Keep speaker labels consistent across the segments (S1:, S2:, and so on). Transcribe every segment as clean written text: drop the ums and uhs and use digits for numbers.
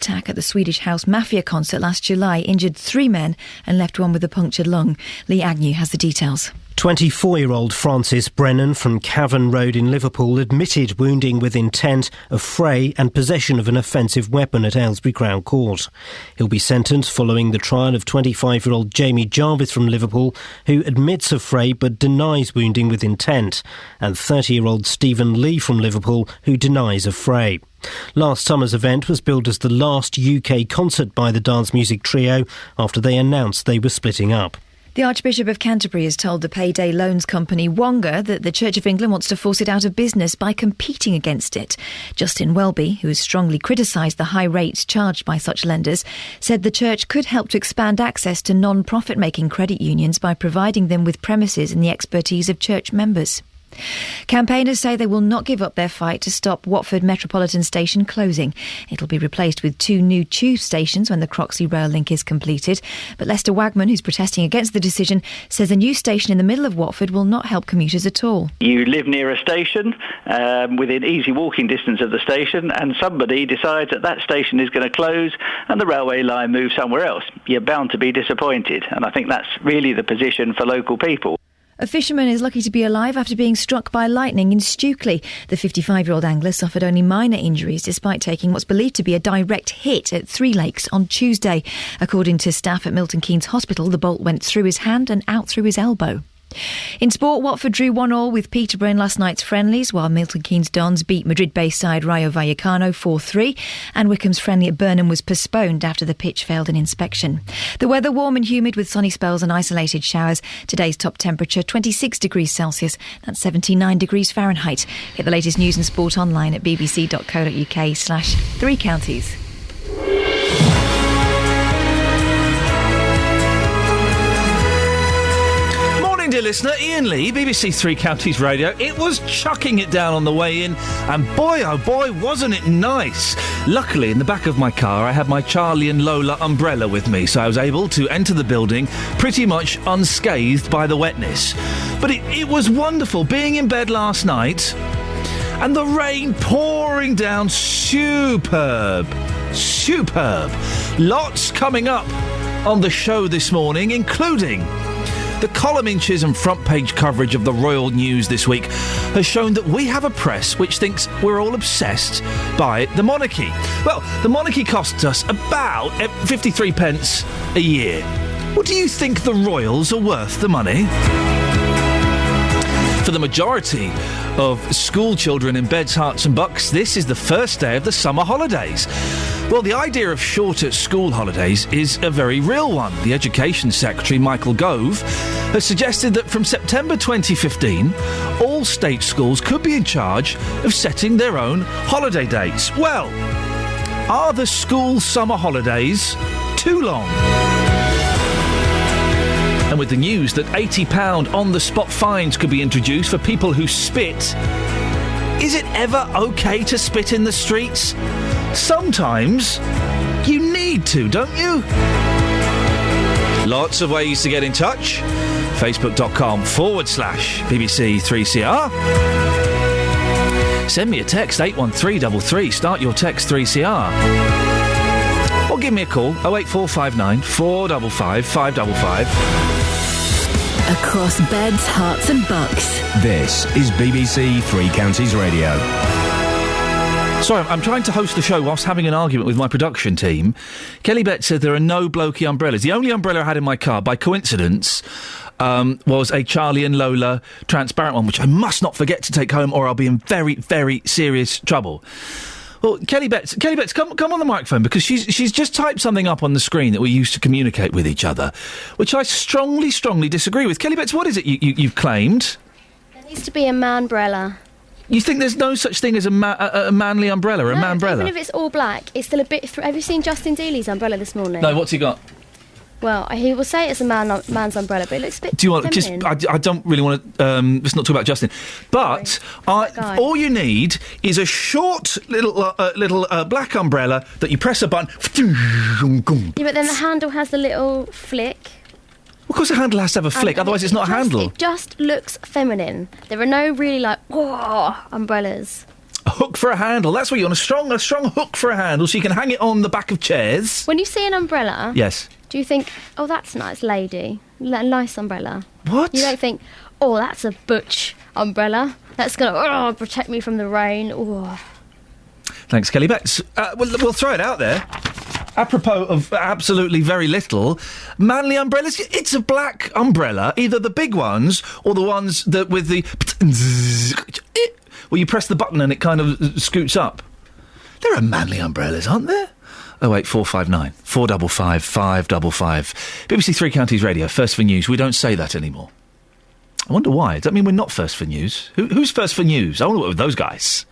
S1: attack at the Swedish House Mafia concert last July injured 3 men and left one with a punctured lung. Lee Agnew has the details.
S2: 24-year-old Francis Brennan from Cavan Road in Liverpool admitted wounding with intent, a fray and possession of an offensive weapon at Aylesbury Crown Court. He'll be sentenced following the trial of 25-year-old Jamie Jarvis from Liverpool, who admits a fray but denies wounding with intent, and 30-year-old Stephen Lee from Liverpool, who denies a fray. Last summer's event was billed as the last UK concert by the dance music trio after they announced they were splitting up.
S1: The Archbishop of Canterbury has told the payday loans company Wonga that the Church of England wants to force it out of business by competing against it. Justin Welby, who has strongly criticised the high rates charged by such lenders, said the Church could help to expand access to non-profit-making credit unions by providing them with premises and the expertise of church members. Campaigners say they will not give up their fight to stop Watford Metropolitan Station closing. It'll be replaced with 2 new tube stations when the Croxley rail link is completed. But Lester Wagman, who's protesting against the decision, says a new station in the middle of Watford will not help commuters at all.
S3: You live near a station, within easy walking distance of the station, and somebody decides that station is going to close and the railway line moves somewhere else. You're bound to be disappointed, and I think that's really the position for local people.
S1: A fisherman is lucky to be alive after being struck by lightning in Stukely. The 55-year-old angler suffered only minor injuries despite taking what's believed to be a direct hit at Three Lakes on Tuesday. According to staff at Milton Keynes Hospital, the bolt went through his hand and out through his elbow. In sport, Watford drew 1-1 with Peterborough in last night's friendlies, while Milton Keynes Dons beat Madrid-based side Rayo Vallecano 4-3, and Wycombe's friendly at Burnham was postponed after the pitch failed an inspection. The weather warm and humid with sunny spells and isolated showers. Today's top temperature 26 degrees Celsius, that's 79 degrees Fahrenheit. Get the latest news and sport online at bbc.co.uk/3 counties.
S4: Dear listener, Iain Lee, BBC Three Counties Radio. It was chucking it down on the way in, and boy oh boy wasn't it nice. Luckily, in the back of my car I had my Charlie and Lola umbrella with me, so I was able to enter the building pretty much unscathed by the wetness. But it was wonderful being in bed last night and the rain pouring down. Superb. Lots coming up on the show this morning, including the column inches and front page coverage of the Royal News this week has shown that we have a press which thinks we're all obsessed by the monarchy. Well, the monarchy costs us about 53 pence a year. Well, do you think the royals are worth the money? For the majority of school children in Beds, Herts and Bucks, this is the first day of the summer holidays. Well, the idea of shorter school holidays is a very real one. The Education Secretary, Michael Gove, has suggested that from September 2015, all state schools could be in charge of setting their own holiday dates. Well, are the school summer holidays too long? And with the news that £80 on-the-spot fines could be introduced for people who spit, is it ever okay to spit in the streets? Sometimes you need to, don't you? Lots of ways to get in touch. Facebook.com/BBC3CR. Send me a text, 81333. Start your text 3CR. Or give me a call, 08459 455 555.
S5: Across Beds, Herts and Bucks.
S6: This is BBC Three Counties Radio.
S4: Sorry, I'm trying to host the show whilst having an argument with my production team. Kelly Bett said there are no blokey umbrellas. The only umbrella I had in my car, by coincidence, was a Charlie and Lola transparent one, which I must not forget to take home or I'll be in very, very serious trouble. Well, Kelly Betts, come on the microphone, because she's just typed something up on the screen that we use to communicate with each other, which I strongly disagree with. Kelly Betts, what is it you've claimed?
S7: There needs to be a man-brella.
S4: You think there's no such thing as a manly umbrella, a man-brella?
S7: Even if it's all black, it's still a bit... Have you seen Justin Dealey's umbrella this morning?
S4: No, what's he got?
S7: Well, he will say it's a man's umbrella, but it looks a bit
S4: Do you want
S7: feminine.
S4: I don't really want to... let's not talk about Justin. But all you need is a short little black umbrella that you press a button...
S7: Yeah, but then the handle has the little flick.
S4: Of course the handle has to have a flick, otherwise it's not a handle.
S7: It just looks feminine. There are no really, whoa, umbrellas.
S4: A hook for a handle. That's what you want. A strong hook for a handle so you can hang it on the back of chairs.
S7: When you see an umbrella...
S4: Yes.
S7: Do you think, oh, that's nice, lady. Nice umbrella.
S4: What?
S7: You don't think, oh, that's a butch umbrella. That's going to protect me from the rain. Oh.
S4: Thanks, Kelly Betts. We'll throw it out there. Apropos of absolutely very little, Manly umbrellas, it's a black umbrella, either the big ones or the ones that with the... Well, you press the button and it kind of scoots up. There are Manly umbrellas, aren't there? 08459 455 555. BBC Three Counties Radio, first for news. We don't say that anymore. I wonder why. Does that mean we're not first for news? Who's first for news? I want to work with those guys.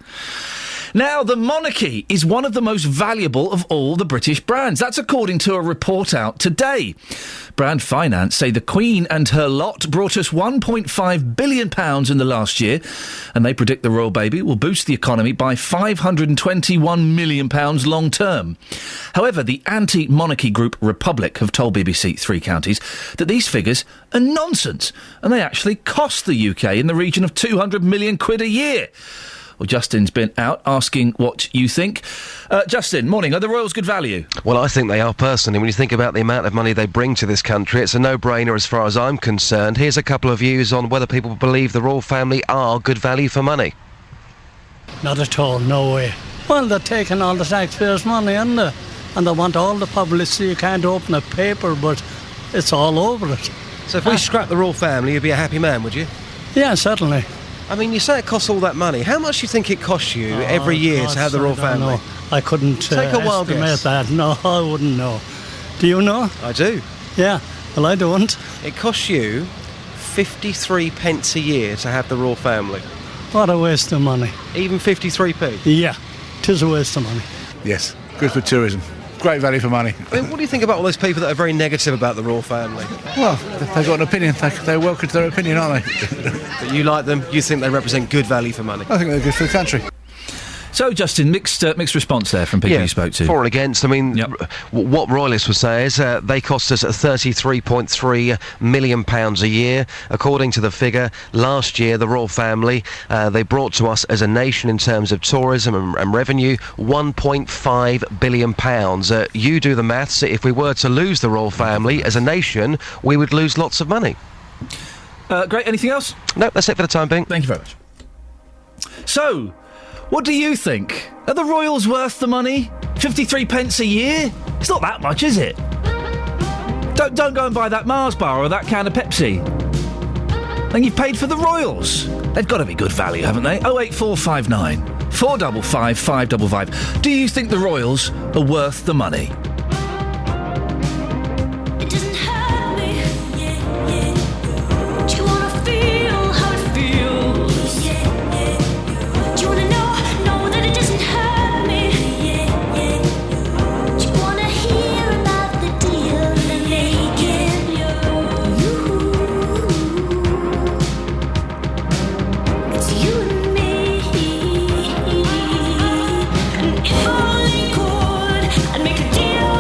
S4: Now, the monarchy is one of the most valuable of all the British brands. That's according to a report out today. Brand Finance say the Queen and her lot brought us £1.5 billion in the last year, and they predict the royal baby will boost the economy by £521 million long term. However, the anti-monarchy group Republic have told BBC Three Counties that these figures are nonsense, and they actually cost the UK in the region of £200 million a year. Well, Justin's been out asking what you think. Justin, morning. Are the Royals good value?
S8: Well, I think they are personally. When you think about the amount of money they bring to this country, it's a no-brainer as far as I'm concerned. Here's a couple of views on whether people believe the royal family are good value for money.
S9: Not at all, no way. Well, they're taking all the taxpayers' money, aren't they? And they want all the publicity. You can't open a paper, but it's all over it.
S8: So if we scrap the royal family, you'd be a happy man, would you?
S9: Yeah, certainly.
S8: I mean, you say it costs all that money. How much do you think it costs you every year to have the royal family?
S9: I couldn't
S8: take a wild guess.
S9: That. No, I wouldn't know. Do you know?
S8: I do.
S9: Yeah, well, I don't.
S8: It costs you 53 pence a year to have the royal family.
S9: What a waste of money.
S8: Even 53p?
S9: Yeah, 'tis a waste of money.
S10: Yes, good for tourism. Great value for money.
S8: I mean, what do you think about all those people that are very negative about the royal family?
S10: Well, they've got an opinion. They're welcome to their opinion, aren't they?
S8: But you like them? You think they represent good value for money?
S10: I think they're good for the country.
S4: So, Justin, mixed response there from people you spoke to.
S8: For and against. I mean, what royalists would say is they cost us £33.3 million a year. According to the figure, last year, the royal family, they brought to us as a nation in terms of tourism and revenue, £1.5 billion. You do the maths. If we were to lose the royal family as a nation, we would lose lots of money.
S4: Great. Anything else?
S8: No, that's it for the time being.
S4: Thank you very much. So... what do you think? Are the Royals worth the money? 53 pence a year? It's not that much, is it? Don't go and buy that Mars bar or that can of Pepsi. Then you've paid for the Royals. They've got to be good value, haven't they? 08459 455 555. Do you think the Royals are worth the money?
S11: If only could, I'd make a deal.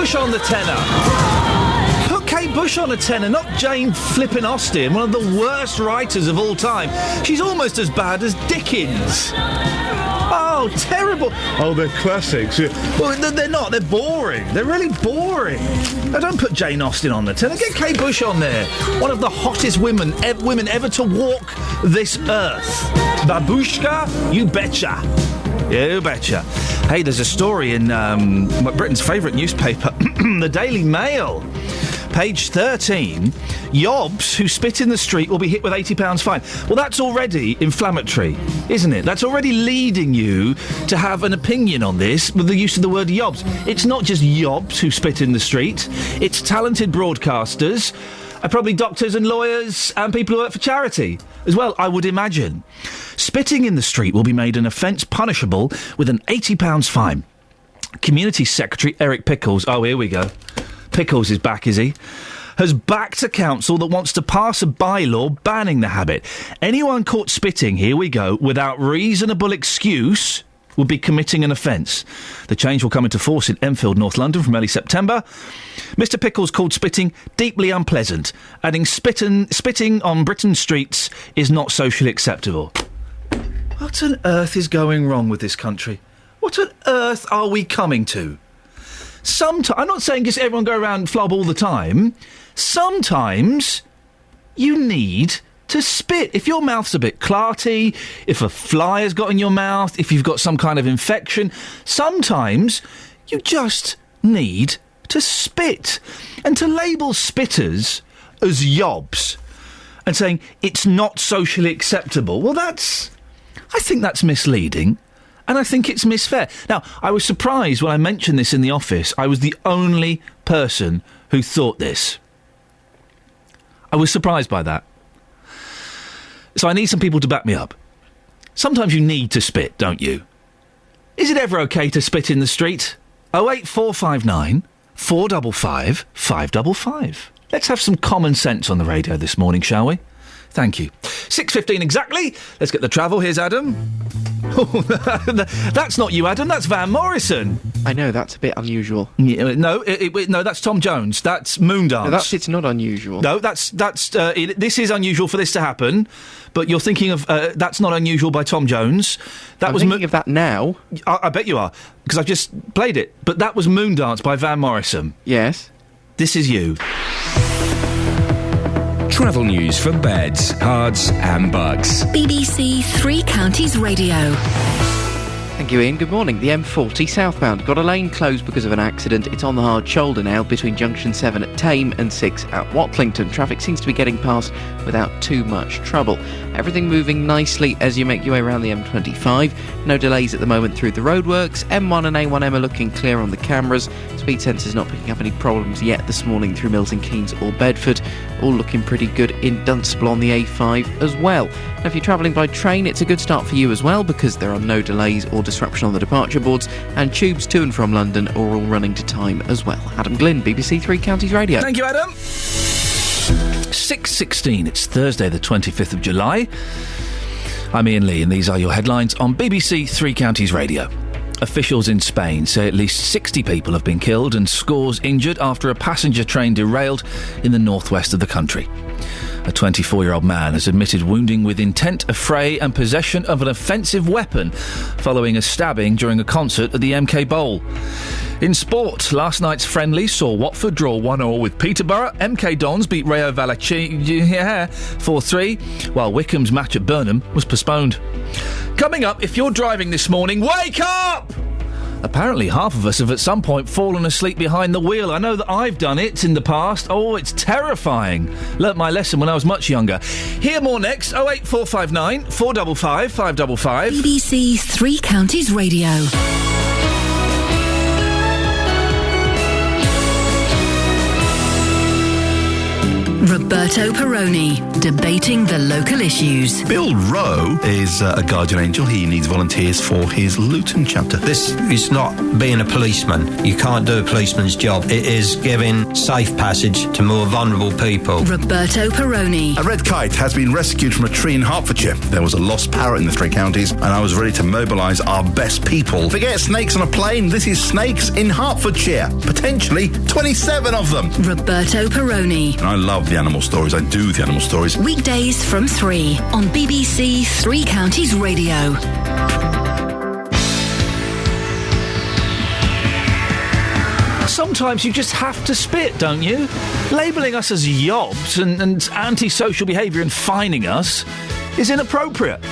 S4: Bush on the tenor. Put Kate Bush on a tenor, not Jane flippin' Austen, one of the worst writers of all time. She's almost as bad as Dickens. Oh, terrible. Oh, they're classics. Well, they're not. They're boring. They're really boring. Now, don't put Jane Austen on the tenor. Get Kate Bush on there. One of the hottest women ever to walk this earth. Babushka, you betcha. You betcha. Hey, there's a story in Britain's favourite newspaper, the Daily Mail. Page 13, yobs who spit in the street will be hit with £80 fine. Well, that's already inflammatory, isn't it? That's already leading you to have an opinion on this with the use of the word yobs. It's not just yobs who spit in the street. It's talented broadcasters, probably doctors and lawyers and people who work for charity as well, I would imagine. Spitting in the street will be made an offence punishable with an £80 fine. Community Secretary Eric Pickles, oh, here we go. Pickles is back, is he? Has backed a council that wants to pass a bylaw banning the habit. Anyone caught spitting, here we go, without reasonable excuse would be committing an offence. The change will come into force in Enfield, North London from early September. Mr Pickles called spitting deeply unpleasant, adding spitting on Britain's streets is not socially acceptable. What on earth is going wrong with this country? What on earth are we coming to? I'm not saying just everyone go around and flub all the time. Sometimes you need to spit. If your mouth's a bit clarty, if a fly has got in your mouth, if you've got some kind of infection, sometimes you just need to spit. And to label spitters as yobs and saying it's not socially acceptable, well, I think that's misleading. And I think it's misfair. Now, I was surprised when I mentioned this in the office. I was the only person who thought this. I was surprised by that. So I need some people to back me up. Sometimes you need to spit, don't you? Is it ever okay to spit in the street? 08459 455 555. Let's have some common sense on the radio this morning, shall we? Thank you. 6:15 exactly. Let's get the travel. Here's Adam. That's not you, Adam. That's Van Morrison.
S11: I know, that's a bit unusual.
S4: Yeah, no, that's Tom Jones. That's Moondance.
S11: No, it's not unusual.
S4: No, that's this is unusual for this to happen. But you're thinking of That's Not Unusual by Tom Jones.
S11: I'm thinking of that now.
S4: I bet you are, because I've just played it. But that was Moondance by Van Morrison.
S11: Yes.
S4: This is you.
S6: Travel news for beds, cards and bugs.
S5: BBC Three Counties Radio.
S11: Thank you, Ian. Good morning. The M40 southbound got a lane closed because of an accident. It's on the hard shoulder now between junction 7 at Tame and 6 at Watlington. Traffic seems to be getting past without too much trouble. Everything moving nicely as you make your way around the M25. No delays at the moment through the roadworks. M1 and A1M are looking clear on the cameras. Speed sensors not picking up any problems yet this morning through Milton Keynes or Bedford. All looking pretty good in Dunstable on the A5 as well. Now, if you're travelling by train, it's a good start for you as well because there are no delays or disruption on the departure boards, and tubes to and from London are all running to time as well. Adam Glynn, BBC Three Counties Radio.
S4: Thank you, Adam. 6:16. It's Thursday, the 25th of July. I'm Iain Lee, and these are your headlines on BBC Three Counties Radio. Officials in Spain say at least 60 people have been killed and scores injured after a passenger train derailed in the northwest of the country. A 24-year-old man has admitted wounding with intent, affray and possession of an offensive weapon following a stabbing during a concert at the MK Bowl. In sport, last night's friendly saw Watford draw 1-1 with Peterborough. MK Dons beat Rayo Vallecano 4-3, while Wycombe's match at Burnham was postponed. Coming up, if you're driving this morning, wake up! Apparently half of us have at some point fallen asleep behind the wheel. I know that I've done it in the past. Oh, it's terrifying. Learnt my lesson when I was much younger. Hear more next. 08459 455 555.
S5: BBC Three Counties Radio. Roberto Perrone, debating the local issues.
S12: Bill Rowe is a guardian angel. He needs volunteers for his Luton chapter.
S13: This is not being a policeman. You can't do a policeman's job. It is giving safe passage to more vulnerable people.
S5: Roberto Perrone.
S12: A red kite has been rescued from a tree in Hertfordshire. There was a lost parrot in the three counties, and I was ready to mobilise our best people. Forget snakes on a plane. This is snakes in Hertfordshire. Potentially 27 of them.
S5: Roberto Perrone.
S12: And I love the animal stories. I do the animal stories.
S5: Weekdays from 3 on BBC Three Counties Radio.
S4: Sometimes you just have to spit, don't you? Labelling us as yobs and anti-social behaviour and fining us is inappropriate.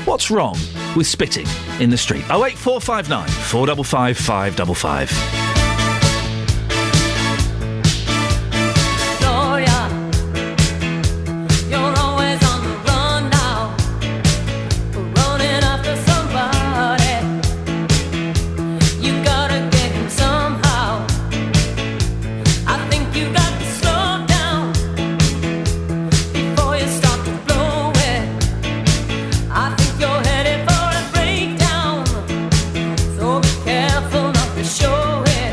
S4: What's wrong with spitting in the street? 08459 455 555.
S14: Careful not to show it.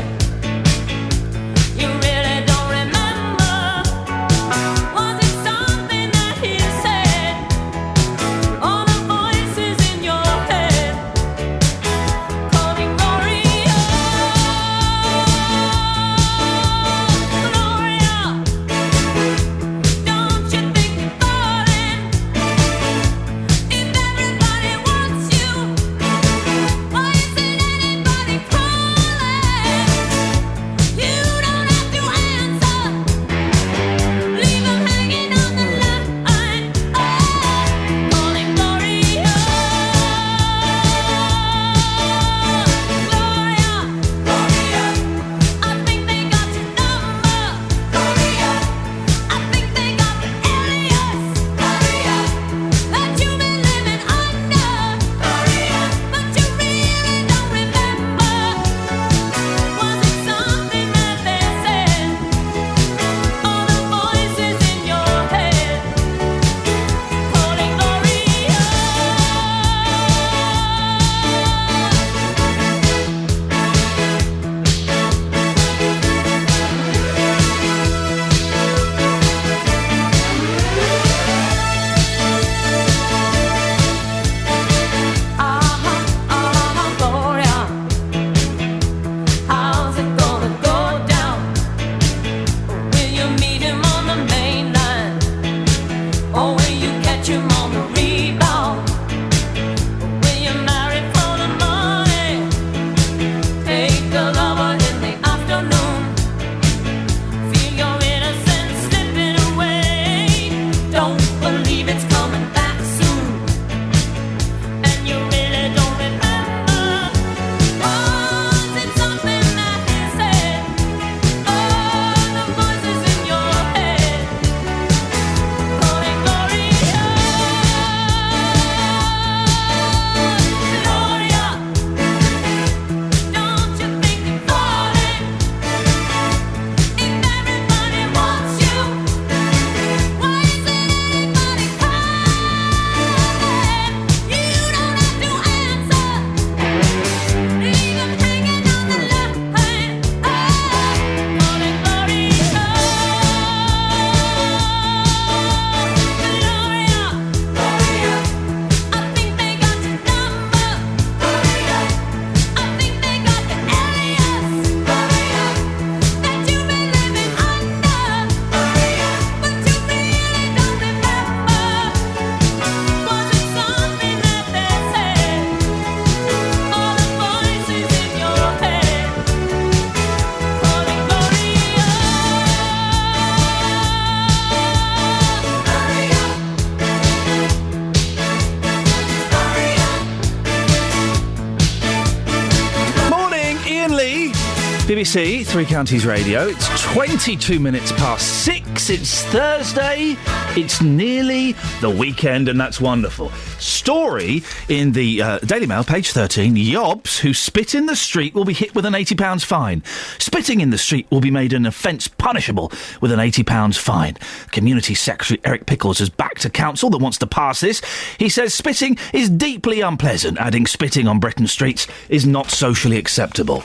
S4: BBC Three Counties Radio. It's 22 minutes past 6. It's Thursday. It's nearly the weekend, and that's wonderful. Story in the Daily Mail, page 13. Yobs who spit in the street will be hit with an £80 fine. Spitting in the street will be made an offence punishable with an £80 fine. Community Secretary Eric Pickles has backed a council that wants to pass this. He says spitting is deeply unpleasant, adding spitting on Britain streets is not socially acceptable.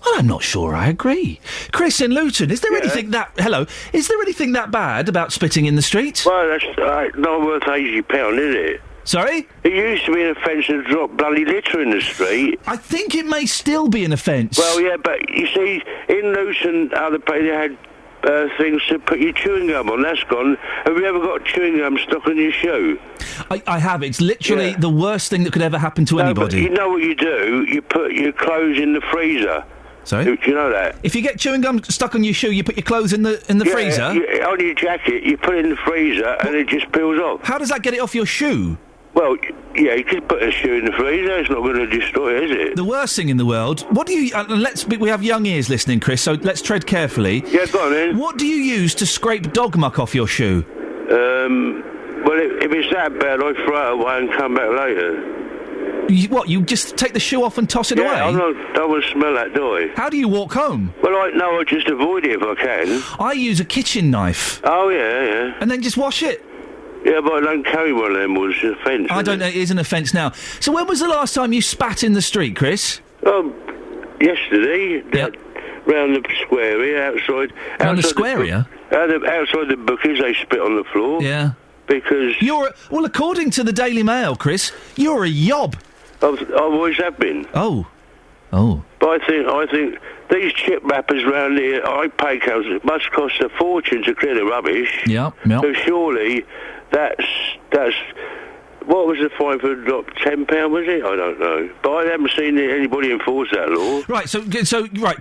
S4: Well, I'm not sure I agree. Chris in Luton, is there anything that... Hello. Is there anything that bad about spitting in the street?
S14: Well, that's not worth £80, is it?
S4: Sorry?
S14: It used to be an offence to drop bloody litter in the street.
S4: I think it may still be an offence.
S14: Well, yeah, but you see, in Luton, other places, they had things to put your chewing gum on. That's gone. Have you ever got chewing gum stuck on your shoe?
S4: I have. It's literally the worst thing that could ever happen to anybody.
S14: But you know what you do? You put your clothes in the freezer.
S4: Sorry?
S14: Do you know that?
S4: If you get chewing gum stuck on your shoe, you put your clothes in the freezer?
S14: On your jacket, you put it in the freezer and it just peels off.
S4: How does that get it off your shoe?
S14: Well, yeah, you could put a shoe in the freezer. It's not going to destroy it, is it?
S4: The worst thing in the world. What do you... we have young ears listening, Chris, so let's tread carefully.
S14: Yeah, go on then.
S4: What do you use to scrape dog muck off your shoe?
S14: Well, if it's that bad, I throw it away and come back later.
S4: You just take the shoe off and toss it away?
S14: I don't want to smell that, do I?
S4: How do you walk home?
S14: Well, I just avoid it if I can.
S4: I use a kitchen knife.
S14: Oh, yeah.
S4: And then just wash it.
S14: Yeah, but I don't carry one of them, was an offence.
S4: I don't know, it is an offence now. So when was the last time you spat in the street, Chris?
S14: Yesterday.
S4: Yep.
S14: Round the square here, outside...
S4: Round the square here?
S14: Outside the bookies, they spit on the floor.
S4: Yeah.
S14: Because...
S4: Well, according to the Daily Mail, Chris, you're a yob.
S14: I always have been.
S4: Oh.
S14: But I think these chip wrappers round here, I pay council, it must cost a fortune to clear the rubbish.
S4: Yeah.
S14: So surely that's... What was the fine for £10, was it? I don't know. But I haven't seen anybody enforce that law.
S4: Right, so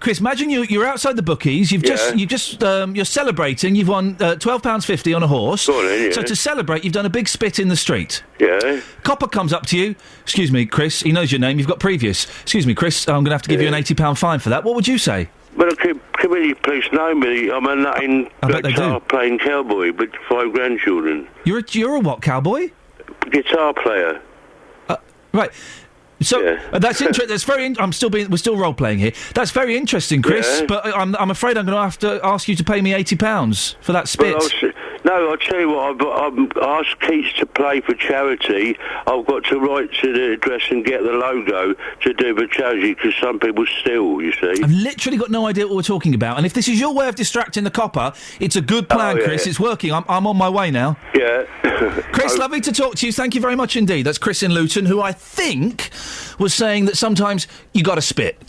S4: Chris, imagine you're outside the bookies, you're celebrating, you've won £12.50 on a horse.
S14: Go on then, yeah.
S4: So to celebrate, you've done a big spit in the streat.
S14: Yeah.
S4: Copper comes up to you, excuse me, Chris, he knows your name, you've got previous. Excuse me, Chris, I'm going to have to give you an £80 fine for that. What would you say?
S14: Well, the committee police know me. I'm a nutting guitar-playing cowboy with 5 grandchildren.
S4: You're a what, cowboy?
S14: Guitar player.
S4: Right. So that's interesting. That's very. We're still role playing here. That's very interesting, Chris.
S14: Yeah.
S4: But I'm afraid I'm going to have to ask you to pay me £80 for that spit.
S14: I'll tell you what. I've asked Keats to play for charity. I've got to write to the address and get the logo to do for charity because some people steal. You see.
S4: I've literally got no idea what we're talking about. And if this is your way of distracting the copper, it's a good plan, Chris. It's working. I'm on my way now.
S14: Yeah.
S4: Chris, lovely to talk to you. Thank you very much indeed. That's Chris in Luton, who I think was saying that sometimes you got to spit.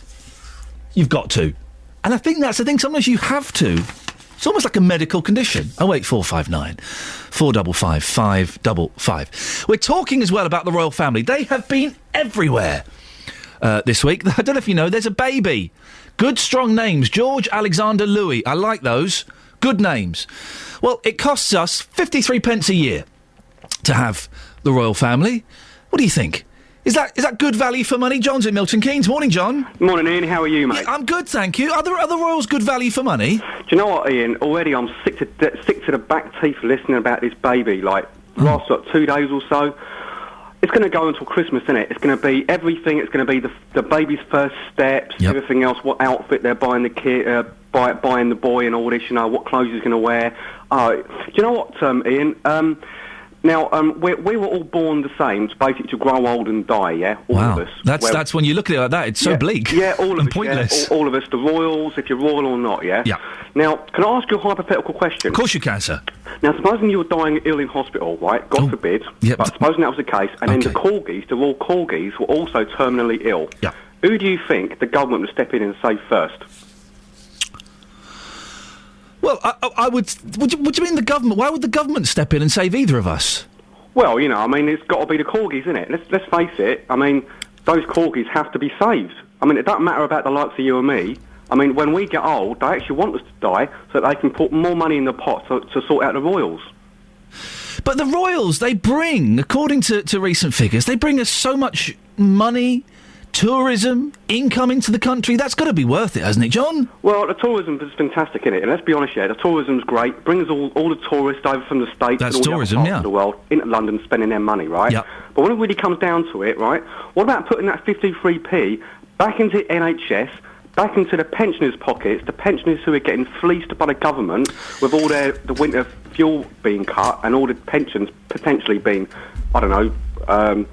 S4: You've got to. And I think that's the thing. Sometimes you have to. It's almost like a medical condition. 08459 455 555. We're talking as well about the royal family. They have been everywhere this week. I don't know if you know, there's a baby. Good, strong names. George, Alexander, Louis. I like those. Good names. Well, it costs us 53 pence a year to have the royal family. What do you think? Is that good value for money? John's in Milton Keynes. Morning, John.
S15: Morning, Ian. How are you, mate?
S4: Yeah, I'm good, thank you. Are the royals good value for money?
S15: Do you know what, Ian? Already I'm sick to the back teeth listening about this baby. Last 2 days or so. It's going to go until Christmas, isn't it? It's going to be everything. It's going to be the baby's first steps, everything else. What outfit they're buying the kid, buying the boy, and all this. You know what clothes he's going to wear. Do you know what, Ian? Now, we were all born the same, basically to grow old and die, yeah? All of us.
S4: That's when you look at it like that, it's so bleak.
S15: Yeah, all of
S4: and
S15: us.
S4: pointless.
S15: Yeah, all of us, the royals, if you're royal or not, yeah?
S4: Yeah.
S15: Now, can I ask you a hypothetical question?
S4: Of course you can, sir.
S15: Now, supposing you were dying ill in hospital, right? God forbid.
S4: Yep.
S15: But supposing that was the case, and then the corgis, the royal corgis, were also terminally ill.
S4: Yeah.
S15: Who do you think the government would step in and save first?
S4: Well, I would... What do you mean the government? Why would the government step in and save either of us?
S15: Well, you know, I mean, it's got to be the corgis, isn't it? Let's face it. I mean, those corgis have to be saved. I mean, it doesn't matter about the likes of you and me. I mean, when we get old, they actually want us to die so that they can put more money in the pot to sort out the royals.
S4: But the royals, they bring, according to recent figures, they bring us so much money, tourism, income into the country. That's got to be worth it, hasn't it, John?
S15: Well, the tourism is fantastic, isn't it? And let's be honest, the tourism's great. Brings all the tourists over from the States
S4: That's
S15: and all
S4: tourism,
S15: the other parts of the world into London spending their money, right?
S4: Yep.
S15: But when it really comes down to it, right, what about putting that 53p back into NHS, back into the pensioners' pockets, the pensioners who are getting fleeced by the government with all the winter fuel being cut and all the pensions potentially being, I don't know,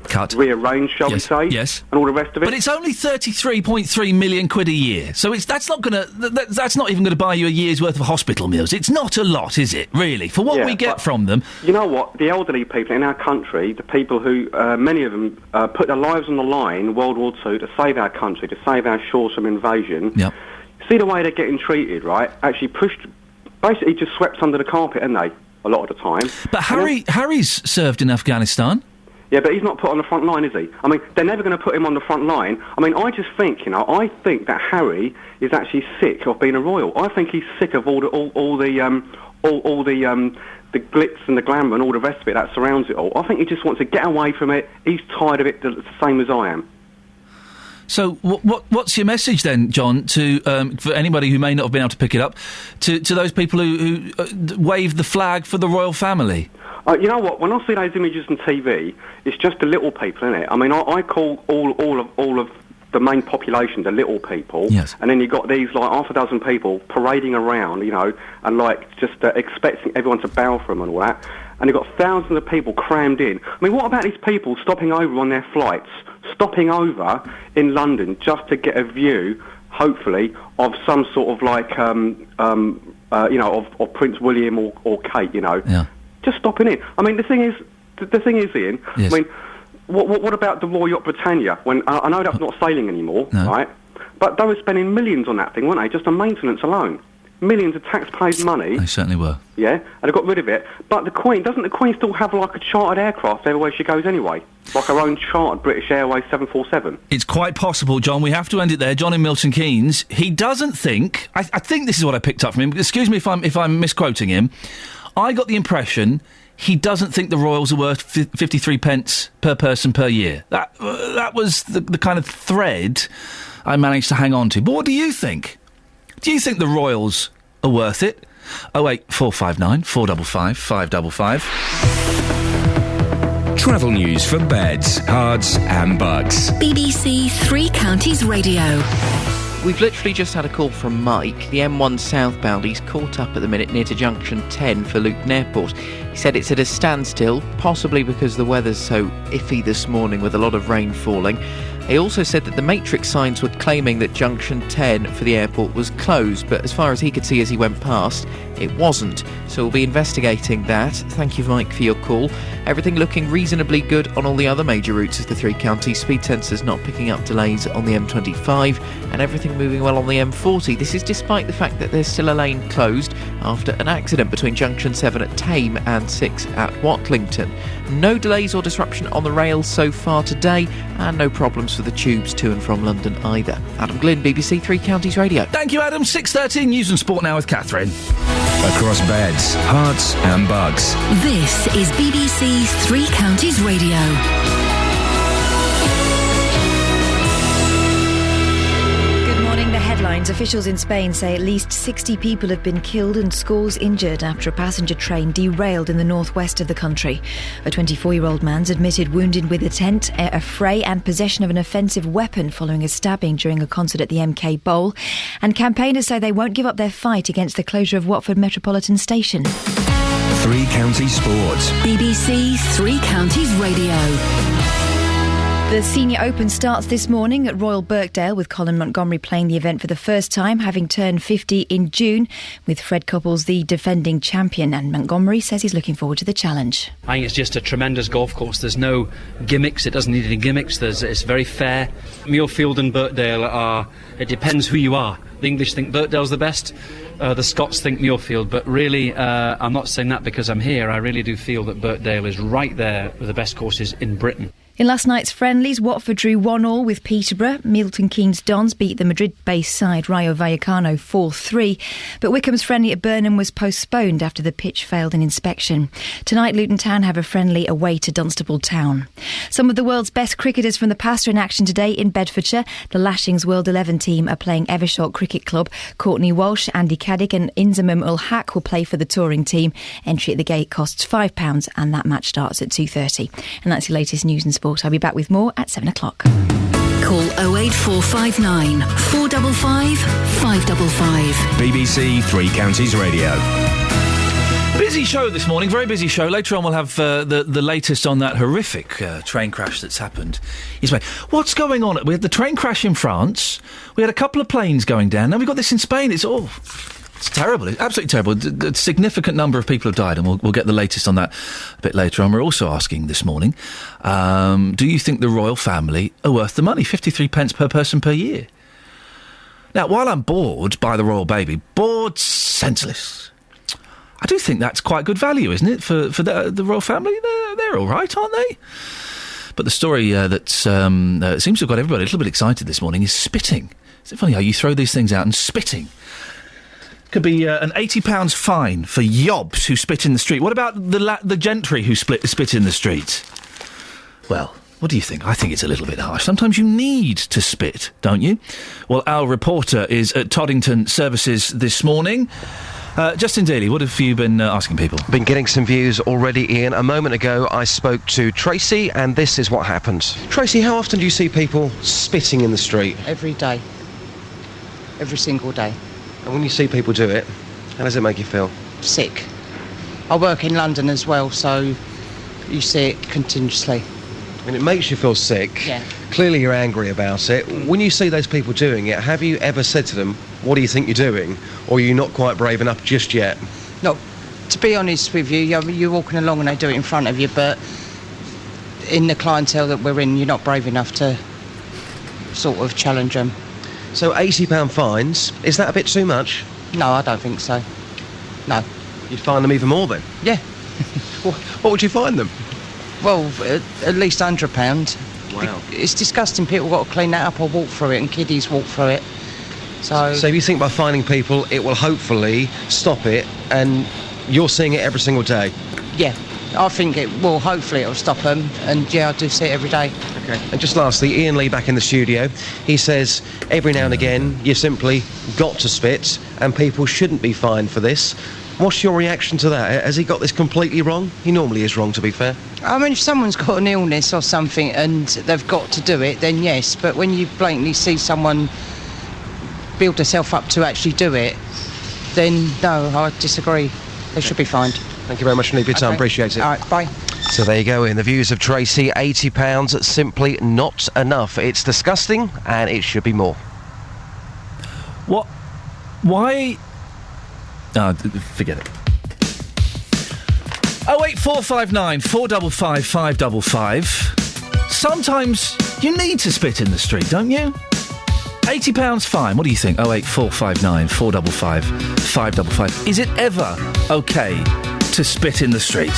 S4: cut,
S15: rearranged, shall we say?
S4: Yes.
S15: And all the rest of it.
S4: But it's only 33.3 million quid a year, so that's not even going to buy you a year's worth of hospital meals. It's not a lot, is it? Really, for what we get from them.
S15: You know what? The elderly people in our country, the people who many of them put their lives on the line in World War II to save our country, to save our shores from invasion.
S4: Yep.
S15: See the way they're getting treated, right? Actually basically just swept under the carpet, aren't they? A lot of the time.
S4: But Harry's served in Afghanistan.
S15: Yeah, but he's not put on the front line, is he? I mean, they're never going to put him on the front line. I mean, I just think, I think that Harry is actually sick of being a royal. I think he's sick of all the glitz and the glamour and all the rest of it that surrounds it all. I think he just wants to get away from it. He's tired of it, the same as I am.
S4: So what's your message then, John, to for anybody who may not have been able to pick it up, to those people who wave the flag for the royal family?
S15: You know what? When I see those images on TV, it's just the little people, isn't it? I mean, I call all of the main population the little people.
S4: Yes.
S15: And then you've got these, like, half a dozen people parading around, and, like, just expecting everyone to bow for them and all that. And you've got thousands of people crammed in. I mean, what about these people stopping over on their flights, stopping over in London just to get a view, hopefully, of some sort of, like, of Prince William or Kate,
S4: Yeah.
S15: Just stopping in. I mean, the thing is, Iain.
S4: Yes.
S15: I mean, what about the Royal Yacht Britannia? When I know that's not sailing anymore, right? But they were spending millions on that thing, weren't they? Just on maintenance alone, millions of taxpayers' money.
S4: They certainly were.
S15: Yeah, and they got rid of it. But doesn't the Queen still have like a chartered aircraft everywhere she goes anyway? Like her own chartered British Airways 747?
S4: It's quite possible, John. We have to end it there. John in Milton Keynes. He doesn't think. I think this is what I picked up from him. Excuse me if I'm misquoting him. I got the impression he doesn't think the Royals are worth 53 pence per person per year. That was the kind of thread I managed to hang on to. But what do you think? Do you think the Royals are worth it? 08459 455 555.
S6: Travel news for beds, cards and bugs.
S5: BBC Three Counties Radio.
S11: We've literally just had a call from Mike, the M1 southbound. He's caught up at the minute near to junction 10 for Luton Airport. He said it's at a standstill, possibly because the weather's so iffy this morning with a lot of rain falling. He also said that the matrix signs were claiming that junction 10 for the airport was closed, but as far as he could see as he went past, it wasn't. So we'll be investigating that. Thank you, Mike, for your call. Everything looking reasonably good on all the other major routes of the three counties. Speed sensors not picking up delays on the M25, and everything moving well on the M40. This is despite the fact that there's still a lane closed after an accident between junction 7 at Tame and 6 at Watlington. No delays or disruption on the rails so far today, and no problems for the tubes to and from London either. Adam Glynn, BBC Three Counties Radio.
S4: Thank you, Adam. 6:13 News and Sport now with Catherine.
S6: Across beds, hearts and bugs.
S5: This is BBC Three Counties Radio.
S1: Headlines. Officials in Spain say at least 60 people have been killed and scores injured after a passenger train derailed in the northwest of the country. A 24-year-old man's admitted wounded with a fray and possession of an offensive weapon following a stabbing during a concert at the MK Bowl. And campaigners say they won't give up their fight against the closure of Watford Metropolitan Station.
S6: Three Counties Sports.
S5: BBC Three Counties Radio.
S1: The Senior Open starts this morning at Royal Birkdale, with Colin Montgomery playing the event for the first time, having turned 50 in June, with Fred Couples the defending champion. And Montgomery says he's looking forward to the challenge.
S16: I think it's just a tremendous golf course. There's no gimmicks. It doesn't need any gimmicks. It's very fair. Muirfield and Birkdale are... It depends who you are. The English think Birkdale's the best. The Scots think Muirfield. But really, I'm not saying that because I'm here. I really do feel that Birkdale is right there with the best courses in Britain.
S1: In last night's friendlies, Watford drew 1-1 with Peterborough. Milton Keynes Dons beat the Madrid-based side Rayo Vallecano 4-3. But Wycombe's friendly at Burnham was postponed after the pitch failed an inspection. Tonight, Luton Town have a friendly away to Dunstable Town. Some of the world's best cricketers from the past are in action today in Bedfordshire. The Lashings World 11 team are playing Evershot Cricket Club. Courtney Walsh, Andy Caddick and Inzamam ul Haq will play for the touring team. Entry at the gate costs £5 and that match starts at 2:30. And that's your latest news and sport. I'll be back with more at 7 o'clock.
S5: Call 08459 455 555.
S6: BBC Three Counties Radio.
S4: Busy show this morning, very busy show. Later on we'll have the latest on that horrific train crash that's happened. What's going on? We had the train crash in France, we had a couple of planes going down, now we've got this in Spain. It's terrible. It's absolutely terrible. A significant number of people have died, and we'll get the latest on that a bit later on. We're also asking this morning, do you think the royal family are worth the money? 53p per person per year. Now, while I'm bored by the royal baby, bored senseless, I do think that's quite good value, isn't it, for the royal family? They're all right, aren't they? But the story that seems to have got everybody a little bit excited this morning is spitting. Is it funny how you throw these things out and spitting? Could be an £80 fine for yobs who spit in the street. What about the gentry who spit in the street? Well, what do you think? I think it's a little bit harsh. Sometimes you need to spit, don't you? Well, our reporter is at Toddington Services this morning. Justin Daly, what have you been asking people?
S8: Been getting some views already, Ian. A moment ago, I spoke to Tracy, and this is what happened. Tracy, how often do you see people spitting in the street?
S17: Every day. Every single day.
S8: And when you see people do it, how does it make you feel?
S17: Sick. I work in London as well, so you see it continuously.
S8: And it makes you feel sick.
S17: Yeah.
S8: Clearly you're angry about it. When you see those people doing it, have you ever said to them, what do you think you're doing? Or are you not quite brave enough just yet?
S17: No, to be honest with you, you're walking along and they do it in front of you, but in the clientele that we're in, you're not brave enough to sort of challenge them.
S8: So £80 fines, is that a bit too much?
S17: No, I don't think so. No.
S8: You'd fine them even more then?
S17: Yeah.
S8: What would you fine them?
S17: Well, at least £100.
S8: Wow.
S17: It's disgusting. People got to clean that up or walk through it, and kiddies walk through it. So
S8: if you think by fining people, it will hopefully stop it, and you're seeing it every single day?
S17: Yeah. I think it will. Hopefully it'll stop them, and yeah, I do see it every day.
S8: Okay. And just lastly, Ian Lee back in the studio. He says every now and again you simply got to spit, and people shouldn't be fined for this. What's your reaction to that? Has he got this completely wrong? He normally is wrong, to be fair.
S17: I mean, if someone's got an illness or something and they've got to do it, then yes. But when you blatantly see someone build themselves up to actually do it, then no, I disagree. They should be fined.
S8: Thank you very much indeed for your time. Appreciate it.
S17: All right, bye.
S8: So there you go, in the views of Tracy, £80 simply not enough. It's disgusting, and it should be more.
S4: What? Why? Forget it. 08459 455 555. Sometimes you need to spit in the street, don't you? £80 fine. What do you think? 08459 455 555. Is it ever okay to spit in the street?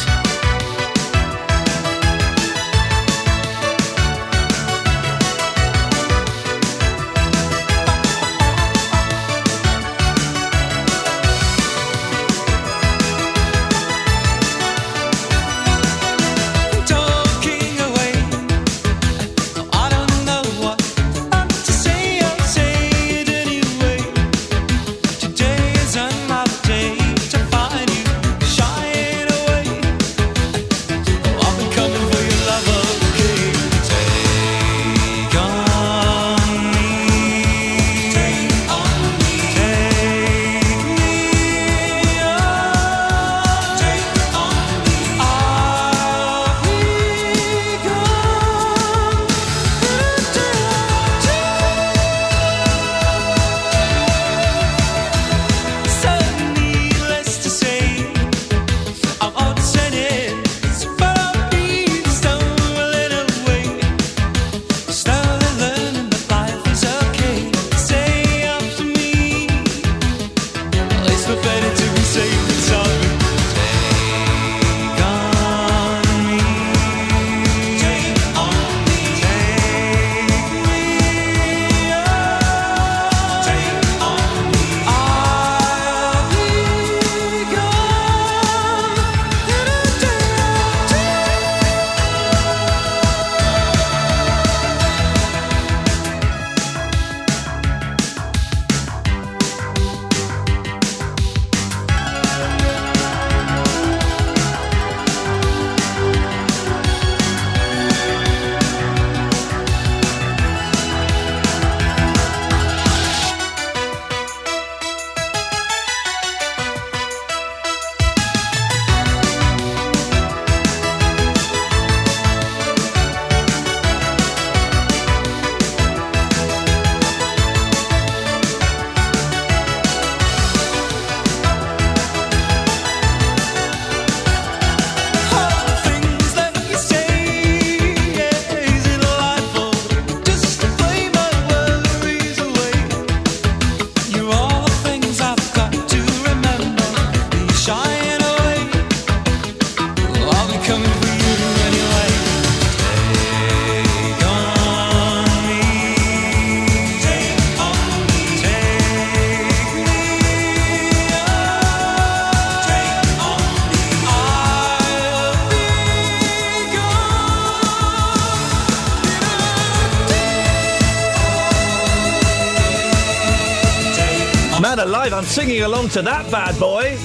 S4: Man alive, I'm singing along to that bad boy.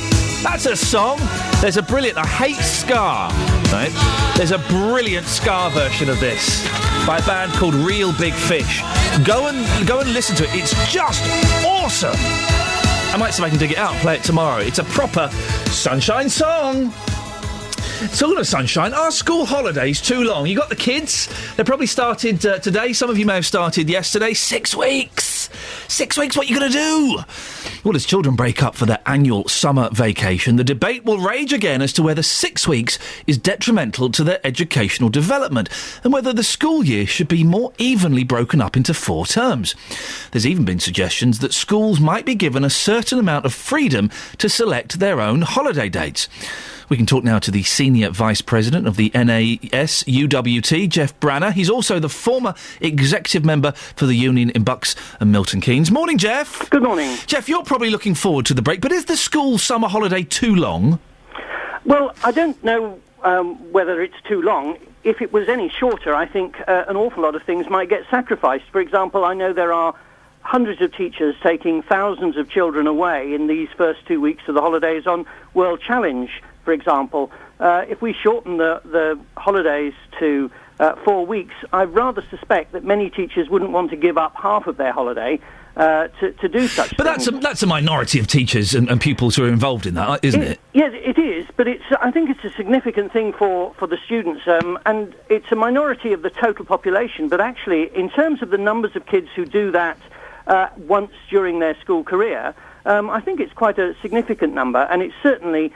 S4: That's a song. There's a brilliant, I hate ska, right? There's a brilliant ska version of this by a band called Real Big Fish. Go and listen to it. It's just awesome. I might see if I can dig it out and play it tomorrow. It's a proper sunshine song. Talking of sunshine, are school holidays too long? You got the kids? They probably started today. Some of you may have started yesterday. 6 weeks. 6 weeks, what are you going to do? Well, as children break up for their annual summer vacation, the debate will rage again as to whether 6 weeks is detrimental to their educational development and whether the school year should be more evenly broken up into 4 terms. There's even been suggestions that schools might be given a certain amount of freedom to select their own holiday dates. We can talk now to the Senior Vice President of the NAS UWT, Jeff Branner. He's also the former executive member for the union in Bucks and Milton Keynes. Morning, Jeff.
S18: Good morning.
S4: Jeff, you're probably looking forward to the break, but is the school summer holiday too long?
S18: Well, I don't know whether it's too long. If it was any shorter, I think an awful lot of things might get sacrificed. For example, I know there are hundreds of teachers taking thousands of children away in these first 2 weeks of the holidays on World Challenge, for example. If we shorten the holidays to 4 weeks, I rather suspect that many teachers wouldn't want to give up half of their holiday to do such
S4: But
S18: things.
S4: that's a minority of teachers and pupils who are involved in that, isn't it?
S18: Yes, it is, but I think it's a significant thing for the students, and it's a minority of the total population, but actually, in terms of the numbers of kids who do that once during their school career, I think it's quite a significant number, and it's certainly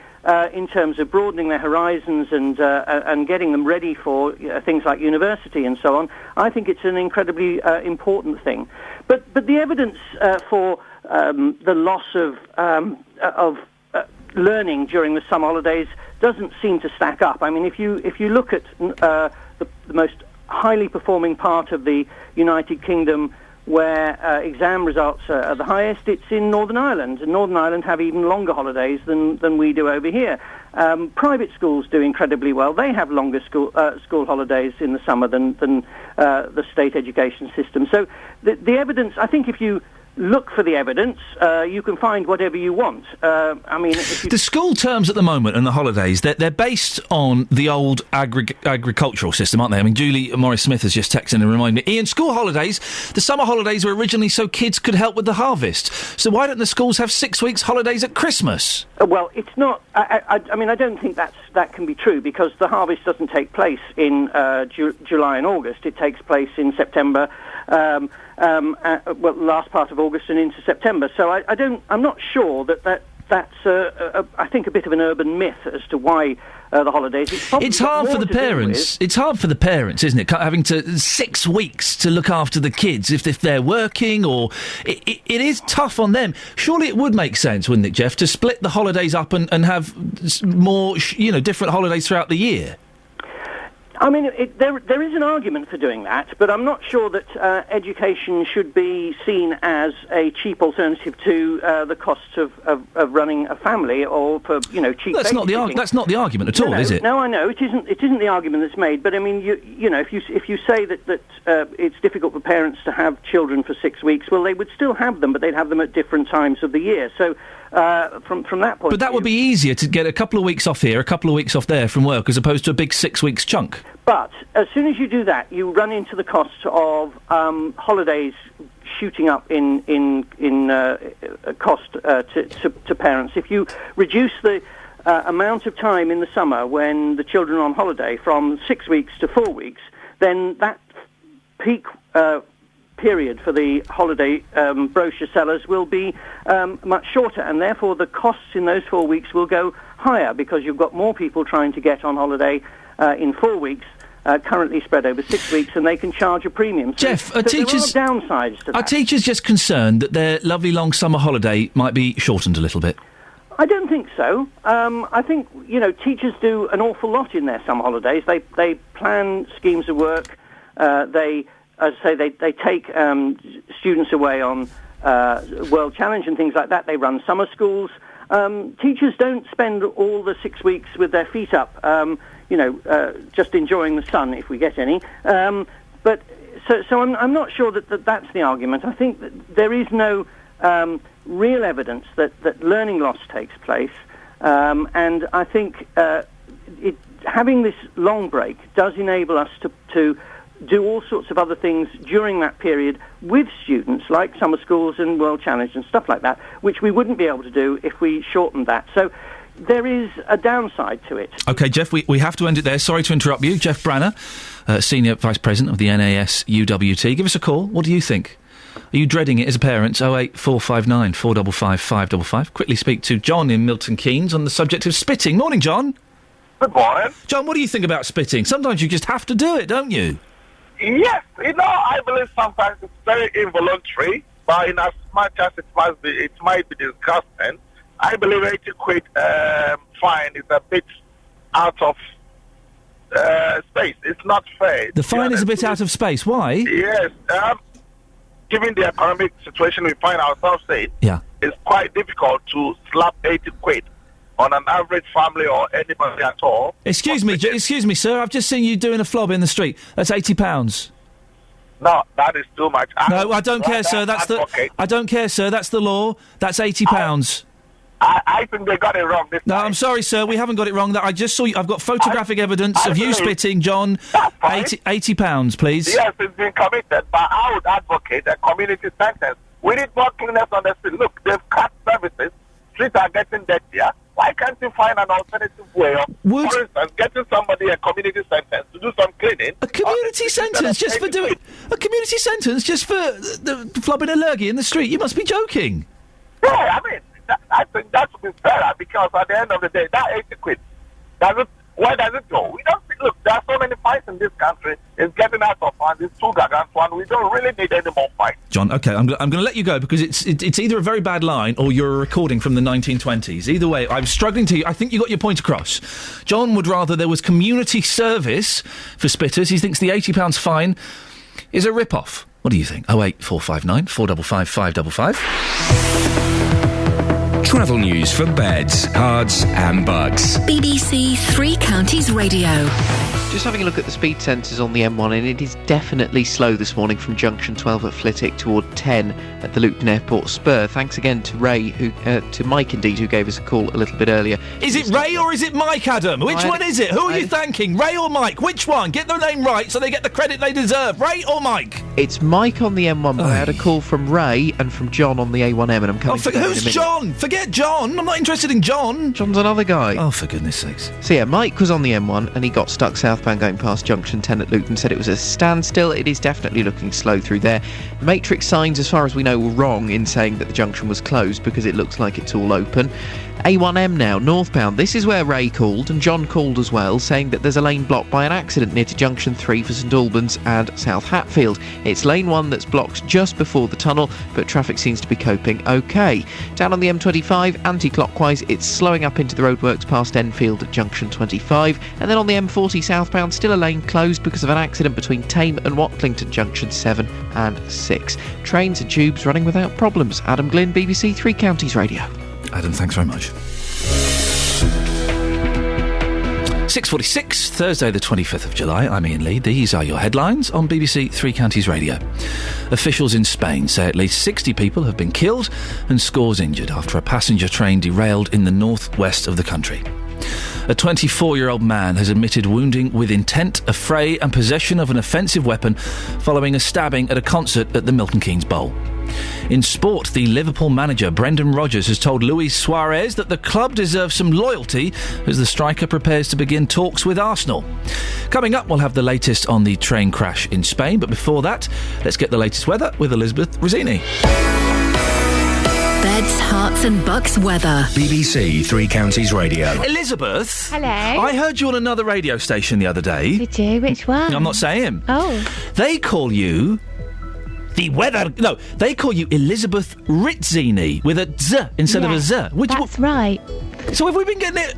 S18: in terms of broadening their horizons and getting them ready for things like university and so on. I think it's an incredibly important thing. But the evidence for the loss of learning during the summer holidays doesn't seem to stack up. I mean, if you look at the most highly performing part of the United Kingdom, where exam results are the highest, it's in Northern Ireland. And Northern Ireland have even longer holidays than we do over here. Private schools do incredibly well. They have longer school holidays in the summer than the state education system. So the evidence, I think if you look for the evidence, you can find whatever you want. I mean,
S4: the school terms at the moment and the holidays, they're based on the old agricultural system, aren't they? I mean, Julie Morris-Smith has just texted and reminded me, Iain, school holidays, the summer holidays were originally so kids could help with the harvest. So why don't the schools have 6 weeks holidays at Christmas?
S18: Well, it's not. I mean, I don't think that can be true, because the harvest doesn't take place in July and August. It takes place in September. Last part of August and into September. So I'm not sure that's I think a bit of an urban myth as to why the holidays.
S4: It's hard for the parents. It's hard for the parents, isn't it? Having to 6 weeks to look after the kids if they're working, or it is tough on them. Surely it would make sense, wouldn't it, Jeff, to split the holidays up and have more, different holidays throughout the year?
S18: I mean, there is an argument for doing that, but I'm not sure that education should be seen as a cheap alternative to the costs of running a family, or for cheap.
S4: That's not the argument at all, is it?
S18: No, I know it isn't. It isn't the argument that's made. But I mean, if you say that it's difficult for parents to have children for 6 weeks, well, they would still have them, but they'd have them at different times of the year. So from that point,
S4: but that would be easier to get a couple of weeks off here, a couple of weeks off there from work, as opposed to a big 6 weeks chunk.
S18: But as soon as you do that, you run into the costs of holidays shooting up in cost to parents. If you reduce the amount of time in the summer when the children are on holiday from 6 weeks to 4 weeks, then that peak period for the holiday brochure sellers will be much shorter, and therefore the costs in those 4 weeks will go higher, because you've got more people trying to get on holiday in 4 weeks, currently spread over 6 weeks, and they can charge a premium. So,
S4: Jeff,
S18: there are downsides to that.
S4: Are teachers just concerned that their lovely long summer holiday might be shortened a little bit?
S18: I don't think so. I think, teachers do an awful lot in their summer holidays. They plan schemes of work. They take students away on World Challenge and things like that. They run summer schools. Teachers don't spend all the 6 weeks with their feet up, just enjoying the sun, if we get any. But I'm not sure that that's the argument. I think that there is no real evidence that learning loss takes place. And I think having this long break does enable us to do all sorts of other things during that period with students, like summer schools and World Challenge and stuff like that, which we wouldn't be able to do if we shortened that. So there is a downside to it.
S4: OK, Jeff, we have to end it there. Sorry to interrupt you. Jeff Branner, Senior Vice President of the NAS UWT. Give us a call. What do you think? Are you dreading it as a parent? 08459 455 555. Quickly speak to John in Milton Keynes on the subject of spitting. Morning, John.
S19: Good morning.
S4: John, what do you think about spitting? Sometimes you just have to do it, don't you?
S19: Yes, I believe sometimes it's very involuntary, but in as much as it might be disgusting, I believe 80 quid fine is a bit out of space. It's not fair.
S4: The fine is a bit out of space. Why?
S19: Yes. Given the economic situation we find ourselves in, it's quite difficult to slap 80 quid on an average family or anybody at all.
S4: Excuse me, sir. I've just seen you doing a flob in the street. That's £80.
S19: No, that is too much.
S4: No, I don't care, sir. I don't care, sir. That's the law. That's £80.
S19: I think they got it wrong this time.
S4: I'm sorry, sir. We haven't got it wrong. I just saw you. I've got photographic evidence of you spitting, John. £80, please.
S19: Yes, it's been committed, but I would advocate a community sentence. We need more cleanliness on the street. Look, they've cut services. Streets are getting dirtier. Why can't you find an alternative way of, for instance, getting somebody a community sentence to do some cleaning?
S4: A community sentence just for doing... A community sentence just for flobbing a lurgy in the street? You must be joking.
S19: Yeah, I mean, I think that would be better, because at the end of the day, that 80 quid, where does it go? We don't look, there are so many fights in this country. It's getting out of hand. It's too gargantuan. We don't really need any more fights.
S4: John, OK, I'm going to let you go, because it's either a very bad line or you're a recording from the 1920s. Either way, I'm struggling to... I think you got your point across. John would rather there was community service for spitters. He thinks the £80 fine is a rip-off. What do you think? 08459 455 555.
S6: Travel news for beds, cards and bugs.
S5: BBC Three Counties Radio.
S11: Just having a look at the speed sensors on the M1, and it is definitely slow this morning from junction 12 at Flitwick toward 10 at the Luton Airport Spur. Thanks again to to Mike indeed, who gave us a call a little bit earlier.
S4: Is it Ray or is it Mike, Adam? Which one is it? Who are you thanking? Ray or Mike? Which one? Get their name right so they get the credit they deserve. Ray or Mike?
S11: It's Mike on the M1, but I had a call from Ray and from John on the A1M, and I'm coming to that in a minute.
S4: Who's John? Forget John. I'm not interested in John.
S11: John's another guy.
S4: Oh, for goodness sakes.
S11: So yeah, Mike was on the M1 and he got stuck southbound going past junction 10 at Luton, said it was a standstill. It is definitely looking slow through there. Matrix signs, as far as we know, were wrong in saying that the junction was closed, because it looks like it's all open. A1M now, northbound. This is where Ray called, and John called as well, saying that there's a lane blocked by an accident near to junction 3 for St Albans and South Hatfield. It's lane 1 that's blocked just before the tunnel, but traffic seems to be coping okay. Down on the M25, anti-clockwise, it's slowing up into the roadworks past Enfield at junction 25, and then on the M40 southbound, still a lane closed because of an accident between Tame and Watlington junction 7 and 6. Trains and tubes running without problems. Adam Glynn, BBC Three Counties Radio.
S4: Adam, thanks very much. 6:46, Thursday the 25th of July. I'm Iain Lee. These are your headlines on BBC Three Counties Radio. Officials in Spain say at least 60 people have been killed and scores injured after a passenger train derailed in the northwest of the country. A 24-year-old man has admitted wounding with intent, affray and possession of an offensive weapon following a stabbing at a concert at the Milton Keynes Bowl. In sport, the Liverpool manager Brendan Rodgers has told Luis Suarez that the club deserves some loyalty as the striker prepares to begin talks with Arsenal. Coming up, we'll have the latest on the train crash in Spain, but before that, let's get the latest weather with Elizabeth Rossini.
S5: Beds, Herts and Bucks weather.
S6: BBC Three Counties Radio.
S4: Elizabeth.
S20: Hello.
S4: I heard you on another radio station the other day.
S20: Did you? Which one?
S4: I'm not saying.
S20: Oh.
S4: They call you... the weather... No, they call you Elizabeth Rizzini with a Z instead of a Z.
S20: That's right.
S4: So have we been getting it...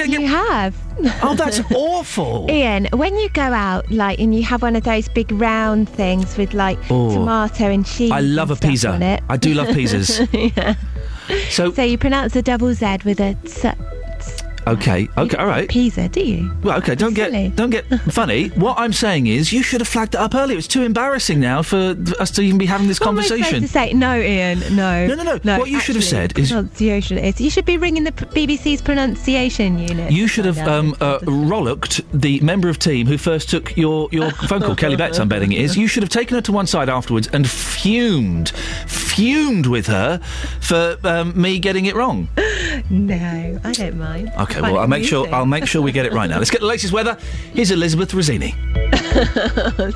S20: You have.
S4: Oh, that's awful.
S20: Iain, when you go out, and you have one of those big round things with, tomato and cheese
S4: I love a pizza.
S20: On it.
S4: I do love pizzas.
S20: Yeah. So you pronounce the double Z with a Z.
S4: Okay, all right.
S20: Pisa, do you?
S4: Well, okay, don't get funny. What I'm saying is, you should have flagged it up earlier. It's too embarrassing now for us to even be having this conversation.
S20: What am I supposed to say? No, Ian, no.
S4: No. What you should have said is...
S20: Pronunciation is. You should be ringing the BBC's pronunciation unit.
S4: You should have rollocked the member of team who first took your phone call, Kelly Betts, I'm betting it is. You should have taken her to one side afterwards and fumed with her for me getting it wrong.
S20: No, I don't mind.
S4: Okay, well, I'll make sure we get it right now. Let's get the latest weather. Here's Elizabeth Rossini.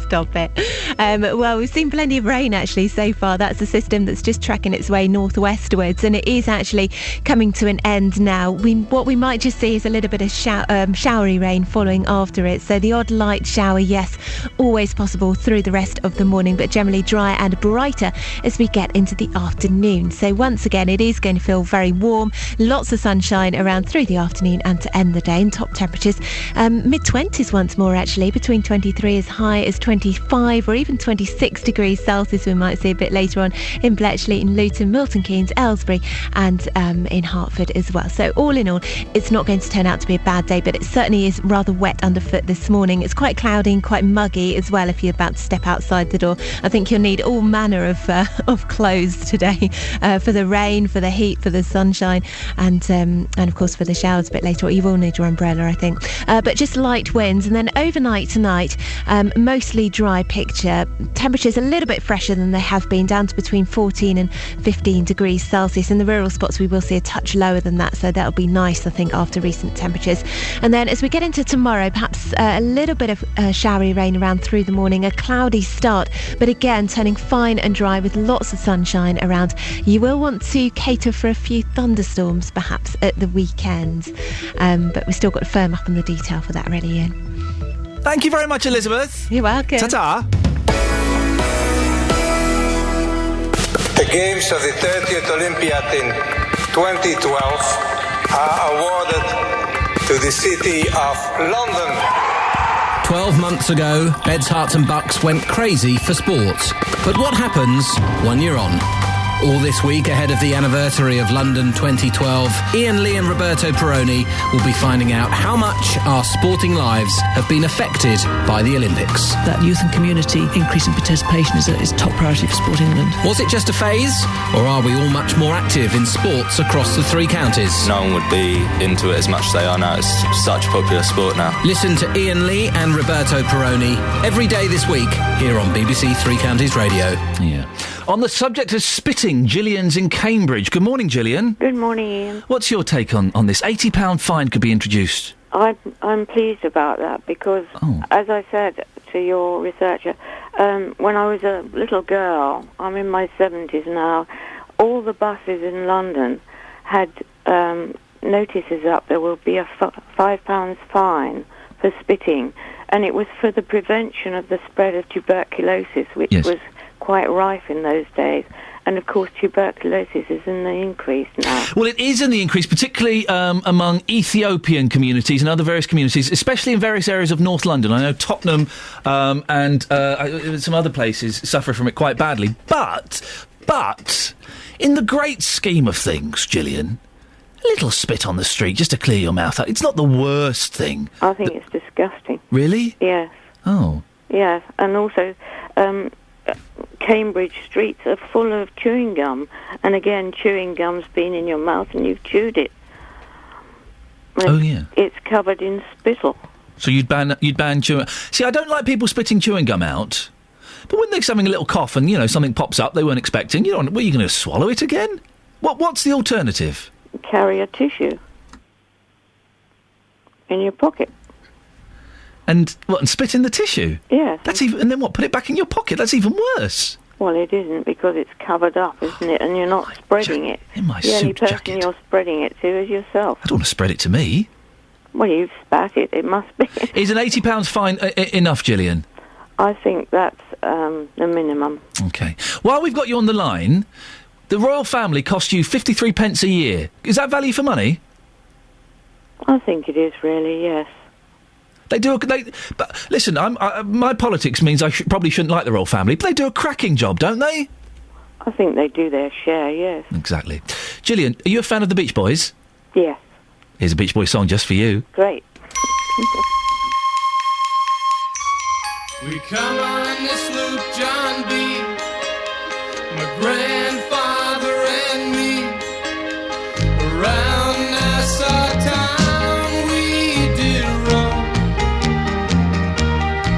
S20: Stop it. Well, we've seen plenty of rain actually so far. That's a system that's just tracking its way northwestwards, and it is actually coming to an end now. What we might just see is a little bit of showery rain following after it. So the odd light shower, yes, always possible through the rest of the morning, but generally dry and brighter as we get into the afternoon. So once again, it is going to feel very warm. Lots of sunshine around through the afternoon and to end the day. And top temperatures, mid-20s once more actually, between 23 as high as 25 or even 26 degrees Celsius we might see a bit later on in Bletchley, in Luton, Milton Keynes, Aylesbury and in Hertford as well. So all in all, it's not going to turn out to be a bad day, but it certainly is rather wet underfoot this morning. It's quite cloudy and quite muggy as well if you're about to step outside the door. I think you'll need all manner of clothes today for the rain, for the heat, for the sunshine and of course for the showers a bit later on. You will need your umbrella, I think. But just light winds, and then overnight tonight, mostly dry picture. Temperatures a little bit fresher than they have been, down to between 14 and 15 degrees Celsius. In the rural spots we will see a touch lower than that, so that'll be nice I think after recent temperatures. And then as we get into tomorrow, perhaps a little bit of showery rain around through the morning, a cloudy start, but again turning fine and dry with lots of sunshine around. You will want to cater for a few thunderstorms perhaps at the weekend, but we've still got to firm up on the detail for that ready, Ian.
S4: Thank you very much, Elizabeth.
S20: You're welcome.
S4: Ta-ta.
S21: The Games of the 30th Olympiad in 2012 are awarded to the city of London.
S22: 12 months ago, Beds, Hearts and Bucks went crazy for sports. But what happens when you're on? All this week, ahead of the anniversary of London 2012, Iain, Lee and Roberto Perroni will be finding out how much our sporting lives have been affected by the Olympics.
S23: That youth and community increasing participation is top priority for Sport England.
S22: Was it just a phase, or are we all much more active in sports across the three counties?
S24: No one would be into it as much as they are now. It's such a popular sport now.
S22: Listen to Iain Lee and Roberto Perroni every day this week here on BBC Three Counties Radio.
S4: Yeah. On the subject of spitting, Gillian's in Cambridge. Good morning, Gillian.
S25: Good morning, Ian.
S4: What's your take on this? £80 fine could be introduced.
S25: I'm pleased about that because, as I said to your researcher, when I was a little girl, I'm in my 70s now, all the buses in London had notices up. There will be a £5 fine for spitting, and it was for the prevention of the spread of tuberculosis, which was quite rife in those days. And, of course, tuberculosis is in the increase now.
S4: Well, it is in the increase, particularly among Ethiopian communities and other various communities, especially in various areas of North London. I know Tottenham and some other places suffer from it quite badly. But, in the great scheme of things, Gillian, a little spit on the street just to clear your mouth out, it's not the worst thing.
S25: I think it's disgusting.
S4: Really?
S25: Yes.
S4: Oh.
S25: Yes, and also... Cambridge streets are full of chewing gum, and again, chewing gum's been in your mouth and you've chewed it.
S4: Oh yeah,
S25: it's covered in spittle.
S4: So you'd ban chewing. See, I don't like people spitting chewing gum out, but when they're having a little cough and something pops up they weren't expecting, are you going to swallow it again? What's the alternative?
S25: Carry a tissue in your pocket.
S4: And spit in the tissue?
S25: Yes.
S4: And then what? Put it back in your pocket? That's even worse.
S25: Well, it isn't because it's covered up, isn't it? And you're not spreading it.
S4: In my
S25: the only
S4: suit
S25: person
S4: jacket.
S25: you're spreading it to is yourself.
S4: I don't want to spread it to me.
S25: Well, you've spat it. It must be.
S4: Is an £80 fine enough, Gillian?
S25: I think that's the minimum.
S4: Okay. While we've got you on the line, the royal family cost you 53 pence a year. Is that value for money?
S25: I think it is really, yes.
S4: But listen, my politics means I probably shouldn't like the royal family, but they do a cracking job, don't they?
S25: I think they do their share, yes.
S4: Exactly. Gillian, are you a fan of the Beach Boys?
S25: Yes.
S4: Here's a Beach Boys song just for you.
S25: Great.
S2: We come on this loop, John B., my grandfather and me, around Nassau town we did roam,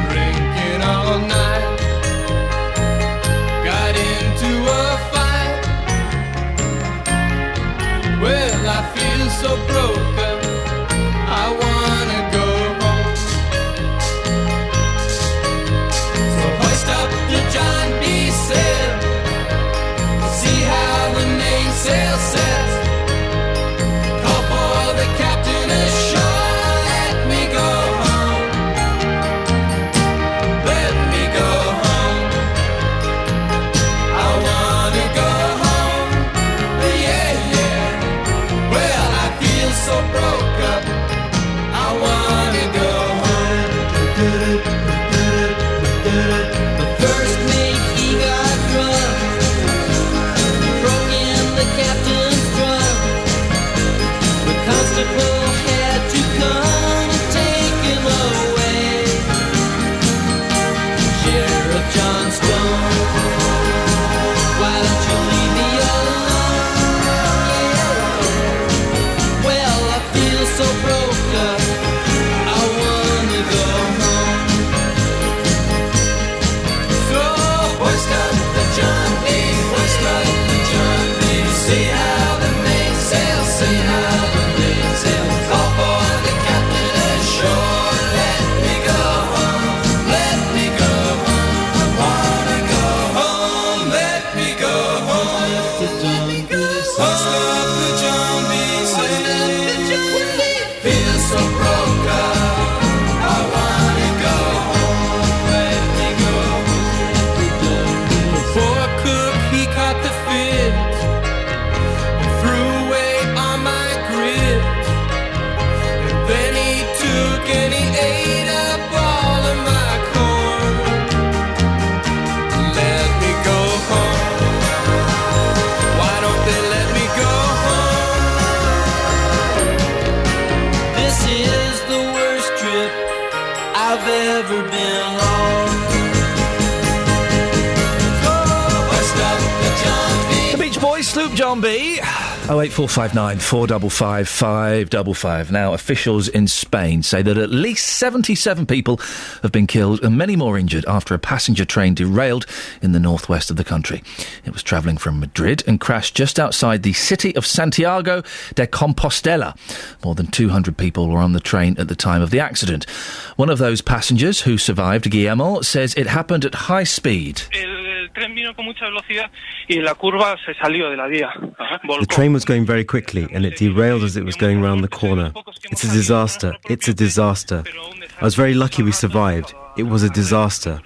S2: drinking all night, got into a fight. Well, I feel so broke up, I wanna go home. So hoist up the John B. sail, see how the mainsail sets. Call for the captain ashore, let me go home. Let me go home. I wanna go home. Yeah, yeah. Well, I feel so broke up, I wanna go home. The first mate, he got drunk, broke in the captain's trunk. The constable had to come and take him away. Sheriff John Stone, why don't you leave me alone? Yeah. Well, I feel so broke up, I wanna go home. So hoist up the John B., hoist up the John B. See how the mainsail, see how the mainsail. Call for the captain ashore, let me go home, let me go home. I wanna go home, let me go home. Hoist up the John B. Feel so broke up, I wanna go home, let me go home. The poor cook, he caught the fit and threw away all my grit. And then he took and he ate up all of my corn. Let me go home. Why don't they let me go home? This is the worst trip I've ever been on. Hoist up the John B.
S4: The Beach Boys, Sloop John B. 08459 455 555. Now, officials in Spain say that at least 77 people have been killed and many more injured after a passenger train derailed in the northwest of the country. It was travelling from Madrid and crashed just outside the city of Santiago de Compostela. More than 200 people were on the train at the time of the accident. One of those passengers who survived, Guillermo, says it happened at high speed.
S3: El tren vino con mucha velocidad y la curva se salió de la vía.
S7: The train was going very quickly and it derailed as it was going round the corner. It's a disaster. It's a disaster. I was very lucky we survived. It was a disaster.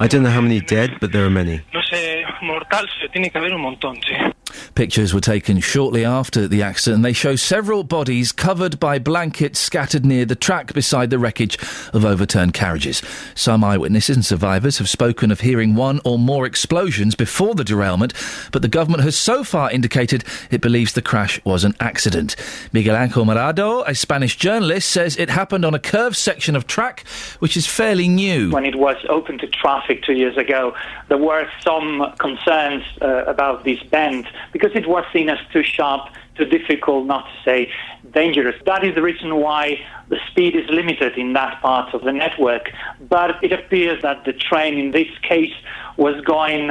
S7: I don't know how many dead, but there are many.
S3: No sé, mortal, tiene que haber un montón, sí.
S4: Pictures were taken shortly after the accident and they show several bodies covered by blankets scattered near the track beside the wreckage of overturned carriages. Some eyewitnesses and survivors have spoken of hearing one or more explosions before the derailment, but the government has so far indicated it believes the crash was an accident. Miguel Ángel Morado, a Spanish journalist, says it happened on a curved section of track which is fairly new.
S9: When it was open to traffic 2 years ago, there were some concerns about this bend because it was seen as too sharp, too difficult, not to say dangerous. That is the reason why the speed is limited in that part of the network. But it appears that the train in this case was going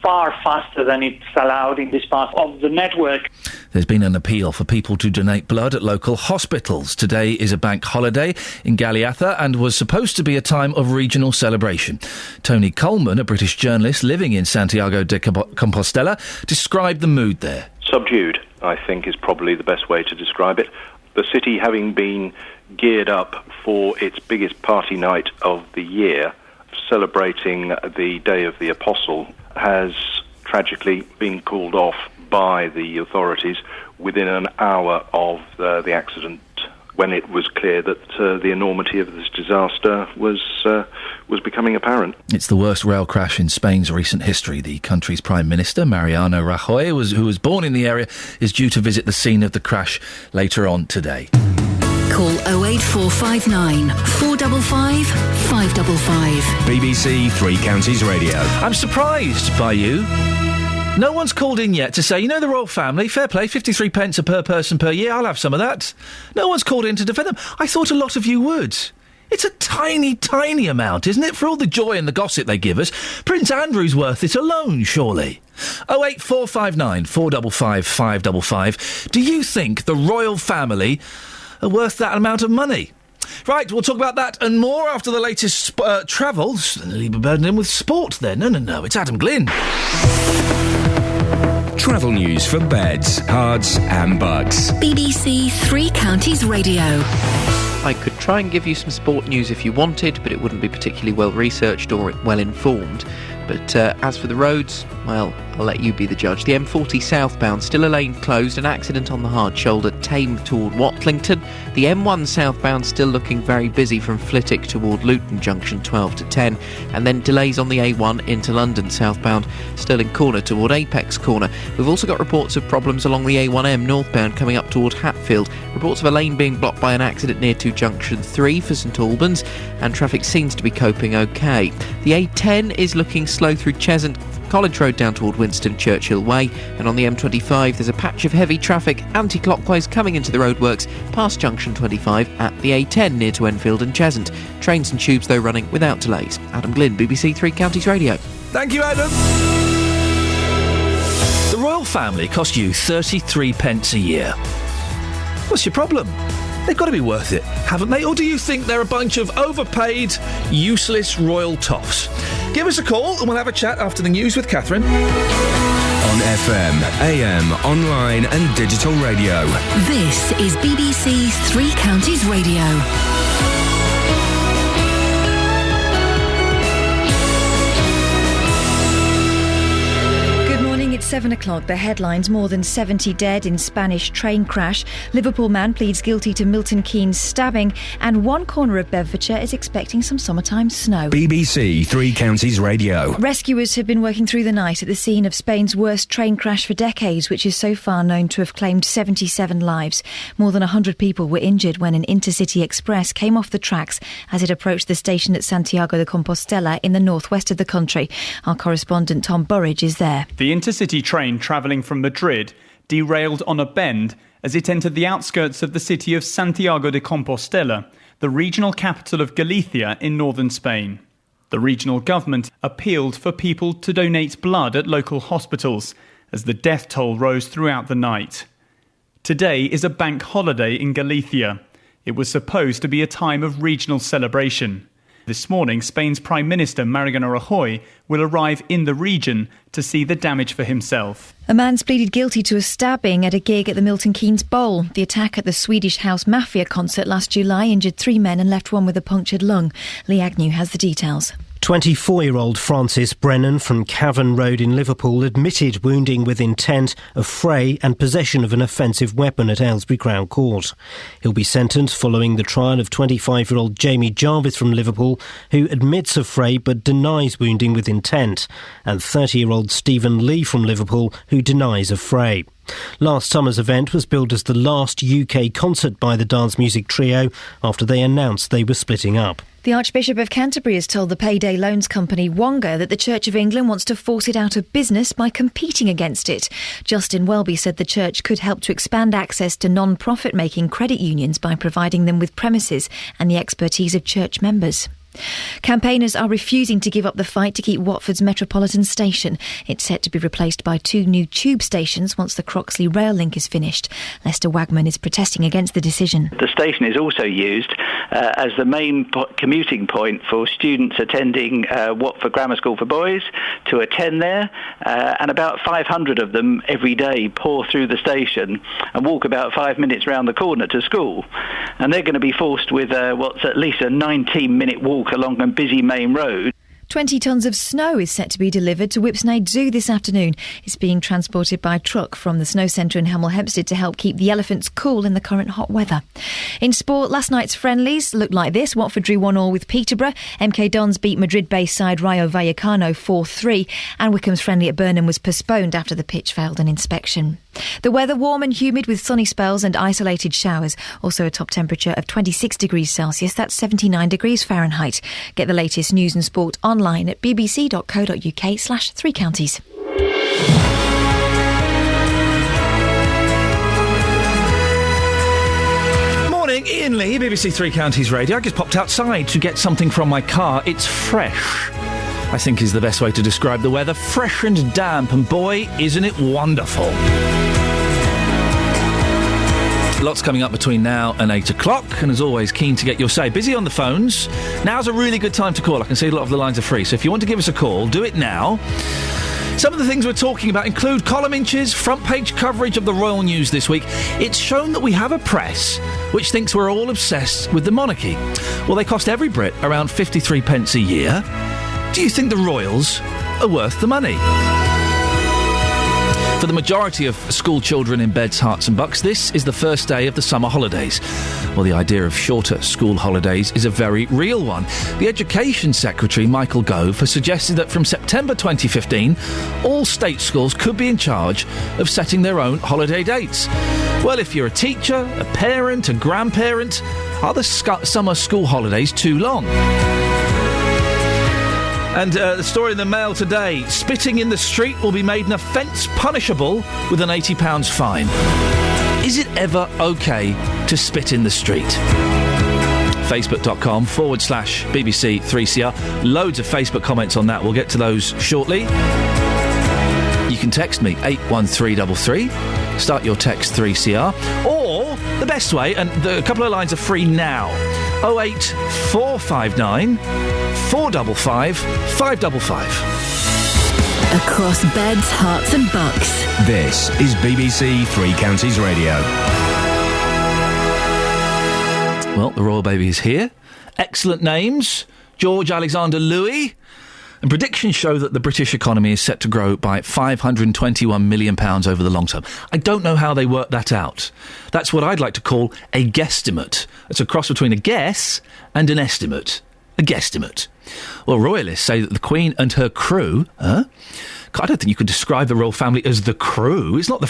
S9: far faster than it's allowed in this part of the network.
S4: There's been an appeal for people to donate blood at local hospitals. Today is a bank holiday in Galiatha and was supposed to be a time of regional celebration. Tony Coleman, a British journalist living in Santiago de Compostela, described the mood there.
S10: Subdued, I think, is probably the best way to describe it. The city having been geared up for its biggest party night of the year, celebrating the Day of the Apostle, has tragically been called off by the authorities within an hour of the accident when it was clear that the enormity of this disaster was becoming apparent.
S4: It's the worst rail crash in Spain's recent history. The country's Prime Minister, Mariano Rajoy, who was born in the area, is due to visit the scene of the crash later on today.
S5: Call 08459 455 555.
S6: BBC Three Counties Radio.
S4: I'm surprised by you. No one's called in yet to say, you know, the royal family, fair play, 53 pence per person per year, I'll have some of that. No one's called in to defend them. I thought a lot of you would. It's a tiny, tiny amount, isn't it, for all the joy and the gossip they give us? Prince Andrew's worth it alone, surely. 08459 455 555. Do you think the royal family are worth that amount of money? Right, we'll talk about that and more after the latest travel. Leave a burden in with sport then. No, it's Adam Glynn.
S6: Travel news for beds, cards and bugs.
S5: BBC Three Counties Radio.
S11: I could try and give you some sport news if you wanted, but it wouldn't be particularly well researched or well informed. But as for the roads, well, I'll let you be the judge. The M40 southbound, still a lane closed, an accident on the hard shoulder, Tame toward Watlington. The M1 southbound still looking very busy from Flitwick toward Luton Junction 12 to 10. And then delays on the A1 into London southbound, Stirling Corner toward Apex Corner. We've also got reports of problems along the A1M northbound coming up toward Hatfield. Reports of a lane being blocked by an accident near to Junction 3 for St Albans, and traffic seems to be coping okay. The A10 is looking slow through Cheshunt, College Road down toward Winston Churchill Way, and on the M25 there's a patch of heavy traffic anti-clockwise coming into the roadworks past Junction 25 at the A10 near to Enfield and Cheshunt. Trains and tubes though running without delays. Adam Glynn, BBC Three Counties Radio.
S4: Thank you, Adam. The royal family cost you 33 pence a year. What's your problem? They've got to be worth it, haven't they? Or do you think they're a bunch of overpaid, useless royal toffs? Give us a call and we'll have a chat after the news with Catherine.
S6: On FM, AM, online and digital radio.
S5: This is BBC Three Counties Radio.
S1: It's 7 o'clock. The headlines: more than 70 dead in Spanish train crash. Liverpool man pleads guilty to Milton Keynes stabbing. And one corner of Bedfordshire is expecting some summertime snow.
S6: BBC Three Counties Radio.
S1: Rescuers have been working through the night at the scene of Spain's worst train crash for decades, which is so far known to have claimed 77 lives. More than 100 people were injured when an intercity express came off the tracks as it approached the station at Santiago de Compostela in the northwest of the country. Our correspondent Tom Burridge is there.
S12: The intercity train travelling from Madrid derailed on a bend as it entered the outskirts of the city of Santiago de Compostela, the regional capital of Galicia in northern Spain. The regional government appealed for people to donate blood at local hospitals as the death toll rose throughout the night. Today is a bank holiday in Galicia. It was supposed to be a time of regional celebration. This morning, Spain's Prime Minister, Mariano Rajoy, will arrive in the region to see the damage for himself.
S1: A man's pleaded guilty to a stabbing at a gig at the Milton Keynes Bowl. The attack at the Swedish House Mafia concert last July injured 3 men and left one with a punctured lung. Lee Agnew has the details.
S13: 24-year-old Francis Brennan from Cavan Road in Liverpool admitted wounding with intent, a fray and possession of an offensive weapon at Aylesbury Crown Court. He'll be sentenced following the trial of 25-year-old Jamie Jarvis from Liverpool, who admits a fray but denies wounding with intent, and 30-year-old Stephen Lee from Liverpool, who denies a fray. Last summer's event was billed as the last UK concert by the dance music trio after they announced they were splitting up.
S1: The Archbishop of Canterbury has told the payday loans company Wonga that the Church of England wants to force it out of business by competing against it. Justin Welby said the Church could help to expand access to non-profit making credit unions by providing them with premises and the expertise of church members. Campaigners are refusing to give up the fight to keep Watford's Metropolitan Station. It's set to be replaced by 2 new tube stations once the Croxley rail link is finished. Lester Wagman is protesting against the decision.
S14: The station is also used as the main commuting point for students attending Watford Grammar School for Boys to attend there, and about 500 of them every day pour through the station and walk about 5 minutes round the corner to school. And they're going to be forced with what's at least a 19-minute walk along a busy main road.
S1: 20 tonnes of snow is set to be delivered to Whipsnade Zoo this afternoon. It's being transported by truck from the snow centre in Hemel Hempstead to help keep the elephants cool in the current hot weather. In sport, last night's friendlies looked like this. Watford drew 1-1 with Peterborough. MK Dons beat Madrid-based side Rayo Vallecano 4-3. And Wycombe's friendly at Burnham was postponed after the pitch failed an inspection. The weather warm and humid with sunny spells and isolated showers. Also a top temperature of 26 degrees Celsius. That's 79 degrees Fahrenheit. Get the latest news and sport online at bbc.co.uk/3 counties.
S4: Morning, Iain Lee, BBC Three Counties Radio. I just popped outside to get something from my car. It's fresh, I think is the best way to describe the weather. Fresh and damp, and boy, isn't it wonderful. Lots coming up between now and 8 o'clock, and as always, keen to get your say. Busy on the phones. Now's a really good time to call. I can see a lot of the lines are free, so if you want to give us a call, do it now. Some of the things we're talking about include column inches, front page coverage of the royal news this week. It's shown that we have a press which thinks we're all obsessed with the monarchy. Well, they cost every Brit around 53 pence a year. Do you think the royals are worth the money? For the majority of school children in Beds, Herts and Bucks, this is the first day of the summer holidays. Well, the idea of shorter school holidays is a very real one. The Education Secretary, Michael Gove, has suggested that from September 2015, all state schools could be in charge of setting their own holiday dates. Well, if you're a teacher, a parent, a grandparent, are the summer school holidays too long? And the story in the Mail today, spitting in the street will be made an offence punishable with an £80 fine. Is it ever OK to spit in the street? Facebook.com/BBC3CR. Loads of Facebook comments on that. We'll get to those shortly. You can text me 81333. Start your text 3CR. Or the best way, and a couple of lines are free now. 08459 455 555.
S5: Across Beds, Herts and Bucks.
S6: This is BBC Three Counties Radio.
S4: Well, the royal baby is here. Excellent names. George Alexander Louis. And predictions show that the British economy is set to grow by £521 million over the long term. I don't know how they work that out. That's what I'd like to call a guesstimate. It's a cross between a guess and an estimate. A guesstimate. Well, royalists say that the Queen and her crew... I don't think you could describe the royal family as the crew. It's not the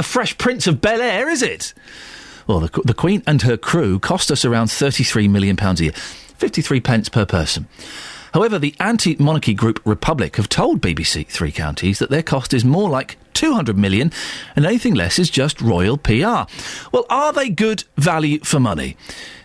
S4: Fresh Prince of Bel-Air, is it? Well, the Queen and her crew cost us around £33 million a year. 53 pence per person. However, the anti-monarchy group Republic have told BBC Three Counties that their cost is more like 200 million and anything less is just royal PR. Well, are they good value for money?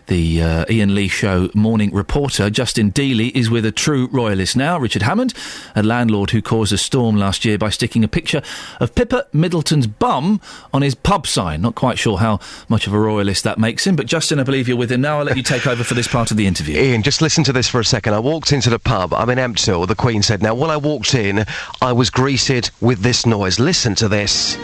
S4: The Iain Lee Show morning reporter, Justin Dealey, is with a true royalist now, Richard Hammond, a landlord who caused a storm last year by sticking a picture of Pippa Middleton's bum on his pub sign. Not quite sure how much of a royalist that makes him, but Justin, I believe you're with him now. I'll let you take over for this part of the interview.
S8: Iain, just listen to this for a second. I walked into the pub. I'm in Emptill, the Queen said. Now, when I walked in, I was greeted with this noise. Listen to this.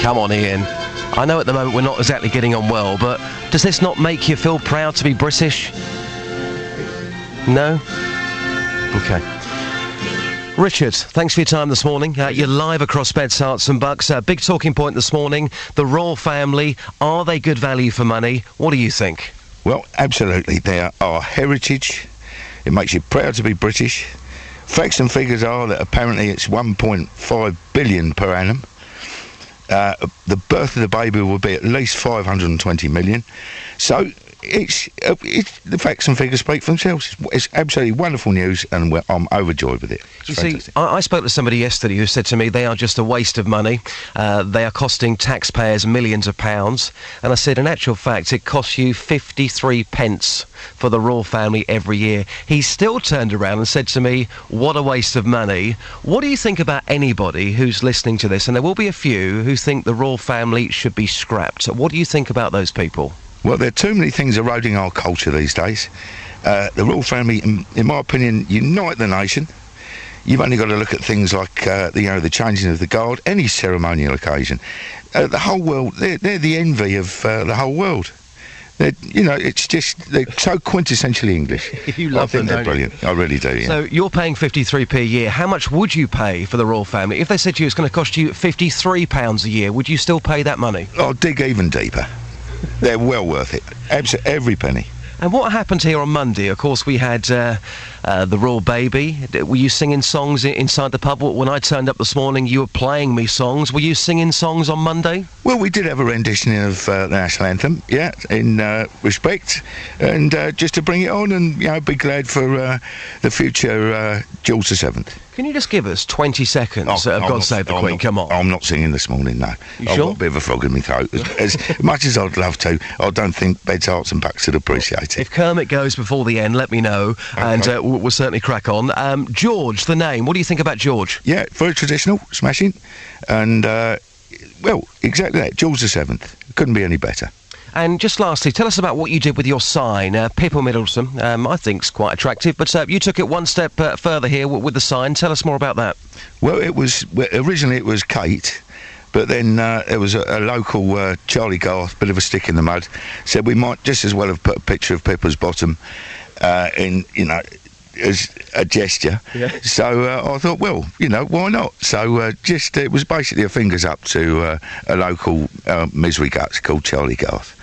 S8: Come on, Iain. I know at the moment we're not exactly getting on well, but does this not make you feel proud to be British? No? OK. Richard, thanks for your time this morning. You're live across Beds, Herts and Bucks. Big talking point this morning. The royal family, are they good value for money? What do you think?
S15: Well, absolutely. They are our heritage. It makes you proud to be British. Facts and figures are that apparently it's 1.5 billion per annum. The birth of the baby will be at least 520 million. So it's the facts and figures speak for themselves. It's absolutely wonderful news, and I'm overjoyed with it.
S8: You see, I spoke to somebody yesterday who said to me they are just a waste of money. They are costing taxpayers millions of pounds. And I said, in actual fact, it costs you 53 pence for the royal family every year. He still turned around and said to me, what a waste of money. What do you think about anybody who's listening to this? And there will be a few who think the royal family should be scrapped. What do you think about those people?
S15: Well, there are too many things eroding our culture these days. The royal family, in my opinion, unite the nation. You've only got to look at things like, the changing of the guard, any ceremonial occasion. The whole world, they're the envy of the whole world. it's just they're so quintessentially English.
S8: You love them,
S15: they're
S8: don't you?
S15: brilliant. I really do. Yeah.
S8: So you're paying 53p a year. How much would you pay for the royal family? If they said to you it's going to cost you £53 a year, would you still pay that money?
S15: I'll dig even deeper. They're well worth it. Absolutely, every penny.
S8: And what happened here on Monday? Of course, we had the royal baby. Were you singing songs inside the pub? When I turned up this morning, you were playing me songs. Were you singing songs on Monday?
S15: Well, we did have a rendition of the national anthem, yeah, in respect, and just to bring it on and, be glad for the future George VII.
S8: Can you just give us 20 seconds of God Save the Queen? Come on.
S15: I'm not singing this morning, no.
S8: You
S15: I've
S8: sure?
S15: got a bit of a frog in my throat. As much as I'd love to, I don't think Beds, Hearts and Bucks would appreciate it.
S8: If Kermit goes before the end, let me know, and we'll certainly crack on. George, the name, what do you think about George?
S15: Yeah, very traditional, smashing, and, well, exactly that, George VII. Couldn't be any better.
S8: And just lastly, tell us about what you did with your sign. Pippa Middleton, I think, is quite attractive, but you took it one step further here with the sign. Tell us more about that.
S15: Well, originally it was Kate, but then there was a local Charlie Garth, bit of a stick in the mud, said we might just as well have put a picture of Pippa's bottom in, as a gesture.
S8: Yeah.
S15: So I thought, well, why not? So it was basically a fingers up to a local misery guts called Charlie Garth.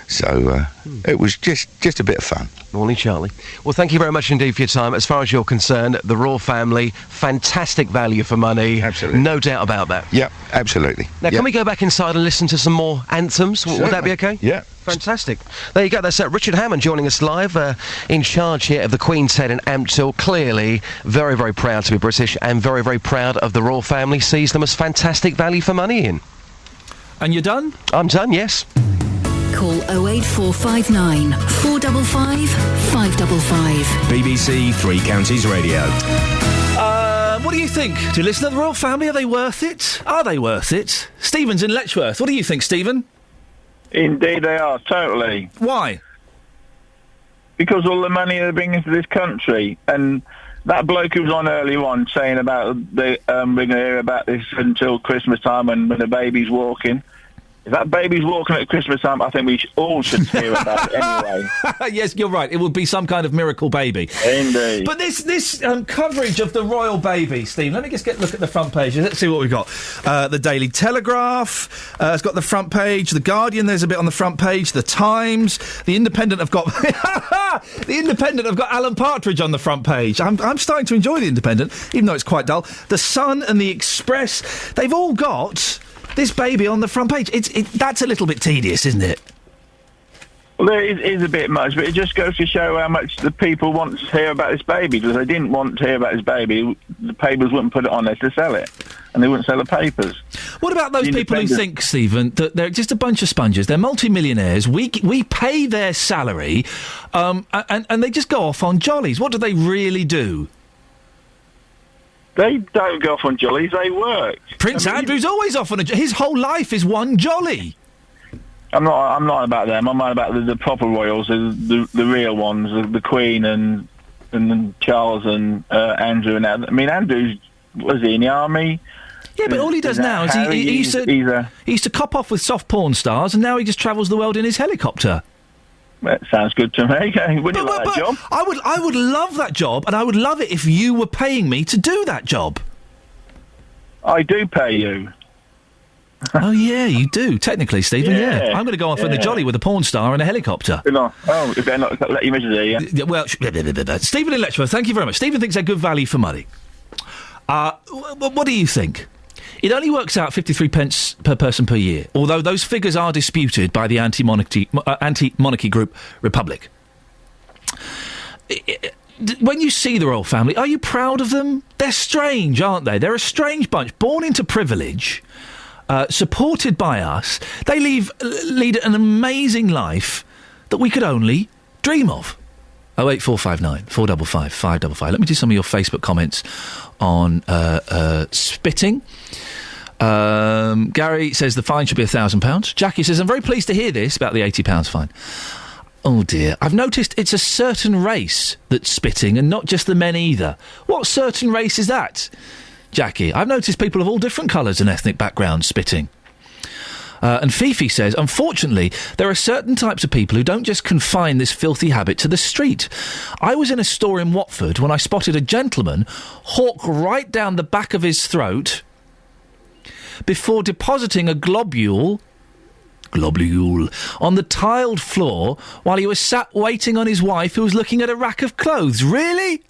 S15: So it was just a bit of fun.
S8: Morning, Charlie. Well, thank you very much indeed for your time. As far as you're concerned, the royal family, fantastic value for money.
S15: Absolutely.
S8: No doubt about that.
S15: Yeah, absolutely.
S8: Now, can we go back inside and listen to some more anthems? Would that be okay?
S15: Yeah.
S8: Fantastic. There you go. That's Richard Hammond joining us live, in charge here of the Queen's Head in Ampthill. Clearly very, very proud to be British and very, very proud of the royal family. Sees them as fantastic value for money, Ian.
S4: And you're done?
S8: I'm done, yes.
S5: Call 08459 455 555.
S6: BBC Three Counties Radio.
S4: What do you think? Do you listen to the royal family? Are they worth it? Are they worth it? Stephen's in Letchworth. What do you think, Stephen?
S16: Indeed they are, totally.
S4: Why?
S16: Because all the money they bring into this country, and that bloke who was on earlier on saying about we're going to hear about this until Christmas time when the baby's walking. If that baby's walking at Christmas time, I think we all should hear about it anyway.
S4: Yes, you're right. It would be some kind of miracle baby.
S16: Indeed.
S4: But this coverage of the royal baby, Steve, let me just look at the front page. Let's see what we've got. The Daily Telegraph has got the front page. The Guardian, there's a bit on the front page. The Times. The Independent have got... The Independent have got Alan Partridge on the front page. I'm starting to enjoy The Independent, even though it's quite dull. The Sun and The Express, they've all got... this baby on the front page. That's a little bit tedious, isn't it?
S16: Well, it is a bit much, but it just goes to show how much the people want to hear about this baby. Because they didn't want to hear about this baby, the papers wouldn't put it on there to sell it. And they wouldn't sell the papers.
S4: What about those people who think, Stephen, that they're just a bunch of sponges, they're multi-millionaires, we pay their salary, and they just go off on jollies? What do they really do?
S16: They don't go off on jollies, they work.
S4: Prince Andrew's always off on his whole life is one jolly.
S16: I'm not about them. I'm not about the proper royals, the real ones, the Queen and Charles and Andrew and that. I mean, Andrew, was he in the army?
S4: Yeah, but all he does now is he used to cop off with soft porn stars, and now he just travels the world in his helicopter.
S16: That sounds good to me. Would you like that job?
S4: I would love that job, and I would love it if you were paying me to do that job.
S16: I do pay you.
S4: Oh, yeah, you do, technically, Stephen, yeah. I'm going to go off in a jolly with a porn star and a helicopter.
S16: No. Oh, you better not let your missus hear you.
S4: Well, Stephen in Letchworth, thank you very much. Stephen thinks they're good value for money. What do you think? It only works out 53 pence per person per year, although those figures are disputed by the anti-monarchy group Republic. When you see the royal family, are you proud of them? They're strange, aren't they? They're a strange bunch, born into privilege, supported by us. They lead an amazing life that we could only dream of. 08459 455 555. Let me do some of your Facebook comments on spitting. Gary says the fine should be £1,000. Jackie says, I'm very pleased to hear this about the £80 fine. Oh dear. I've noticed it's a certain race that's spitting and not just the men either. What certain race is that, Jackie? I've noticed people of all different colours and ethnic backgrounds spitting. And Fifi says, unfortunately, there are certain types of people who don't just confine this filthy habit to the street. I was in a store in Watford when I spotted a gentleman hawk right down the back of his throat before depositing a globule on the tiled floor while he was sat waiting on his wife who was looking at a rack of clothes. Really?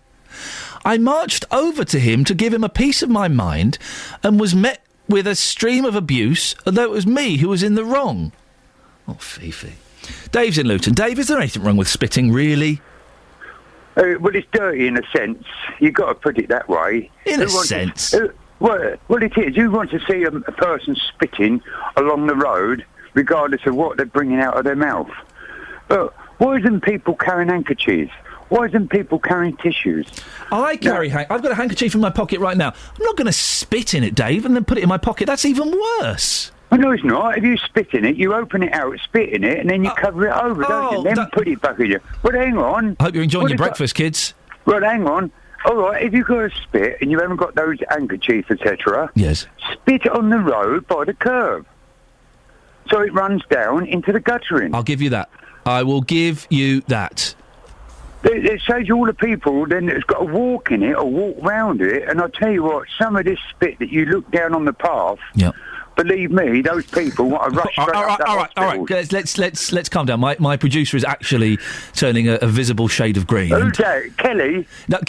S4: I marched over to him to give him a piece of my mind and was met with a stream of abuse, although it was me who was in the wrong. Oh, Fifi. Dave's in Luton. Dave, is there anything wrong with spitting, really?
S17: Well, it's dirty in a sense. You've got to put it that way.
S4: In a sense?
S17: Well, it is. You want to see a person spitting along the road, regardless of what they're bringing out of their mouth. But why isn't people carrying handkerchiefs? Why isn't people carrying tissues?
S4: I've got a handkerchief in my pocket right now. I'm not going to spit in it, Dave, and then put it in my pocket. That's even worse.
S17: Oh, no, it's not. If you spit in it, you open it out, spit in it, and then you cover it over, don't you? Then put it back in you. Well, hang on.
S4: I hope you're enjoying your breakfast, kids.
S17: Well, hang on. All right, if you've got to spit and you haven't got those handkerchiefs, etc.,
S4: yes,
S17: spit on the road by the curb, so it runs down into the guttering.
S4: I'll give you that. I will give you that.
S17: It saves all the people then that's got to walk in it or walk round it, and I'll tell you what, some of this spit that you look down on the path, believe me, those people want to rush straight up to
S4: all right. Let's calm down. My producer is actually turning a visible shade of green.
S17: Who's that? Kelly?
S4: No,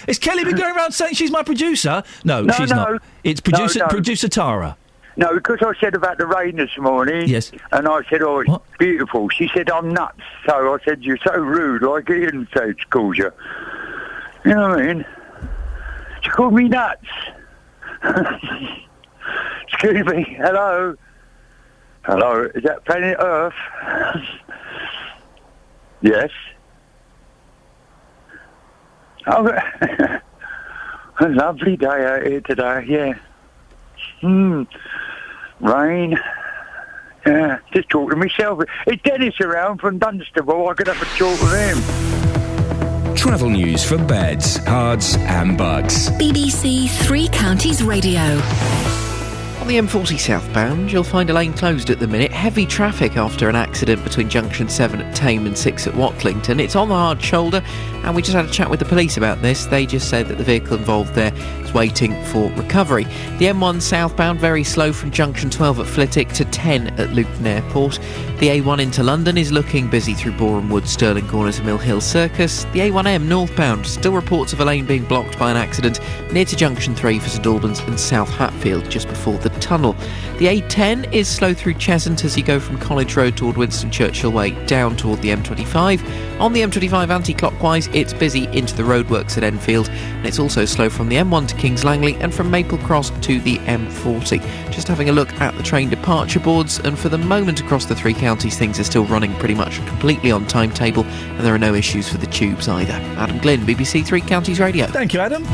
S4: is Kelly been going around saying she's my producer? No, she's not. It's producer Tara.
S17: No, because I said about the rain this morning.
S4: Yes.
S17: And I said, oh, it's beautiful. She said, I'm nuts. So I said, you're so rude, like Iain calls you. You know what I mean? She called me nuts. Excuse me. Hello? Hello? Is that planet Earth? Yes. Oh, a lovely day out here today, yeah. Rain. Yeah, just talking to myself. Is Dennis around from Dunstable? I could have a talk with him.
S6: Travel news for beds, cards and bugs.
S5: BBC Three Counties Radio.
S11: On the M40 southbound, you'll find a lane closed at the minute. Heavy traffic after an accident between junction 7 at Tame and 6 at Watlington. It's on the hard shoulder, and we just had a chat with the police about this. They just said that the vehicle involved there is waiting for recovery. The M1 southbound, very slow from junction 12 at Flitwick to 10 at Luton Airport. The A1 into London is looking busy through Boreham Wood, Stirling Corner to Mill Hill Circus. The A1M northbound, still reports of a lane being blocked by an accident near to junction 3 for St Albans and South Hatfield, just before the tunnel. The A10 is slow through Cheshunt as you go from College Road toward Winston Churchill Way down toward the M25. On the M25 anti-clockwise, it's busy into the roadworks at Enfield, and it's also slow from the M1 to Kings Langley and from Maple Cross to the M40. Just having a look at the train departure boards, and for the moment across the three counties things are still running pretty much completely on timetable, and there are no issues for the tubes either. Adam Glynn, BBC Three Counties Radio.
S4: Thank you, Adam.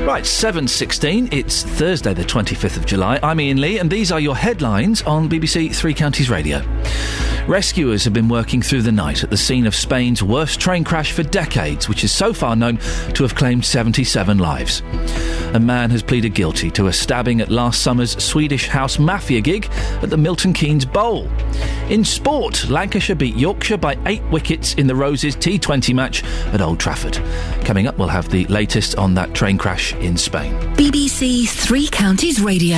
S4: Right, 7:16. It's Thursday, the 25th of July. I'm Iain Lee, and these are your headlines on BBC Three Counties Radio. Rescuers have been working through the night at the scene of Spain's worst train crash for decades, which is so far known to have claimed 77 lives. A man has pleaded guilty to a stabbing at last summer's Swedish house mafia gig at the Milton Keynes Bowl. In sport, Lancashire beat Yorkshire by 8 wickets in the Roses T20 match at Old Trafford. Coming up, we'll have the latest on that train crash in Spain.
S5: BBC Three Counties Radio.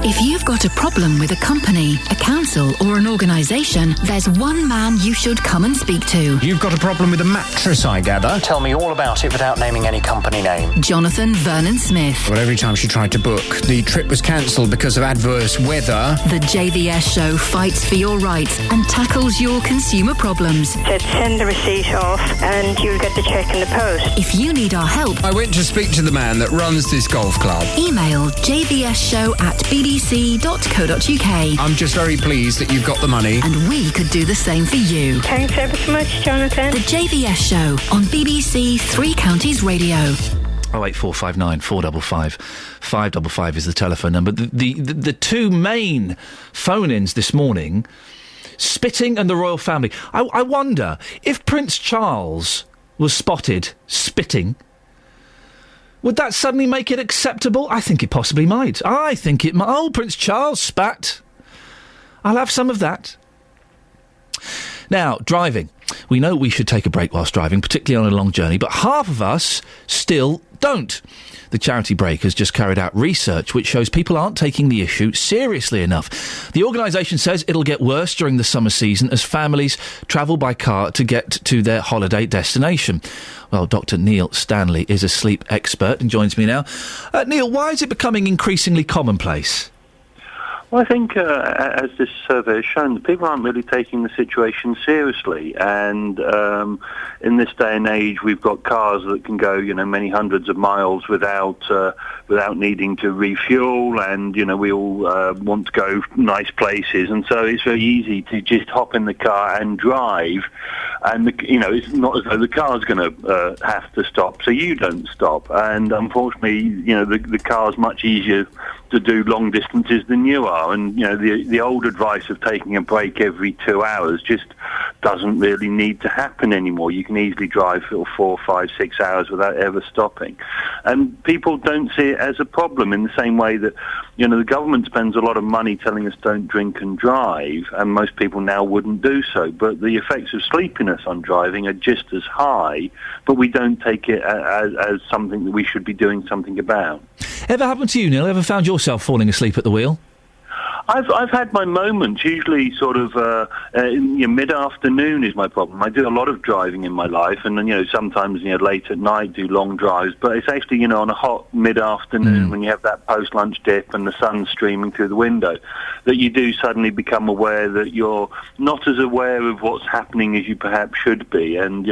S5: If you've got a problem with a company, a council or an organisation, there's one man you should come and speak to.
S18: You've got a problem with a mattress, I gather. Tell me all about it without naming any company name.
S5: Jonathan Vernon Smith.
S18: Well, every time she tried to book, the trip was cancelled because of adverse weather.
S5: The JVS show fights for your rights and tackles your consumer problems.
S19: Said send the receipt off and you'll get the cheque in the post.
S5: If you need our help,
S18: I went to speak to the man that runs this golf club.
S5: Email jvsshow@bbc.co.uk.
S18: I'm just very pleased that you've got the money.
S5: And we could do the same for you.
S19: Thanks ever so much, Jonathan.
S5: The JVS show on BBC Three Counties Radio.
S4: 08459 455 555 is the telephone number. The two main phone-ins this morning, spitting and the royal family. I wonder if Prince Charles was spotted spitting, would that suddenly make it acceptable? I think it possibly might. I think it might. Oh, Prince Charles spat. I'll have some of that. Now, driving. We know we should take a break whilst driving, particularly on a long journey, but half of us still don't. The Charity Break has just carried out research which shows people aren't taking the issue seriously enough. The organisation says it'll get worse during the summer season as families travel by car to get to their holiday destination. Well, Dr. Neil Stanley is a sleep expert and joins me now. Neil, why is it becoming increasingly commonplace?
S10: Well, I think, as this survey has shown, that people aren't really taking the situation seriously. And in this day and age, we've got cars that can go, many hundreds of miles without needing to refuel. And, we all want to go nice places. And so it's very easy to just hop in the car and drive. And, it's not as though the car's going to have to stop. So you don't stop. And unfortunately, the car's much easier to do long distances than you are. And, the old advice of taking a break every 2 hours just doesn't really need to happen anymore. You can easily drive for 4, 5, 6 hours without ever stopping. And people don't see it as a problem in the same way that, the government spends a lot of money telling us don't drink and drive, and most people now wouldn't do so. But the effects of sleepiness on driving are just as high, but we don't take it as something that we should be doing something about.
S4: Ever happened to you, Neil? Ever found yourself falling asleep at the wheel?
S10: I've had my moments, usually sort of mid-afternoon is my problem. I do a lot of driving in my life, and sometimes late at night do long drives, but it's actually on a hot mid-afternoon when you have that post-lunch dip and the sun's streaming through the window that you do suddenly become aware that you're not as aware of what's happening as you perhaps should be, and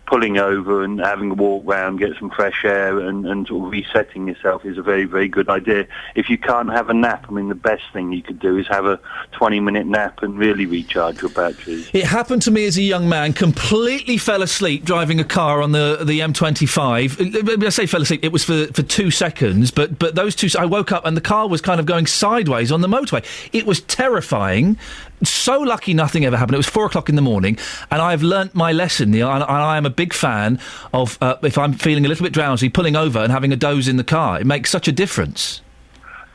S10: pulling over and having a walk round, get some fresh air and sort of resetting yourself is a very, very good idea. If you can't have a nap, the best thing you could do is have a 20-minute nap and really recharge your batteries.
S4: It happened to me as a young man, completely fell asleep driving a car on the M25. I say fell asleep, it was for 2 seconds, but those 2 I woke up and the car was kind of going sideways on the motorway. It was terrifying. So lucky nothing ever happened. It was 4 o'clock in the morning, and I've learnt my lesson, Neil, and I am a big fan of, if I'm feeling a little bit drowsy, pulling over and having a doze in the car. It makes such a difference.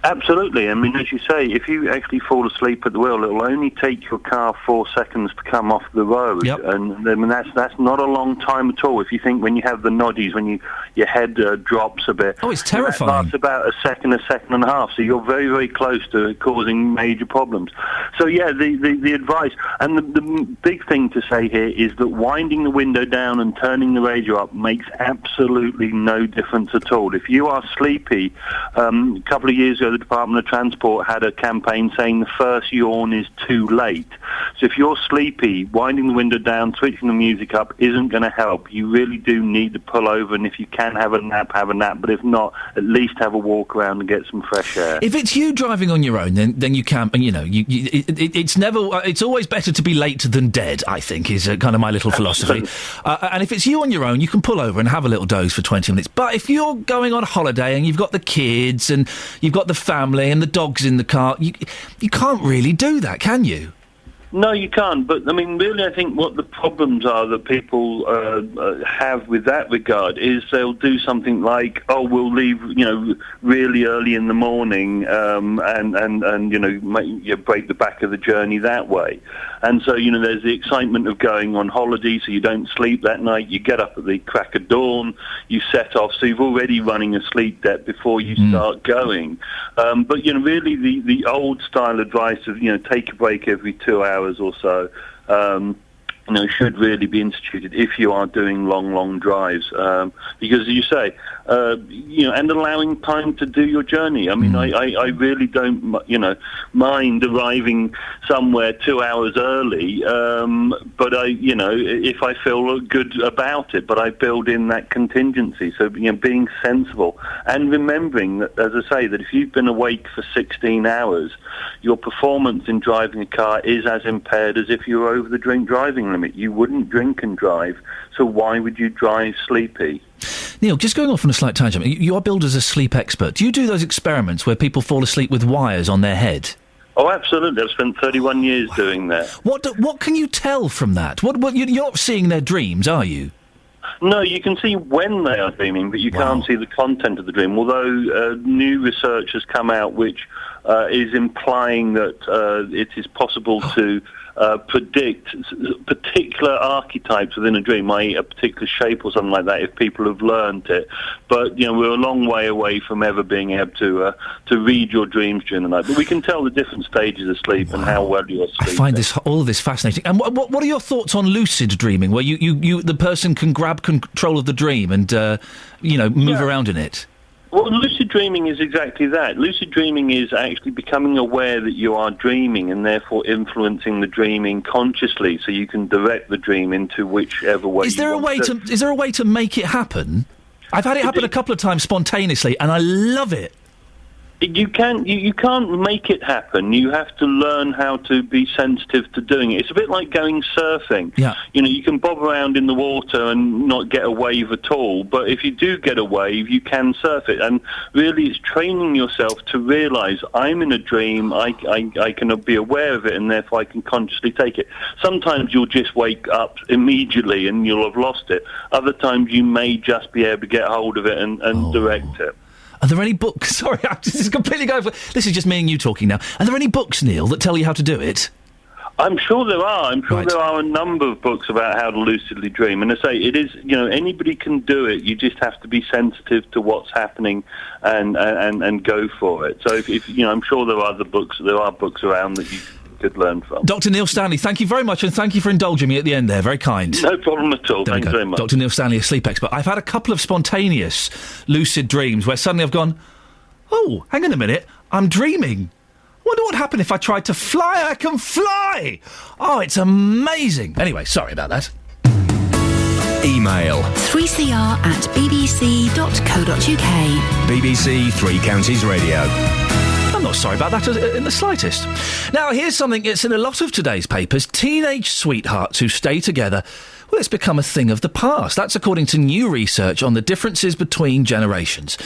S10: Absolutely. As you say, if you actually fall asleep at the wheel, it'll only take your car 4 seconds to come off the road.
S4: Yep.
S10: And that's not a long time at all. If you think when you have the noddies, when your head drops a bit.
S4: Oh, it's terrifying.
S10: That lasts about a second and a half. So you're very, very close to causing major problems. So, yeah, the advice, and the big thing to say here is that winding the window down and turning the radio up makes absolutely no difference at all. If you are sleepy, a couple of years ago, the Department of Transport had a campaign saying the first yawn is too late. So if you're sleepy, winding the window down, switching the music up isn't going to help. You really do need to pull over, and if you can have a nap, but if not, at least have a walk around and get some fresh air.
S4: If it's you driving on your own, then you can, it's always better to be late than dead, I think, is kind of my little philosophy. And if it's you on your own, you can pull over and have a little doze for 20 minutes. But if you're going on holiday and you've got the kids and you've got the family and the dogs in the car, you can't really do that, can you?
S10: No, you can't. But, really, I think what the problems are that people have with that regard is they'll do something like, we'll leave, really early in the morning and break the back of the journey that way. And so, there's the excitement of going on holiday, so you don't sleep that night. You get up at the crack of dawn, you set off, so you're already running a sleep debt before you start going. But, really, the old-style advice of, take a break every 2 hours or so, should really be instituted if you are doing long drives, because as you say, and allowing time to do your journey. I really don't, mind arriving somewhere 2 hours early, but if I feel good about it, but I build in that contingency. So, being sensible and remembering that, as I say, that if you've been awake for 16 hours, your performance in driving a car is as impaired as if you were over the drink driving limit. You wouldn't drink and drive, so why would you drive sleepy?
S4: Neil, just going off on a slight tangent, you are billed as a sleep expert. Do you do those experiments where people fall asleep with wires on their head?
S10: Oh, absolutely. I've spent 31 years doing that.
S4: What can you tell from that? What you're not seeing their dreams, are you?
S20: No, you can see when they are dreaming, but you can't see the content of the dream, although new research has come out which is implying that it is possible to predict particular archetypes within a dream, i.e. a particular shape or something like that, if people have learned it. But, we're a long way away from ever being able to read your dreams during the night. But we can tell the different stages of sleep and how well you're sleeping.
S4: I find all of this fascinating. And what are your thoughts on lucid dreaming, where you the person can grab control of the dream and, move around in it?
S20: Well, lucid dreaming is exactly that. Lucid dreaming is actually becoming aware that you are dreaming and therefore influencing the dreaming consciously, so you can direct the dream into whichever way.
S4: Is there a way to make it happen? I've had it happen a couple of times spontaneously, and I love it.
S20: You can't make it happen. You have to learn how to be sensitive to doing it. It's a bit like going surfing.
S4: Yeah.
S20: You can bob around in the water and not get a wave at all, but if you do get a wave, you can surf it. And really, it's training yourself to realise, I'm in a dream, I can be aware of it, and therefore I can consciously take it. Sometimes you'll just wake up immediately and you'll have lost it. Other times you may just be able to get hold of it and direct it.
S4: Are there any books? Sorry, this is completely going for... This is just me and you talking now. Are there any books, Neil, that tell you how to do it?
S20: I'm sure there are. I'm sure there are a number of books about how to lucidly dream. And I say, it is, anybody can do it. You just have to be sensitive to what's happening and go for it. So, if I'm sure there are books around that you could learn from.
S4: Dr. Neil Stanley, thank you very much, and thank you for indulging me at the end there. Very kind.
S20: No problem at all. Thanks very much.
S4: Dr. Neil Stanley, a sleep expert. I've had a couple of spontaneous lucid dreams where suddenly I've gone, oh, hang on a minute, I'm dreaming. I wonder what happened if I tried to fly. I can fly! Oh, it's amazing. Anyway, sorry about that.
S6: Email
S5: 3cr@bbc.co.uk.
S6: BBC Three Counties Radio.
S4: I'm not sorry about that in the slightest. Now, here's something that's in a lot of today's papers. Teenage sweethearts who stay together, well, it's become a thing of the past. That's according to new research on the differences between generations.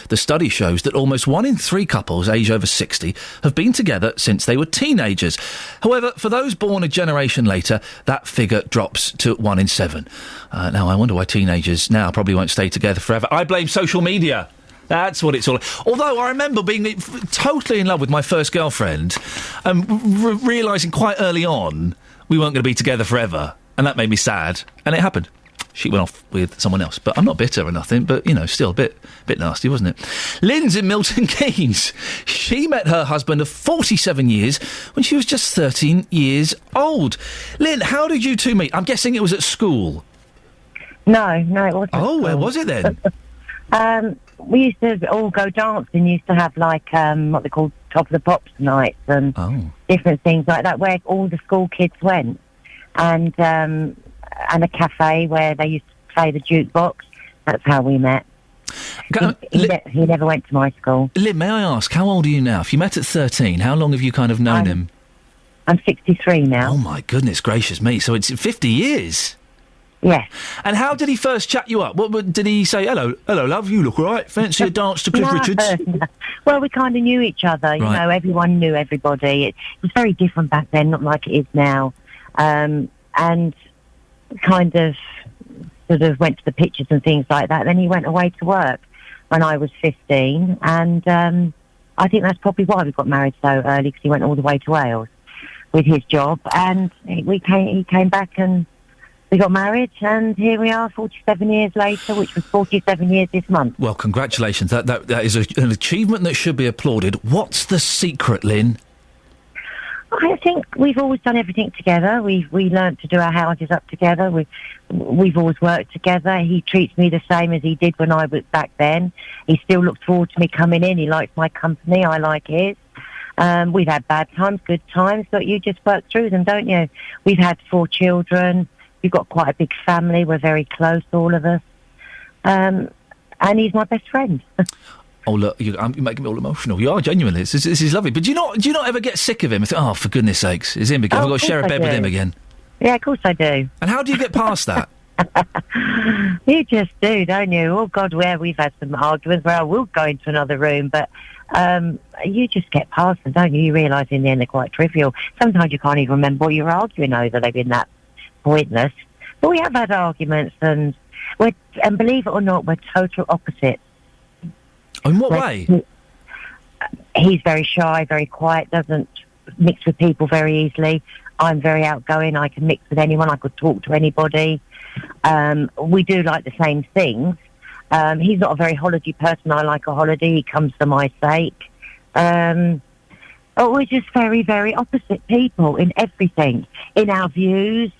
S4: The study shows that almost 1 in 3 couples aged over 60 have been together since they were teenagers. However, for those born a generation later, that figure drops to 1 in 7. Now, I wonder why teenagers now probably won't stay together forever. I blame social media. That's what it's all... Although I remember being totally in love with my first girlfriend and realising quite early on we weren't going to be together forever, and that made me sad, and it happened. She went off with someone else, but I'm not bitter or nothing, but, still a bit nasty, wasn't it? Lynn's in Milton Keynes. She met her husband of 47 years when she was just 13 years old. Lynn, how did you two meet? I'm guessing it was at school.
S21: No, it wasn't.
S4: Oh, where was it then?
S21: We used to all go dancing. Used to have what they call Top of the Pops nights and different things like that, where all the school kids went, and a cafe where they used to play the jukebox. That's how we met. He never went to my school.
S4: Lynn, may I ask, how old are you now? If you met at 13, how long have you kind of known him?
S21: I'm 63 now.
S4: Oh my goodness gracious me! So it's 50 years.
S21: Yes.
S4: And how did he first chat you up? What did he say? Hello, love, you look all right. Fancy a dance to Cliff Richards?
S21: Well, we kind of knew each other. You know, everyone knew everybody. It was very different back then, not like it is now. And kind of sort of went to the pictures and things like that. Then he went away to work when I was 15. And I think that's probably why we got married so early, because he went all the way to Wales with his job. And he came back and we got married, and here we are 47 years later, which was 47 years this month.
S4: Well, congratulations. That is an achievement that should be applauded. What's the secret, Lynn?
S21: I think we've always done everything together. We learnt to do our houses up together. We've always worked together. He treats me the same as he did when I was back then. He still looks forward to me coming in. He likes my company. I like his. We've had bad times, good times, but you just work through them, don't you? We've had 4 children. We've got quite a big family. We're very close, all of us. And he's my best friend.
S4: Oh, look, you're making me all emotional. You are, genuinely. This is lovely. But do you not ever get sick of him and think, oh, for goodness sakes, it's him again. I've got to share a bed with him again.
S21: Yeah, of course I do.
S4: And how do you get past that?
S21: You just do, don't you? Oh, God, we've had some arguments where I will go into another room, but you just get past them, don't you? You realise in the end they're quite trivial. Sometimes you can't even remember what you're arguing over. They've been that pointless. But we have had arguments, and And believe it or not, we're total opposites.
S4: In what way?
S21: He's very shy, very quiet, doesn't mix with people very easily. I'm very outgoing. I can mix with anyone. I could talk to anybody. We do like the same things. He's not a very holiday person. I like a holiday. He comes for my sake. We're just very, very opposite people in everything, in our views.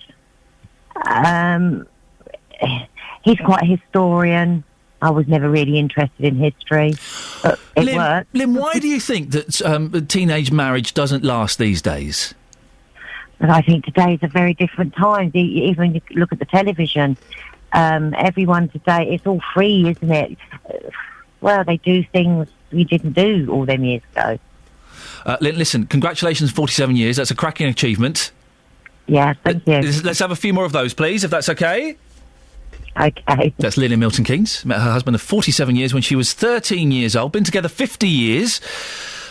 S21: He's quite a historian. I was never really interested in history, but it worked.
S4: Lynn, why do you think that teenage marriage doesn't last these days?
S21: But I think today's a very different time. Even you look at the television, everyone today, it's all free, isn't it? Well, they do things we didn't do all them years ago.
S4: Lynn, listen, congratulations, 47 years. That's a cracking achievement.
S21: Yeah, thank you.
S4: Let's have a few more of those, please, if that's okay.
S21: Okay.
S4: That's Lynn in Milton Keynes. Met her husband of 47 years when she was 13 years old. Been together 50 years.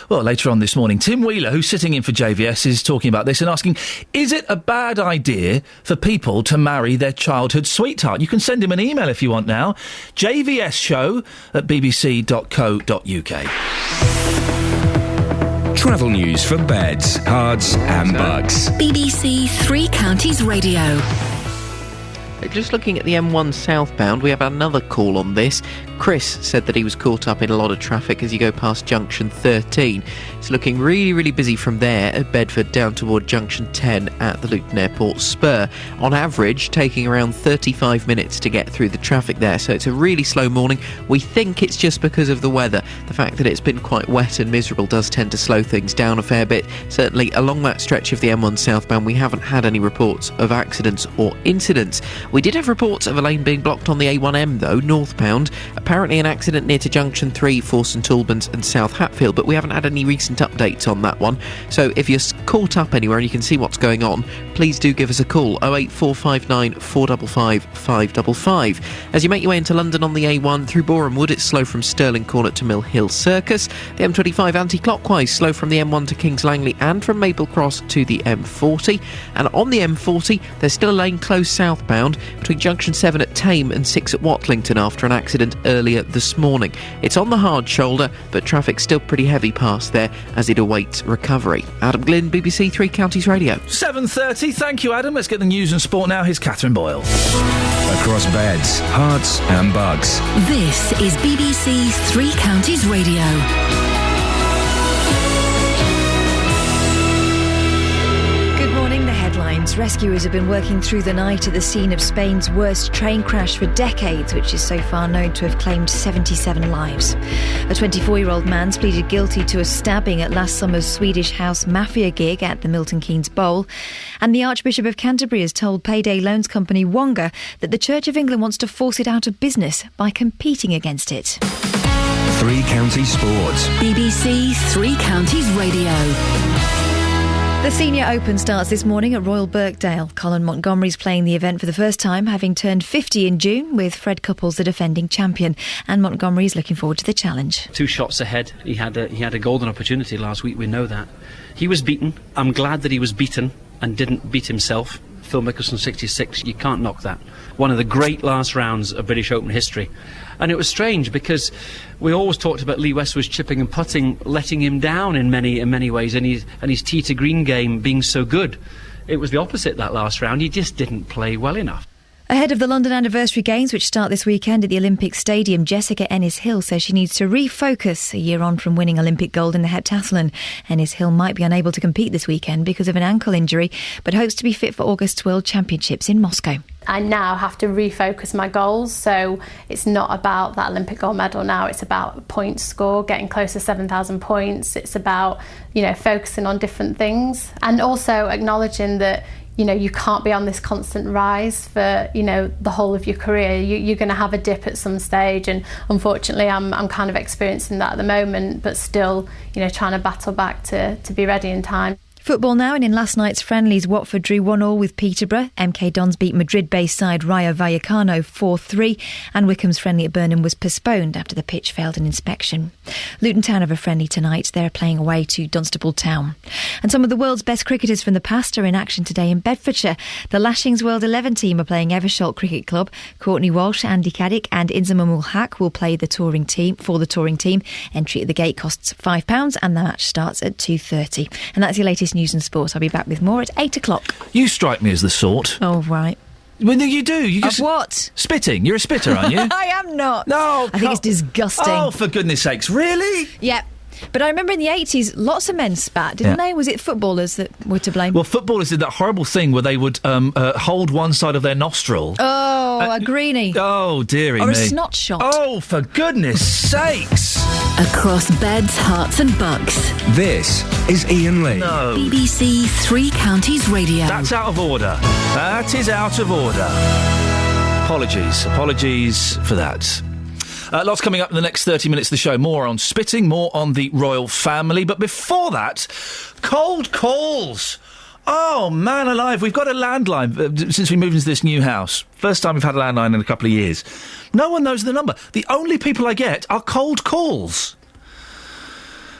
S4: Well, later on this morning, Tim Wheeler, who's sitting in for JVS, is talking about this and asking, is it a bad idea for people to marry their childhood sweetheart? You can send him an email if you want now. jvsshow@bbc.co.uk.
S6: Travel news for beds, cards and bugs.
S5: BBC Three Counties Radio.
S11: Just looking at the M1 southbound, we have another call on this. Chris said that he was caught up in a lot of traffic as you go past junction 13. It's looking really, really busy from there at Bedford down toward junction 10 at the Luton Airport Spur. On average, taking around 35 minutes to get through the traffic there, so it's a really slow morning. We think it's just because of the weather. The fact that it's been quite wet and miserable does tend to slow things down a fair bit. Certainly along that stretch of the M1 southbound, we haven't had any reports of accidents or incidents. We did have reports of a lane being blocked on the A1M though, northbound. Apparently an accident near to junction 3 for St Albans and South Hatfield, but we haven't had any recent updates on that one. So if you're caught up anywhere and you can see what's going on, please do give us a call, 08459 455 555. As you make your way into London on the A1 through Boreham Wood, it's slow from Stirling Corner to Mill Hill Circus. The M25 anti-clockwise, slow from the M1 to Kings Langley and from Maple Cross to the M40. And on the M40, there's still a lane closed southbound between junction 7 at Tame and 6 at Watlington after an accident earlier this morning. It's on the hard shoulder, but traffic's still pretty heavy past there as it awaits recovery. Adam Glynn, BBC Three Counties Radio.
S4: 7:30, thank you, Adam. Let's get the news and sport now. Here's Catherine Boyle.
S6: Across beds, hearts and bugs.
S5: This is BBC Three Counties Radio.
S1: Headlines. Rescuers have been working through the night at the scene of Spain's worst train crash for decades, which is so far known to have claimed 77 lives. A 24-year-old man's pleaded guilty to a stabbing at last summer's Swedish house mafia gig at the Milton Keynes Bowl. And the Archbishop of Canterbury has told payday loans company Wonga that the Church of England wants to force it out of business by competing against it.
S6: Three Counties Sports.
S5: BBC Three Counties Radio.
S1: The Senior Open starts this morning at Royal Birkdale. Colin Montgomery's playing the event for the first time, having turned 50 in June, with Fred Couples the defending champion. And Montgomery's looking forward to the challenge.
S2: 2 shots ahead. He had a golden opportunity last week, we know that. He was beaten. I'm glad that he was beaten and didn't beat himself. Phil Mickelson 66, you can't knock that. One of the great last rounds of British Open history. And it was strange because we always talked about Lee Westwood's chipping and putting letting him down in many ways, and his tee to green game being so good. It was the opposite that last round. He just didn't play well enough.
S1: Ahead of the London Anniversary Games, which start this weekend at the Olympic Stadium, Jessica Ennis-Hill says she needs to refocus a year on from winning Olympic gold in the heptathlon. Ennis-Hill might be unable to compete this weekend because of an ankle injury, but hopes to be fit for August's World Championships in Moscow.
S22: I now have to refocus my goals, so it's not about that Olympic gold medal now, it's about points score, getting close to 7,000 points. It's about, focusing on different things and also acknowledging that you can't be on this constant rise for, the whole of your career. You're going to have a dip at some stage, and unfortunately I'm kind of experiencing that at the moment, but still, trying to battle back to be ready in time.
S1: Football now, and in last night's friendlies, Watford drew 1-1 with Peterborough. MK Dons beat Madrid-based side Rayo Vallecano 4-3, and Wycombe's friendly at Burnham was postponed after the pitch failed an inspection. Luton Town have a friendly tonight. They're playing away to Dunstable Town. And some of the world's best cricketers from the past are in action today in Bedfordshire. The Lashings World 11 team are playing Eversholt Cricket Club. Courtney Walsh, Andy Caddick and Inzamam ul Haq will play the touring team. Entry at the gate costs £5 and the match starts at 2:30. And that's your latest news and sport. I'll be back with more at 8 o'clock.
S4: You strike me as the sort.
S1: Oh, right.
S4: Well, no, you do. You just...
S1: Of what?
S4: Spitting. You're a spitter, aren't you?
S1: I am not.
S4: No.
S1: I think it's disgusting.
S4: Oh, for goodness sakes. Really?
S1: Yeah. But I remember in the 80s, lots of men spat, didn't they? Was it footballers that were to blame?
S4: Well, footballers did that horrible thing where they would hold one side of their nostril.
S1: Oh, a greenie.
S4: Oh, dearie me.
S1: Or a snot shot.
S4: Oh, for goodness sakes.
S5: Across beds, hearts and bucks.
S6: This is Iain Lee.
S4: No.
S5: BBC Three Counties Radio.
S4: That's out of order. That is out of order. Apologies for that. Lots coming up in the next 30 minutes of the show. More on spitting, more on the royal family. But before that, cold calls. Oh, man alive. We've got a landline since we moved into this new house. First time we've had a landline in a couple of years. No one knows the number. The only people I get are cold calls.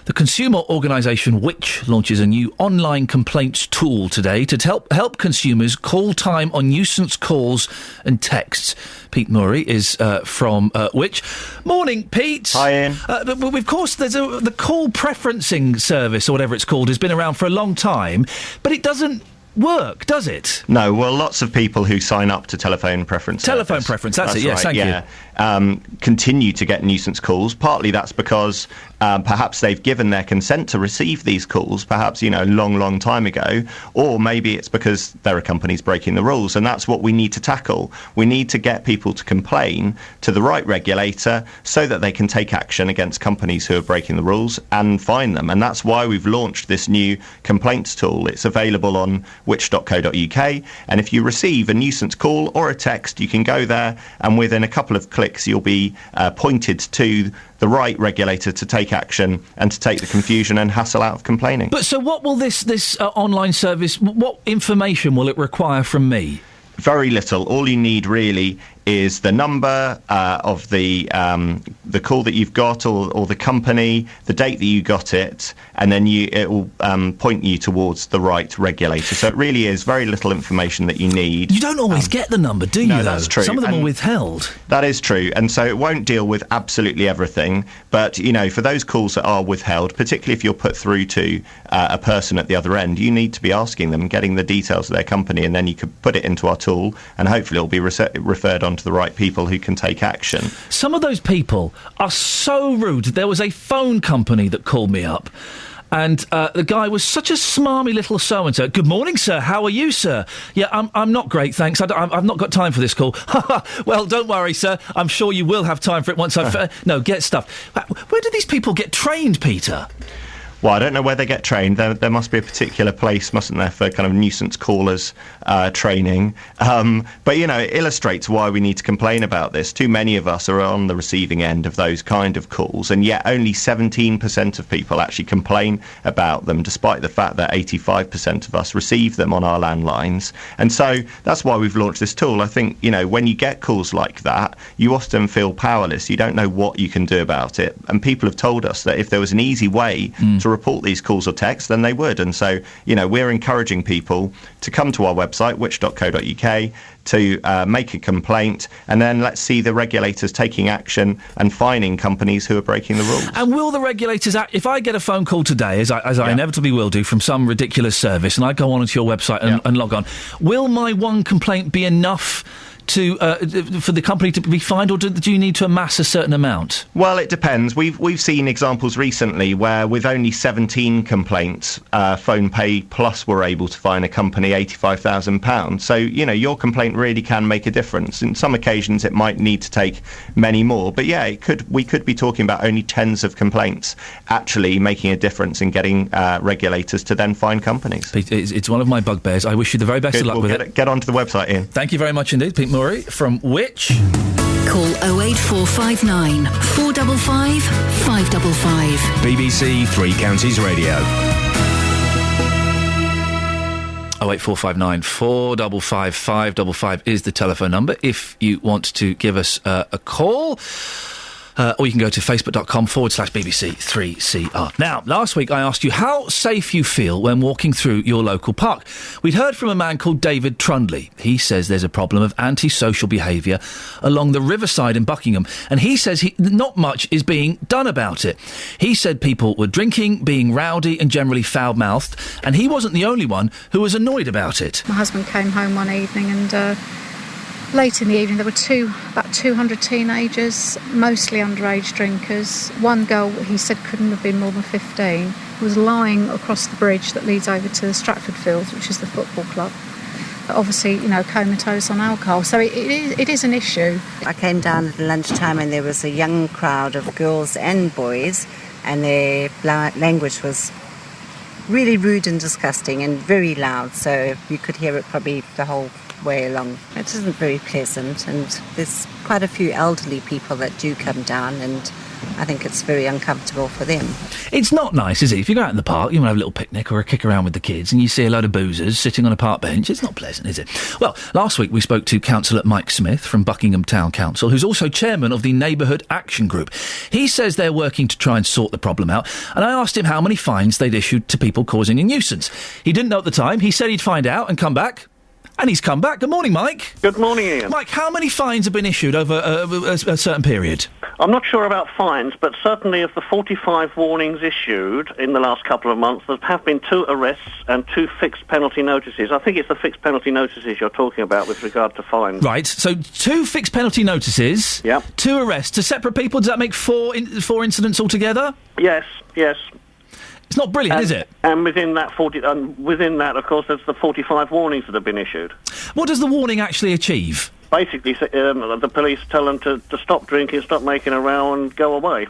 S4: The consumer organisation Which launches a new online complaints tool today to help consumers call time on nuisance calls and texts. Pete Murray is from Which. Morning, Pete.
S3: Hi, Ian.
S4: But of course, there's the call preferencing service, or whatever it's called, has been around for a long time, but it doesn't work, does it?
S3: No, well, lots of people who sign up to telephone preference
S4: that's
S3: it,
S4: yes,
S3: right,
S4: thank you.
S3: Continue to get nuisance calls. Partly that's because perhaps they've given their consent to receive these calls, perhaps, long time ago, or maybe it's because there are companies breaking the rules, and that's what we need to tackle. We need to get people to complain to the right regulator so that they can take action against companies who are breaking the rules and fine them, and that's why we've launched this new complaints tool. It's available on which.co.uk, and if you receive a nuisance call or a text, you can go there, and within a couple of clicks you'll be pointed to the right regulator to take action and to take the confusion and hassle out of complaining.
S4: But so what will this online service, what information will it require from me?
S3: Very little. All you need really is the number of the call that you've got, or the company, the date that you got it, and then it will point you towards the right regulator. So it really is very little information that you need.
S4: You don't always get the number, do you?
S3: No,
S4: though?
S3: that's true.
S4: Some of them are withheld.
S3: That is true, and so it won't deal with absolutely everything. But for those calls that are withheld, particularly if you're put through to a person at the other end, you need to be asking them, getting the details of their company, and then you could put it into our tool, and hopefully it'll be referred on to the right people who can take action.
S4: Some of those people are so rude. There was a phone company that called me up, and the guy was such a smarmy little so-and-so. Good morning, sir. How are you, sir? Yeah, I'm not great, thanks. I've not got time for this call. Well, don't worry, sir. I'm sure you will have time for it once I've... No, get stuff. Where do these people get trained, Peter?
S3: Well, I don't know where they get trained. There must be a particular place, mustn't there, for kind of nuisance callers training. But, it illustrates why we need to complain about this. Too many of us are on the receiving end of those kind of calls, and yet only 17% of people actually complain about them, despite the fact that 85% of us receive them on our landlines. And so that's why we've launched this tool. I think, when you get calls like that, you often feel powerless. You don't know what you can do about it. And people have told us that if there was an easy way to report these calls or texts, then they would. And so, we're encouraging people to come to our website, which.co.uk, to make a complaint, and then let's see the regulators taking action and fining companies who are breaking the rules.
S4: And will the regulators act? If I get a phone call today, as I inevitably will do, from some ridiculous service, and I go onto your website and log on, will my one complaint be enough for the company to be fined, or do you need to amass a certain amount?
S3: Well, it depends. We've seen examples recently where with only 17 complaints, Phone Pay Plus were able to fine a company £85,000. So, your complaint really can make a difference. In some occasions, it might need to take many more. But we could be talking about only tens of complaints actually making a difference in getting regulators to then fine companies.
S4: Pete, it's one of my bugbears. I wish you the very best of luck with it.
S3: Get onto the website, Ian.
S4: Thank you very much indeed, Pete Murray from Which.
S5: Call 08459 455 555.
S6: BBC Three Counties Radio.
S4: 08459 455 555 is the telephone number if you want to give us a call. Or you can go to facebook.com/BBC3CR. Now, last week I asked you how safe you feel when walking through your local park. We'd heard from a man called David Trundley. He says there's a problem of antisocial behaviour along the riverside in Buckingham, and he says not much is being done about it. He said people were drinking, being rowdy and generally foul-mouthed, and he wasn't the only one who was annoyed about it.
S7: My husband came home one evening and late in the evening there were about 200 teenagers, mostly underage drinkers. One girl, he said, couldn't have been more than 15, was lying across the bridge that leads over to Stratford Fields, which is the football club. But obviously, comatose on alcohol. So it is an issue.
S9: I came down at lunchtime and there was a young crowd of girls and boys, and their language was really rude and disgusting and very loud, so you could hear it probably the whole way along. It isn't very pleasant, and there's quite a few elderly people that do come down, and I think it's very uncomfortable for them.
S4: It's not nice, is it? If you go out in the park, you want to have a little picnic or a kick around with the kids, and you see a load of boozers sitting on a park bench, it's not pleasant, is it? Well, last week we spoke to Councillor Mike Smith from Buckingham Town Council, who's also chairman of the Neighbourhood Action Group. He says they're working to try and sort the problem out, and I asked him how many fines they'd issued to people causing a nuisance. He didn't know at the time. He said he'd find out and come back. And he's come back. Good morning, Mike.
S23: Good morning, Ian.
S4: Mike, how many fines have been issued over a certain period?
S23: I'm not sure about fines, but certainly of the 45 warnings issued in the last couple of months, there have been 2 arrests and 2 fixed penalty notices. I think it's the fixed penalty notices you're talking about with regard to fines.
S4: Right, so 2 fixed penalty notices, 2 arrests. To separate people, does that make 4 incidents altogether?
S23: Yes.
S4: It's not brilliant, is it?
S23: And within that, of course, there's the 45 warnings that have been issued.
S4: What does the warning actually achieve?
S23: Basically, the police tell them to stop drinking, stop making a row and go away.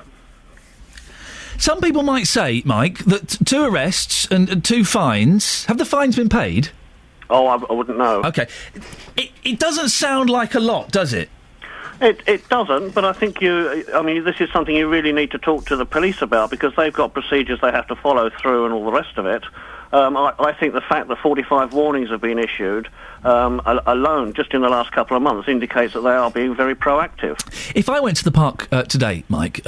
S4: Some people might say, Mike, that 2 arrests and 2 fines... Have the fines been paid?
S23: Oh, I wouldn't know.
S4: OK. It doesn't sound like a lot, does it?
S23: It doesn't, but I think this is something you really need to talk to the police about, because they've got procedures they have to follow through and all the rest of it. I think the fact that 45 warnings have been issued alone, just in the last couple of months, indicates that they are being very proactive.
S4: If I went to the park today, Mike,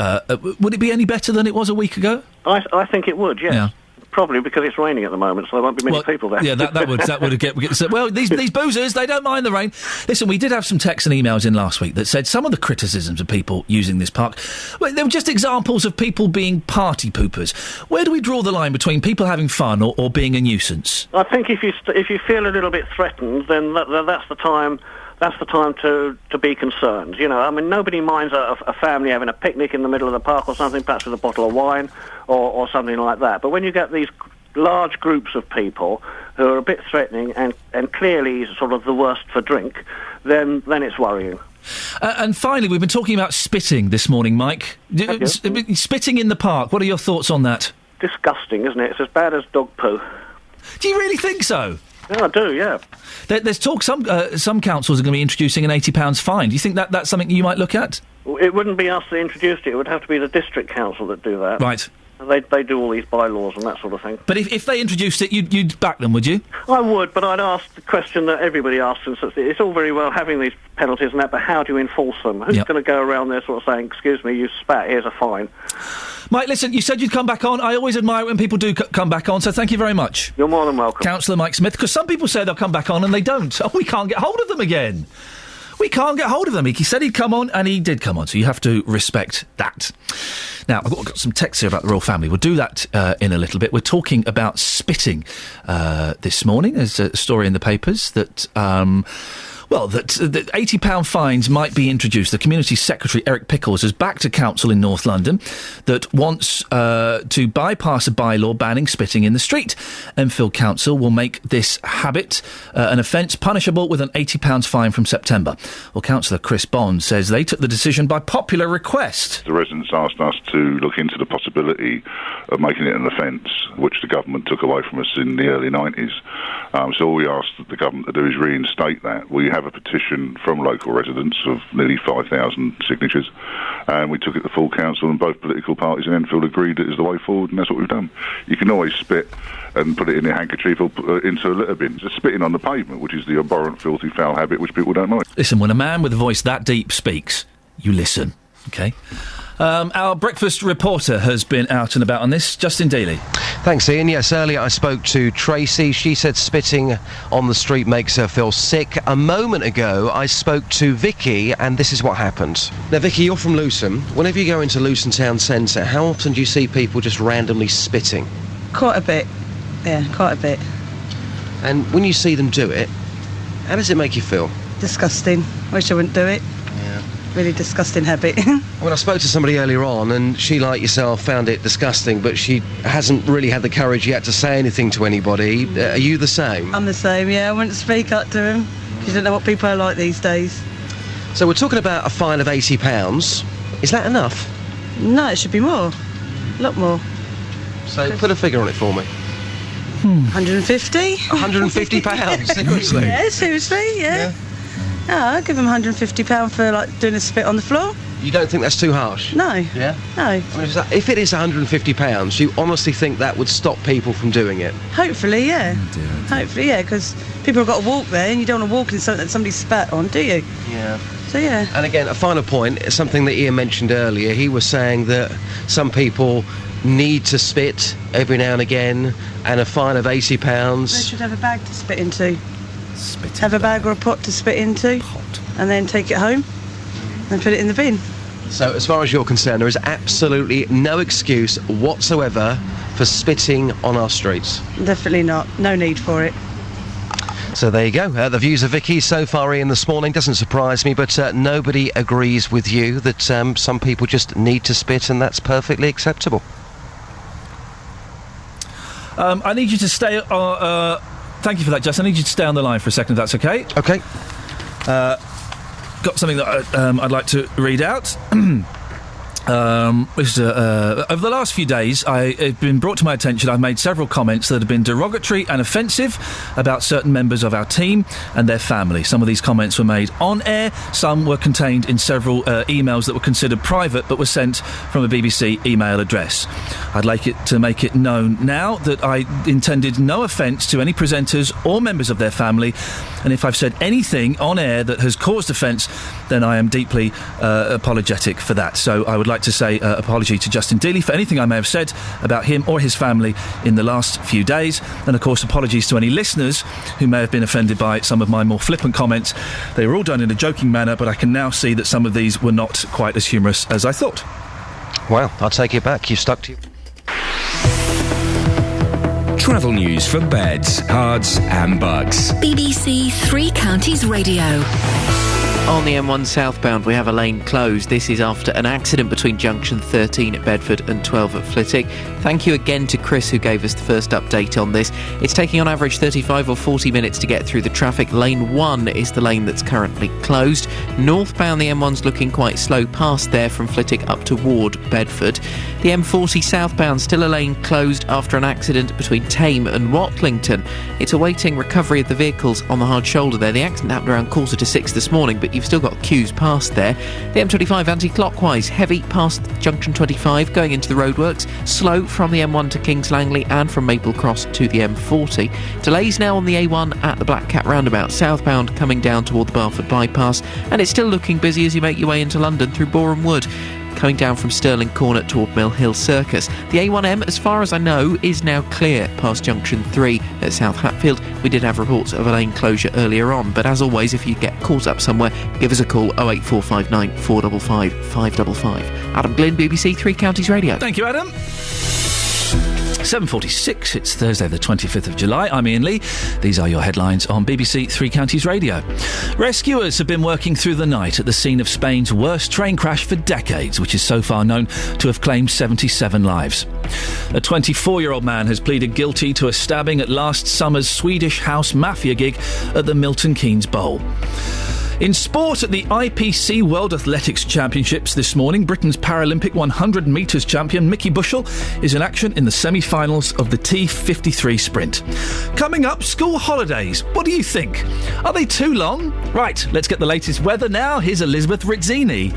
S4: would it be any better than it was a week ago?
S23: I think it would, yes. Yeah. Probably because it's raining at the moment, so there won't be many people there.
S4: Yeah, that would get. Well, these boozers, they don't mind the rain. Listen, we did have some texts and emails in last week that said some of the criticisms of people using this park, well, they were just examples of people being party poopers. Where do we draw the line between people having fun or being a nuisance?
S23: I think if you feel a little bit threatened, then that's the time. That's the time to be concerned. Nobody minds a family having a picnic in the middle of the park or something, perhaps with a bottle of wine or something like that. But when you get these large groups of people who are a bit threatening and clearly sort of the worst for drink, then it's worrying.
S4: And finally, we've been talking about spitting this morning, Mike. Spitting in the park, what are your thoughts on that?
S23: Disgusting, isn't it? It's as bad as dog poo.
S4: Do you really think so?
S23: Yeah, I do, yeah.
S4: There's talk some councils are going to be introducing an £80 fine. Do you think that's something you might look at?
S23: It wouldn't be us that introduced it. It would have to be the district council that do that.
S4: Right.
S23: They do all these bylaws and that sort of thing.
S4: But if they introduced it, you'd back them, would you?
S23: I would, but I'd ask the question that everybody asks. It's all very well having these penalties and that, but how do you enforce them? Who's going to go around there sort of saying, excuse me, you spat, here's a fine?
S4: Mike, listen, you said you'd come back on. I always admire it when people do come back on, so thank you very much.
S23: You're more than welcome.
S4: Councillor Mike Smith, because some people say they'll come back on and they don't. Oh, we can't get hold of them again. We can't get hold of them. He said he'd come on, and he did come on, so you have to respect that. Now, I've got some texts here about the royal family. We'll do that in a little bit. We're talking about spitting this morning. There's a story in the papers that... that £80 fines might be introduced. The Community Secretary, Eric Pickles, has backed a council in North London that wants to bypass a bylaw banning spitting in the street. Enfield Council will make this habit an offence punishable with an £80 fine from September. Well, Councillor Chris Bond says they took the decision by popular request.
S24: The residents asked us to look into the possibility of making it an offence, which the government took away from us in the early 90s. So all we asked the government to do is reinstate that. We have a petition from local residents of nearly 5,000 signatures, and we took it to full council, and both political parties in Enfield agreed it is the way forward, and that's what we've done. You can always spit and put it in a handkerchief or put it into a litter bin. Just spitting on the pavement, which is the abhorrent, filthy, foul habit which people don't like.
S4: Listen, when a man with a voice that deep speaks, you listen, OK? Our breakfast reporter has been out and about on this. Justin Dealey.
S8: Thanks, Ian. Yes, earlier I spoke to Tracy. She said spitting on the street makes her feel sick. A moment ago, I spoke to Vicky, and this is what happened. Now, Vicky, you're from Lewisham. Whenever you go into Lewisham Town Centre, how often do you see people just randomly spitting?
S12: Quite a bit. Yeah, quite a bit.
S8: And when you see them do it, how does it make you feel?
S12: Disgusting. Wish I wouldn't do it.
S8: Yeah.
S12: Really disgusting habit.
S8: Well, I spoke to somebody earlier on, and she, like yourself, found it disgusting, but she hasn't really had the courage yet to say anything to anybody. Are you the same?
S12: I'm the same, yeah. I wouldn't speak up to him. You don't know what people are like these days.
S8: So we're talking about a fine of £80. Is that enough?
S12: No, it should be more. A lot more.
S8: So put a figure on it for me.
S12: 150?
S8: £150? Seriously?
S12: Yeah, seriously, yeah. Oh, I'll give him £150 for, like, doing a spit on the floor.
S8: You don't think that's too harsh?
S12: No.
S8: Yeah?
S12: No.
S8: I mean, if it is £150, you honestly think that would stop people from doing it?
S12: Hopefully, yeah. Hopefully, yeah, because people have got to walk there, and you don't want to walk in something that somebody spat on, do you?
S8: Yeah.
S12: So, yeah.
S8: And again, a final point, something that Iain mentioned earlier. He was saying that some people need to spit every now and again, and a fine of £80.
S12: They should have a bag to spit into. Have a bag or a pot to spit into. And then take it home and put it in the bin.
S8: So, as far as you're concerned, there is absolutely no excuse whatsoever for spitting on our streets?
S12: Definitely not. No need for it.
S8: So there you go. The views of Vicky so far, Ian, this morning. Doesn't surprise me, but nobody agrees with you that some people just need to spit, and that's perfectly acceptable.
S4: I need you to stay... thank you for that, Jess. I need you to stay on the line for a second, if that's OK.
S8: OK.
S4: Got something that I'd like to read out. Over the last few days, it's been brought to my attention I've made several comments that have been derogatory and offensive about certain members of our team and their family. Some of these comments were made on air, some were contained in several emails that were considered private but were sent from a BBC email address. I'd like it to make it known now that I intended no offence to any presenters or members of their family, and if I've said anything on air that has caused offence, then I am deeply apologetic for that. So I would like to say apology to Justin Dealey for anything I may have said about him or his family in the last few days, and of course apologies to any listeners who may have been offended by some of my more flippant comments. They were all done in a joking manner, but I can now see that some of these were not quite as humorous as I thought.
S8: Well, I'll take it back. You stuck to...
S6: Travel news for beds, cards and bugs.
S5: BBC Three Counties Radio.
S11: On the M1 southbound, we have a lane closed. This is after an accident between junction 13 at Bedford and 12 at Flitwick. Thank you again to Chris, who gave us the first update on this. It's taking on average 35 or 40 minutes to get through the traffic. Lane 1 is the lane that's currently closed. Northbound, the M1's looking quite slow past there from Flitwick up toward Bedford. The M40 southbound, still a lane closed after an accident between Tame and Watlington. It's awaiting recovery of the vehicles on the hard shoulder there. The accident happened around 5:45 this morning, but you've still got queues past there. The M25 anti-clockwise, heavy past junction 25 going into the roadworks, slow from the M1 to Kings Langley and from Maple Cross to the M40. Delays now on the A1 at the Black Cat roundabout, southbound coming down toward the Barford bypass, and it's still looking busy as you make your way into London through Boreham Wood, coming down from Stirling Corner toward Mill Hill Circus. The A1M, as far as I know, is now clear past junction 3 at South Hatfield. We did have reports of a lane closure earlier on, but as always, if you get caught up somewhere, give us a call 08459 455 555. Adam Glynn, BBC Three Counties Radio.
S4: Thank you, Adam. 7:46, it's Thursday the 25th of July. I'm Iain Lee. These are your headlines on BBC Three Counties Radio. Rescuers have been working through the night at the scene of Spain's worst train crash for decades, which is so far known to have claimed 77 lives. A 24-year-old man has pleaded guilty to a stabbing at last summer's Swedish house mafia gig at the Milton Keynes Bowl. In sport, at the IPC World Athletics Championships this morning, Britain's Paralympic 100 metres champion Mickey Bushell is in action in the semi-finals of the T53 sprint. Coming up, school holidays. What do you think? Are they too long? Right, let's get the latest weather now. Here's Elizabeth Rizzini.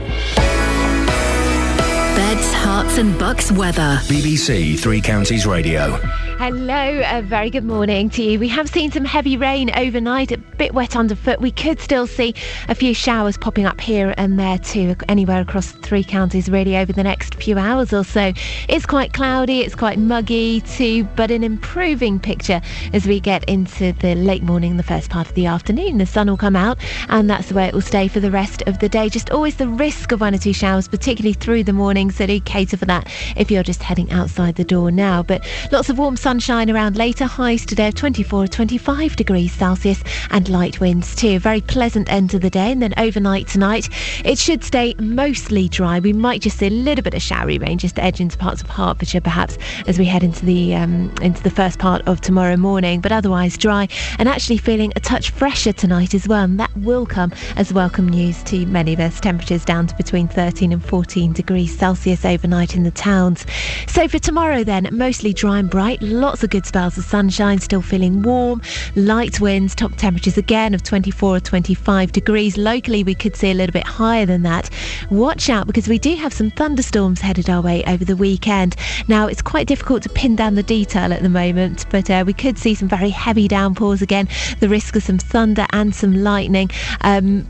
S5: Beds, Herts and Bucks weather.
S6: BBC Three Counties Radio.
S13: Hello, a very good morning to you. We have seen some heavy rain overnight, a bit wet underfoot. We could still see a few showers popping up here and there too, anywhere across the Three Counties really over the next few hours or so. It's quite cloudy, it's quite muggy too, but an improving picture as we get into the late morning, the first part of the afternoon. The sun will come out and that's the way it will stay for the rest of the day. Just always the risk of one or two showers, particularly through the morning, so do cater for that if you're just heading outside the door now. But lots of warm sunshine around later, highs today of 24 or 25 degrees Celsius and light winds too. Very pleasant end to the day, and then overnight tonight it should stay mostly dry. We might just see a little bit of showery rain just to edge into parts of Hertfordshire perhaps as we head into the first part of tomorrow morning, but otherwise dry and actually feeling a touch fresher tonight as well, and that will come as welcome news to many of us. Temperatures down to between 13 and 14 degrees Celsius overnight in the towns. So for tomorrow then, mostly dry and bright, lots of good spells of sunshine, still feeling warm, light winds, top temperatures again of 24 or 25 degrees. Locally we could see a little bit higher than that. Watch out because we do have some thunderstorms headed our way over the weekend. Now it's quite difficult to pin down the detail at the moment, but we could see some very heavy downpours again, the risk of some thunder and some lightning.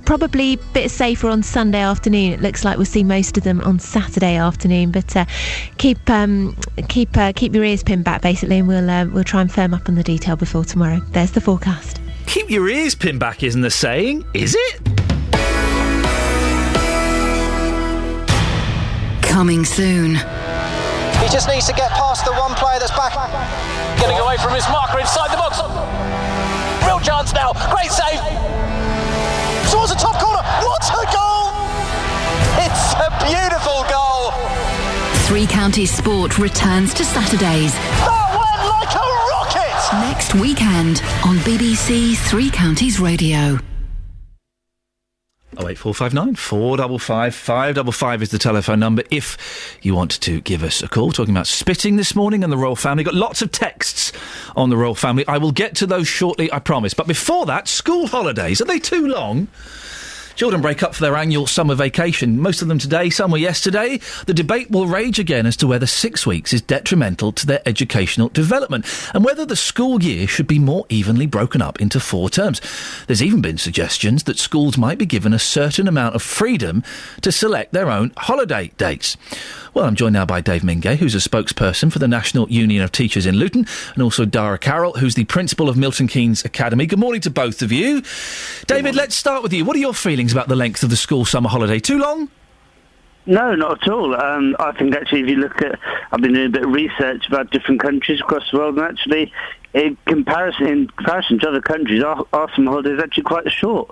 S13: Probably a bit safer on Sunday afternoon. It looks like we'll see most of them on Saturday afternoon, but keep your ears pinned back basically, and we'll try and firm up on the detail before tomorrow. There's the forecast.
S4: Keep your ears pinned back isn't the saying, is it?
S5: Coming soon.
S18: He just needs to get past the one player that's back. Getting away from his marker inside the box. Real chance now. Great save. Towards the top corner. What a goal! It's a beautiful goal.
S5: Three Counties Sport returns to Saturdays.
S18: That went like a rocket!
S5: Next weekend on BBC Three Counties Radio.
S4: 08459 455 555 is the telephone number if you want to give us a call. Talking about spitting this morning and the royal family. Got lots of texts on the royal family. I will get to those shortly, I promise. But before that, school holidays. Are they too long? Children break up for their annual summer vacation. Most of them today, some were yesterday. The debate will rage again as to whether 6 weeks is detrimental to their educational development and whether the school year should be more evenly broken up into 4 terms. There's even been suggestions that schools might be given a certain amount of freedom to select their own holiday dates. Well, I'm joined now by Dave Mingay, who's a spokesperson for the National Union of Teachers in Luton, and also Dara Carroll, who's the principal of Milton Keynes Academy. Good morning to both of you. David, let's start with you. What are your feelings about the length of the school summer holiday? Too long?
S14: No, not at all. I think actually if you look at, I've been doing a bit of research about different countries across the world, and actually in comparison to other countries, our summer holiday is actually quite short.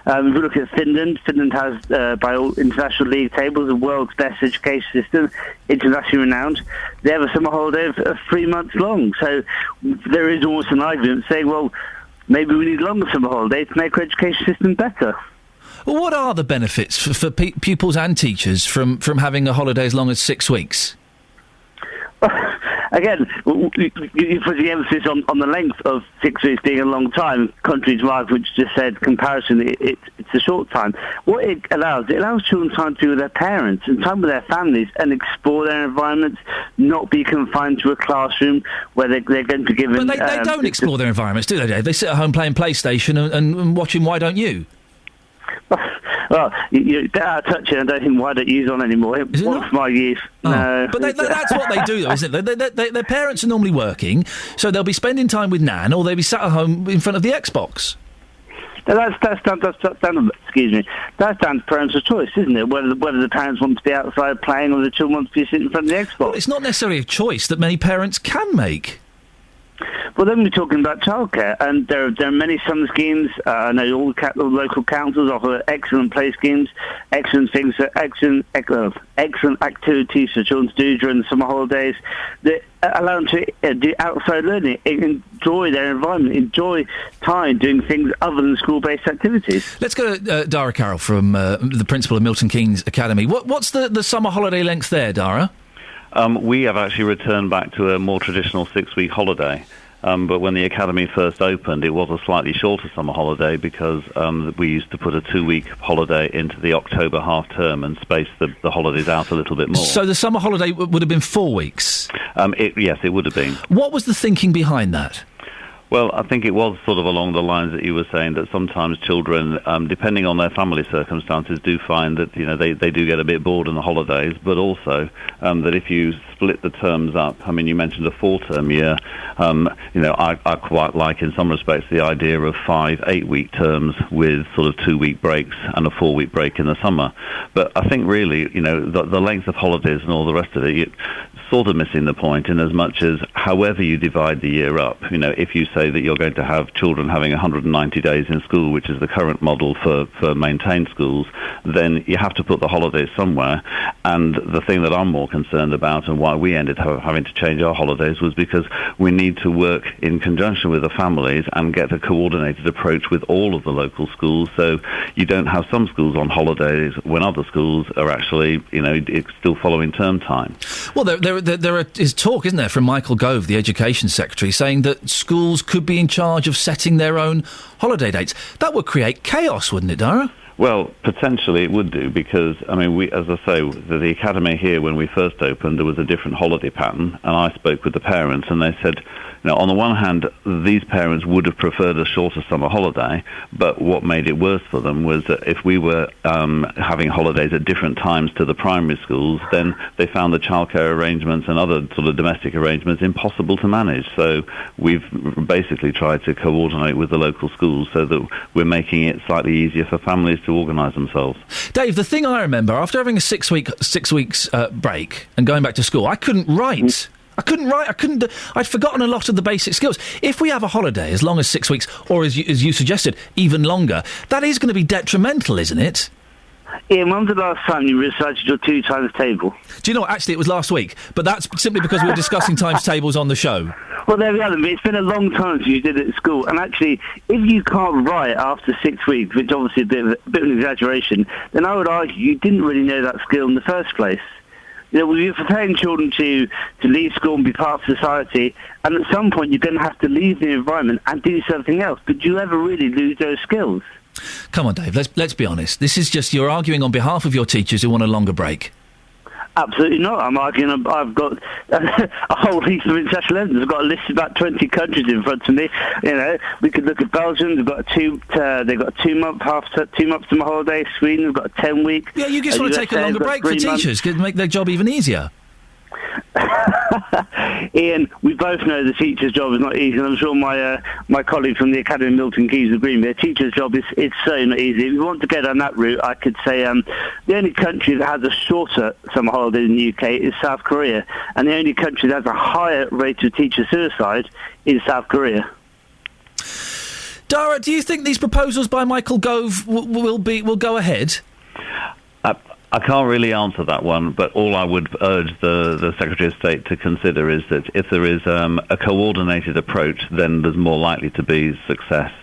S14: If you look at Finland has, by all international league tables, the world's best education system, internationally renowned. They have a summer holiday of 3 months long. So there is almost an argument saying, well, maybe we need longer summer holidays to make our education system better.
S4: Well, what are the benefits for pupils and teachers from having a holiday as long as 6 weeks?
S14: Again, you put the emphasis on the length of 6 weeks being a long time, contrary to Mark, which just said comparison, it's a short time. What it allows children time to be with their parents and time with their families and explore their environments, not be confined to a classroom where they're going to be given...
S4: But they don't explore their environments, do they, Dave? They sit at home playing PlayStation and watching Why Don't You?
S14: Well, you're out of touch, and I don't think Why Don't You's on anymore. It was one of my youth.
S4: Oh.
S14: No.
S4: But that's what they do, though, isn't it? Their parents are normally working, so they'll be spending time with Nan, or they'll be sat at home in front of the Xbox.
S14: That's down to parental choice, isn't it? Whether the parents want to be outside playing or the children want to be sitting in front of the Xbox.
S4: Well, it's not necessarily a choice that many parents can make.
S14: Well, then we're talking about childcare, and there are many summer schemes. I know all the local councils offer excellent play schemes, excellent things, excellent activities for children to do during the summer holidays that allow them to do outside learning, enjoy their environment, enjoy time doing things other than school-based activities.
S4: Let's go to Dara Carroll from the principal of Milton Keynes Academy. What's the summer holiday length there, Dara?
S15: We have actually returned back to a more traditional 6-week holiday. But when the academy first opened, it was a slightly shorter summer holiday because we used to put a 2-week holiday into the October half term and space the holidays out a little bit more.
S4: So the summer holiday would have been 4 weeks?
S15: Yes, it would have been.
S4: What was the thinking behind that?
S15: Well, I think it was sort of along the lines that you were saying, that sometimes children, depending on their family circumstances, do find that, they do get a bit bored in the holidays, but also that if you split the terms up, I mean, you mentioned a 4-term year, I quite like, in some respects, the idea of 5 8-week terms with sort of 2-week breaks and a 4-week break in the summer. But I think really, the length of holidays and all the rest of it, sort of missing the point, in as much as however you divide the year up, if you say that you're going to have children having 190 days in school, which is the current model for maintained schools, then you have to put the holidays somewhere. And the thing that I'm more concerned about, and why we ended up having to change our holidays, was because we need to work in conjunction with the families and get a coordinated approach with all of the local schools, so you don't have some schools on holidays when other schools are actually, still following term time.
S4: Well, there is talk, isn't there, from Michael Gove, the Education Secretary, saying that schools could be in charge of setting their own holiday dates. That would create chaos, wouldn't it, Dara?
S15: Well, potentially it would do, because, as I say, the academy here, when we first opened, there was a different holiday pattern, and I spoke with the parents, and they said, on the one hand, these parents would have preferred a shorter summer holiday, but what made it worse for them was that if we were having holidays at different times to the primary schools, then they found the childcare arrangements and other sort of domestic arrangements impossible to manage. So we've basically tried to coordinate with the local schools so that we're making it slightly easier for families to organise themselves.
S4: Dave, the thing I remember, after having a 6 weeks break and going back to school, I couldn't write. I'd forgotten a lot of the basic skills. If we have a holiday as long as 6 weeks, or as you suggested, even longer, that is going to be detrimental, isn't it?
S14: Iain, when was the last time you recited your 2 times table?
S4: Do you know what? Actually, it was last week, but that's simply because we were discussing times tables on the show.
S14: Well, there we are. It's been a long time since you did it at school, and actually, if you can't write after 6 weeks, which obviously is a bit of an exaggeration, then I would argue you didn't really know that skill in the first place. You're preparing children to leave school and be part of society, and at some point you're going to have to leave the environment and do something else. But do you ever really lose those skills?
S4: Come on, Dave, let's be honest. This is just you're arguing on behalf of your teachers who want a longer break.
S14: Absolutely not. I'm arguing. I've got a whole heap of international evidence. I've got a list of about 20 countries in front of me. We could look at Belgium. They've got a 2 month summer holiday. Sweden, they've got a 10-week.
S4: Yeah, you just want to take a longer break for teachers. Could make their job even easier.
S14: Iain, we both know the teacher's job is not easy, and I'm sure my colleague from the Academy of Milton Keynes agree with me. The teacher's job is so not easy. If you want to go down that route, I could say the only country that has a shorter summer holiday in the UK is South Korea, and the only country that has a higher rate of teacher suicide is South Korea.
S4: Dara, do you think these proposals by Michael Gove will go ahead?
S15: I can't really answer that one, but all I would urge the Secretary of State to consider is that if there is a coordinated approach, then there's more likely to be success.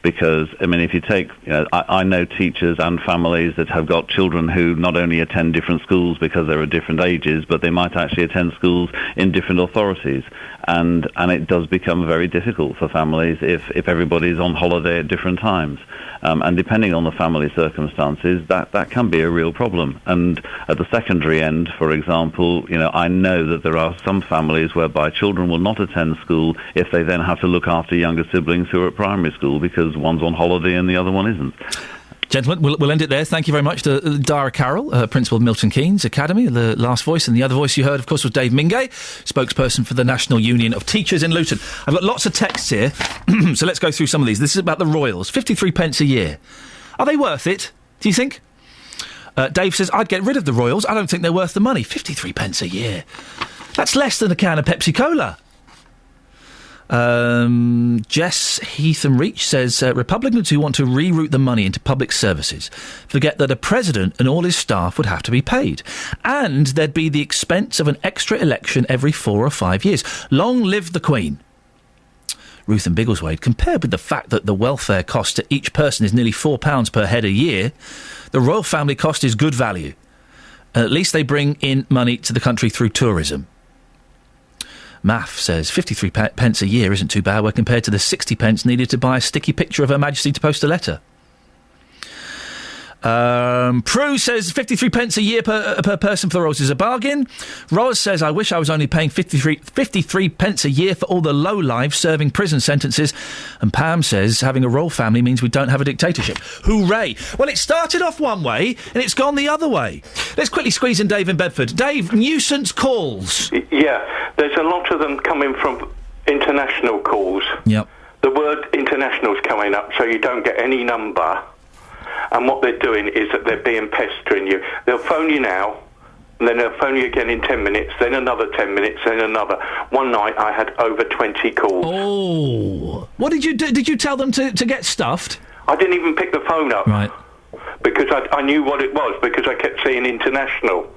S15: Because, if you take, I know teachers and families that have got children who not only attend different schools because they're at different ages, but they might actually attend schools in different authorities. And it does become very difficult for families if everybody's on holiday at different times. And depending on the family circumstances, that can be a real problem. And at the secondary end, for example, I know that there are some families whereby children will not attend school if they then have to look after younger siblings who are at primary school because one's on holiday and the other one isn't.
S4: Gentlemen, we'll end it there. Thank you very much to Dara Carroll, Principal of Milton Keynes Academy, the last voice. And the other voice you heard, of course, was Dave Mingay, spokesperson for the National Union of Teachers in Luton. I've got lots of texts here, so let's go through some of these. This is about the Royals. 53 pence a year. Are they worth it, do you think? Dave says, I'd get rid of the Royals. I don't think they're worth the money. 53 pence a year. That's less than a can of Pepsi-Cola. Jess Heatham Reach says Republicans who want to reroute the money into public services forget that a president and all his staff would have to be paid, and there'd be the expense of an extra election every 4 or 5 years. Long live the Queen. Ruth and Biggleswade, compared with the fact that the welfare cost to each person is nearly £4 per head a year, the royal family cost is good value. At least they bring in money to the country through tourism. Maff says 53 pence a year isn't too bad when compared to the 60 pence needed to buy a sticky picture of Her Majesty to post a letter. Prue says 53 pence a year per person for the Rolls is a bargain. Roz says, I wish I was only paying 53 pence a year for all the low-lives serving prison sentences. And Pam says, having a royal family means we don't have a dictatorship. Hooray! Well, it started off one way and it's gone the other way. Let's quickly squeeze in Dave in Bedford. Dave, nuisance calls.
S10: Yeah, there's a lot of them coming from international calls.
S4: Yep.
S10: The word international's coming up, so you don't get any number. And what they're doing is that they're being pestering you. They'll phone you now, and then they'll phone you again in 10 minutes, then another 10 minutes, then another. One night I had over 20 calls.
S4: Oh. What did you do? Did you tell them to get stuffed?
S10: I didn't even pick the phone up.
S4: Right.
S10: Because I knew what it was, because I kept saying international.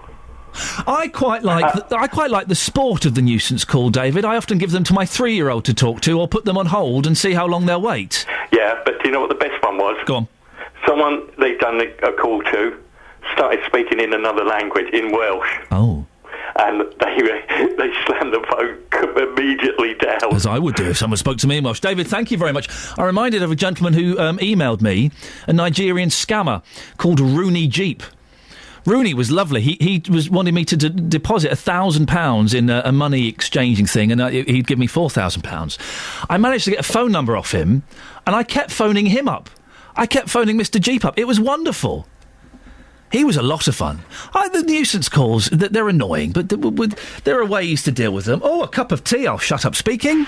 S4: I quite like the sport of the nuisance call, David. I often give them to my 3-year-old to talk to, or put them on hold and see how long they'll wait.
S10: Yeah, but do you know what the best one was?
S4: Go on.
S10: Someone they've done a call to started speaking in another language, in Welsh.
S4: Oh.
S10: And they slammed the phone immediately down.
S4: As I would do if someone spoke to me in Welsh. David, thank you very much. I'm reminded of a gentleman who emailed me, a Nigerian scammer called Rooney Jeep. Rooney was lovely. He was wanting me to deposit £1,000 in a money exchanging thing, and he'd give me £4,000. I managed to get a phone number off him, and I kept phoning him up. I kept phoning Mr. Jeep up. It was wonderful. He was a lot of fun. The nuisance calls, they're annoying, but there are ways to deal with them. Oh, a cup of tea. I'll shut up speaking.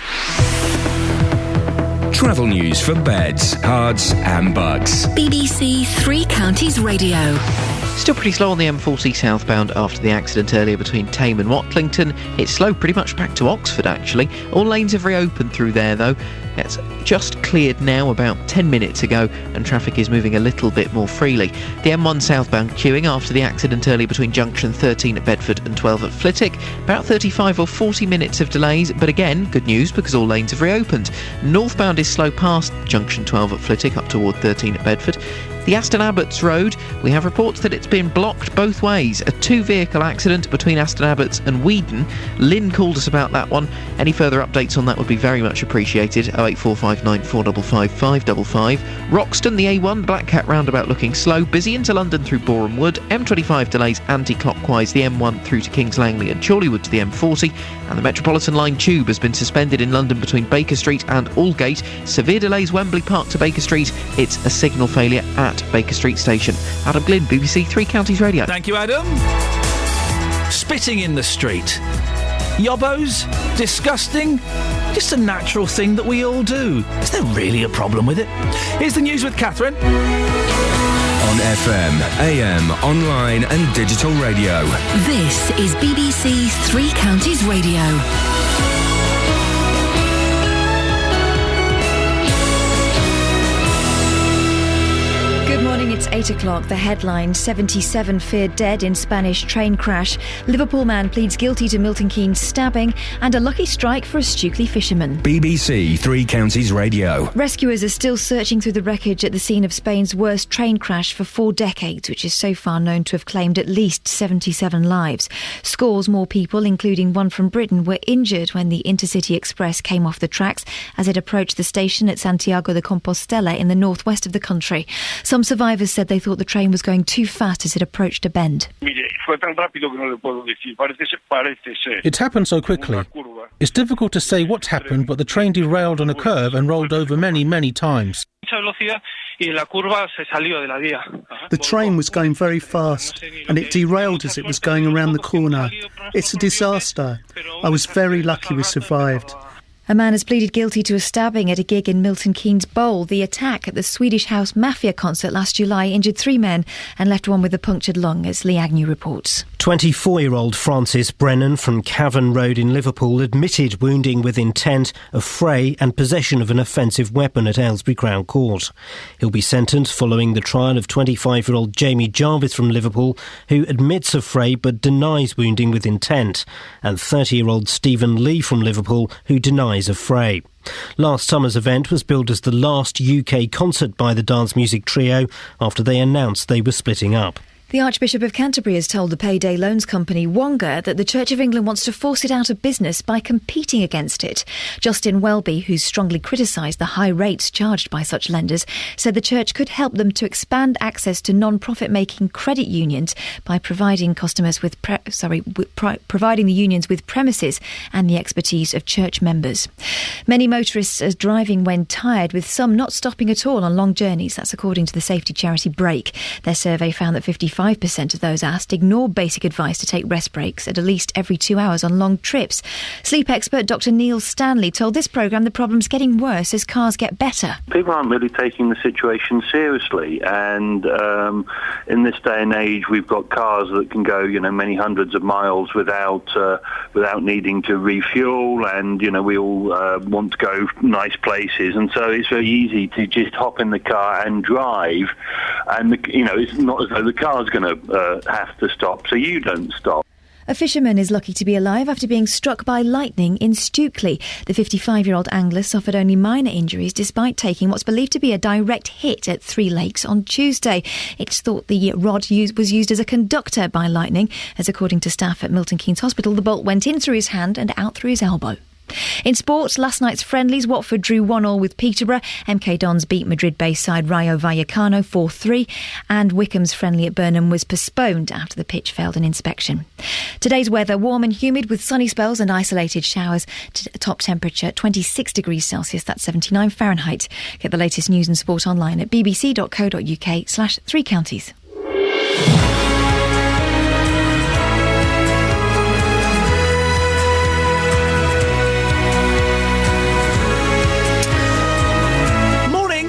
S6: Travel news for beds, cards and bugs.
S5: BBC Three Counties Radio.
S11: Still pretty slow on the M40 southbound after the accident earlier between Tame and Watlington. It's slow pretty much back to Oxford, actually. All lanes have reopened through there, though. It's just cleared now about 10 minutes ago, and traffic is moving a little bit more freely. The M1 southbound queuing after the accident earlier between junction 13 at Bedford and 12 at Flitwick. About 35 or 40 minutes of delays, but again, good news because all lanes have reopened. Northbound is slow past junction 12 at Flitwick up toward 13 at Bedford. The Aston Abbots Road, we have reports that it's been blocked both ways. A 2-vehicle accident between Aston Abbots and Weedon. Lynn called us about that one. Any further updates on that would be very much appreciated. 08459 455 555. Roxton, the A1, Black Cat roundabout looking slow. Busy into London through Boreham Wood. M25 delays anti-clockwise. The M1 through to Kings Langley and Chorleywood to the M40. And the Metropolitan Line tube has been suspended in London between Baker Street and Aldgate. Severe delays Wembley Park to Baker Street. It's a signal failure at Baker Street Station. Adam Glynn, BBC Three Counties Radio.
S4: Thank you, Adam. Spitting in the street. Yobbos? Disgusting? Just a natural thing that we all do. Is there really a problem with it? Here's the news with Catherine.
S6: On FM, AM, online and digital radio.
S5: This is BBC Three Counties Radio.
S1: Good morning, it's 8 o'clock. The headline, 77 feared dead in Spanish train crash. Liverpool man pleads guilty to Milton Keynes stabbing, and a lucky strike for a Stukely fisherman.
S6: BBC Three Counties Radio.
S1: Rescuers are still searching through the wreckage at the scene of Spain's worst train crash for 4 decades, which is so far known to have claimed at least 77 lives. Scores more people, including one from Britain, were injured when the Intercity Express came off the tracks as it approached the station at Santiago de Compostela in the northwest of the country. Some survivors said they thought the train was going too fast as it approached a bend.
S16: It happened so quickly. It's difficult to say what happened, but the train derailed on a curve and rolled over many, many times.
S17: The train was going very fast and it derailed as it was going around the corner. It's a disaster. I was very lucky we survived.
S1: A man has pleaded guilty to a stabbing at a gig in Milton Keynes Bowl. The attack at the Swedish House Mafia concert last July injured 3 men and left one with a punctured lung, as Lee Agnew reports.
S2: 24-year-old Francis Brennan from Cavan Road in Liverpool admitted wounding with intent, affray and possession of an offensive weapon at Aylesbury Crown Court. He'll be sentenced following the trial of 25-year-old Jamie Jarvis from Liverpool, who admits affray but denies wounding with intent, and 30-year-old Stephen Lee from Liverpool, who denies affray. Last summer's event was billed as the last UK concert by the dance music trio after they announced they were splitting up.
S1: The Archbishop of Canterbury has told the payday loans company Wonga that the Church of England wants to force it out of business by competing against it. Justin Welby, who's strongly criticised the high rates charged by such lenders, said the Church could help them to expand access to non-profit-making credit unions by providing customers with providing the unions with premises and the expertise of church members. Many motorists are driving when tired, with some not stopping at all on long journeys. That's according to the safety charity Break. Their survey found that 55% of those asked ignore basic advice to take rest breaks at least every 2 hours on long trips. Sleep expert Dr Neil Stanley told this programme the problem's getting worse as cars get better.
S19: People aren't really taking the situation seriously, and in this day and age we've got cars that can go many hundreds of miles without needing to refuel, and we all want to go nice places, and so it's very easy to just hop in the car and drive, and it's not as though the car's going to have to stop, so you don't stop.
S1: A fisherman is lucky to be alive after being struck by lightning in Stukely. The 55-year-old angler suffered only minor injuries despite taking what's believed to be a direct hit at Three Lakes on Tuesday. It's thought the rod was used as a conductor by lightning, as according to staff at Milton Keynes Hospital, the bolt went in through his hand and out through his elbow. In sports, last night's friendlies, Watford drew 1-1 with Peterborough, MK Dons beat Madrid-based side Rayo Vallecano 4-3, and Wycombe's friendly at Burnham was postponed after the pitch failed an inspection. Today's weather, warm and humid with sunny spells and isolated showers. Top temperature 26 degrees Celsius, that's 79 Fahrenheit. Get the latest news and sport online at bbc.co.uk/3 counties.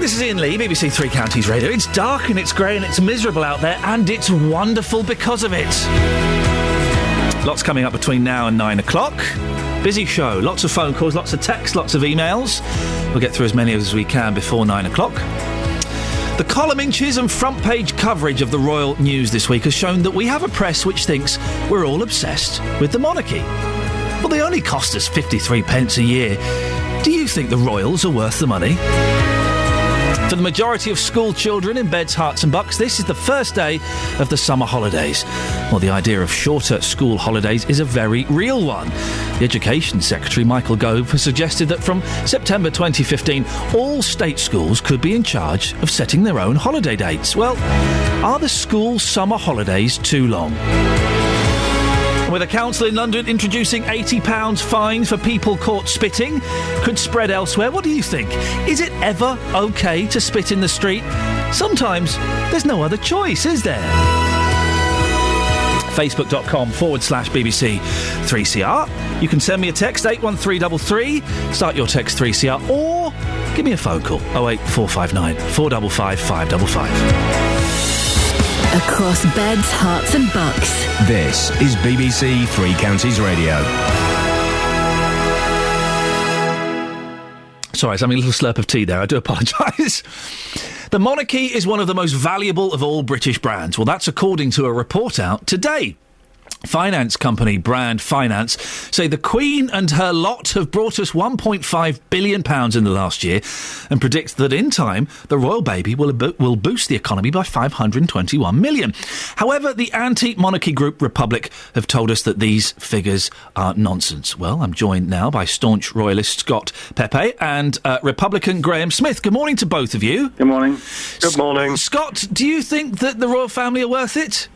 S4: This is Iain Lee, BBC Three Counties Radio. It's dark and it's grey and it's miserable out there, and it's wonderful because of it. Lots coming up between now and 9 o'clock. Busy show, lots of phone calls, lots of texts, lots of emails. We'll get through as many as we can before 9 o'clock. The column inches and front page coverage of the royal news this week has shown that we have a press which thinks we're all obsessed with the monarchy. Well, they only cost us 53 pence a year. Do you think the royals are worth the money? For the majority of school children in Beds, Herts and Bucks, this is the first day of the summer holidays. Well, the idea of shorter school holidays is a very real one. The Education Secretary, Michael Gove, has suggested that from September 2015, all state schools could be in charge of setting their own holiday dates. Well, are the school summer holidays too long? With a council in London introducing £80 fines for people caught spitting, could spread elsewhere. What do you think? Is it ever OK to spit in the street? Sometimes there's no other choice, is there? Facebook.com/BBC 3CR. You can send me a text, 81333, start your text 3CR, or give me a phone call, 08459 455 555.
S5: Across Beds, Herts and Bucks.
S6: This is BBC Three Counties Radio.
S4: Sorry, I was having a little slurp of tea there. I do apologise. The monarchy is one of the most valuable of all British brands. Well, that's according to a report out today. Finance company Brand Finance say the Queen and her lot have brought us £1.5 billion in the last year, and predict that in time the royal baby will boost the economy by £521 million. However, the anti-monarchy group Republic have told us that these figures are nonsense. Well, I'm joined now by staunch royalist Scott Pepe and Republican Graham Smith. Good morning to both of you.
S20: Good morning. Good morning.
S4: Scott, do you think that the royal family are worth it?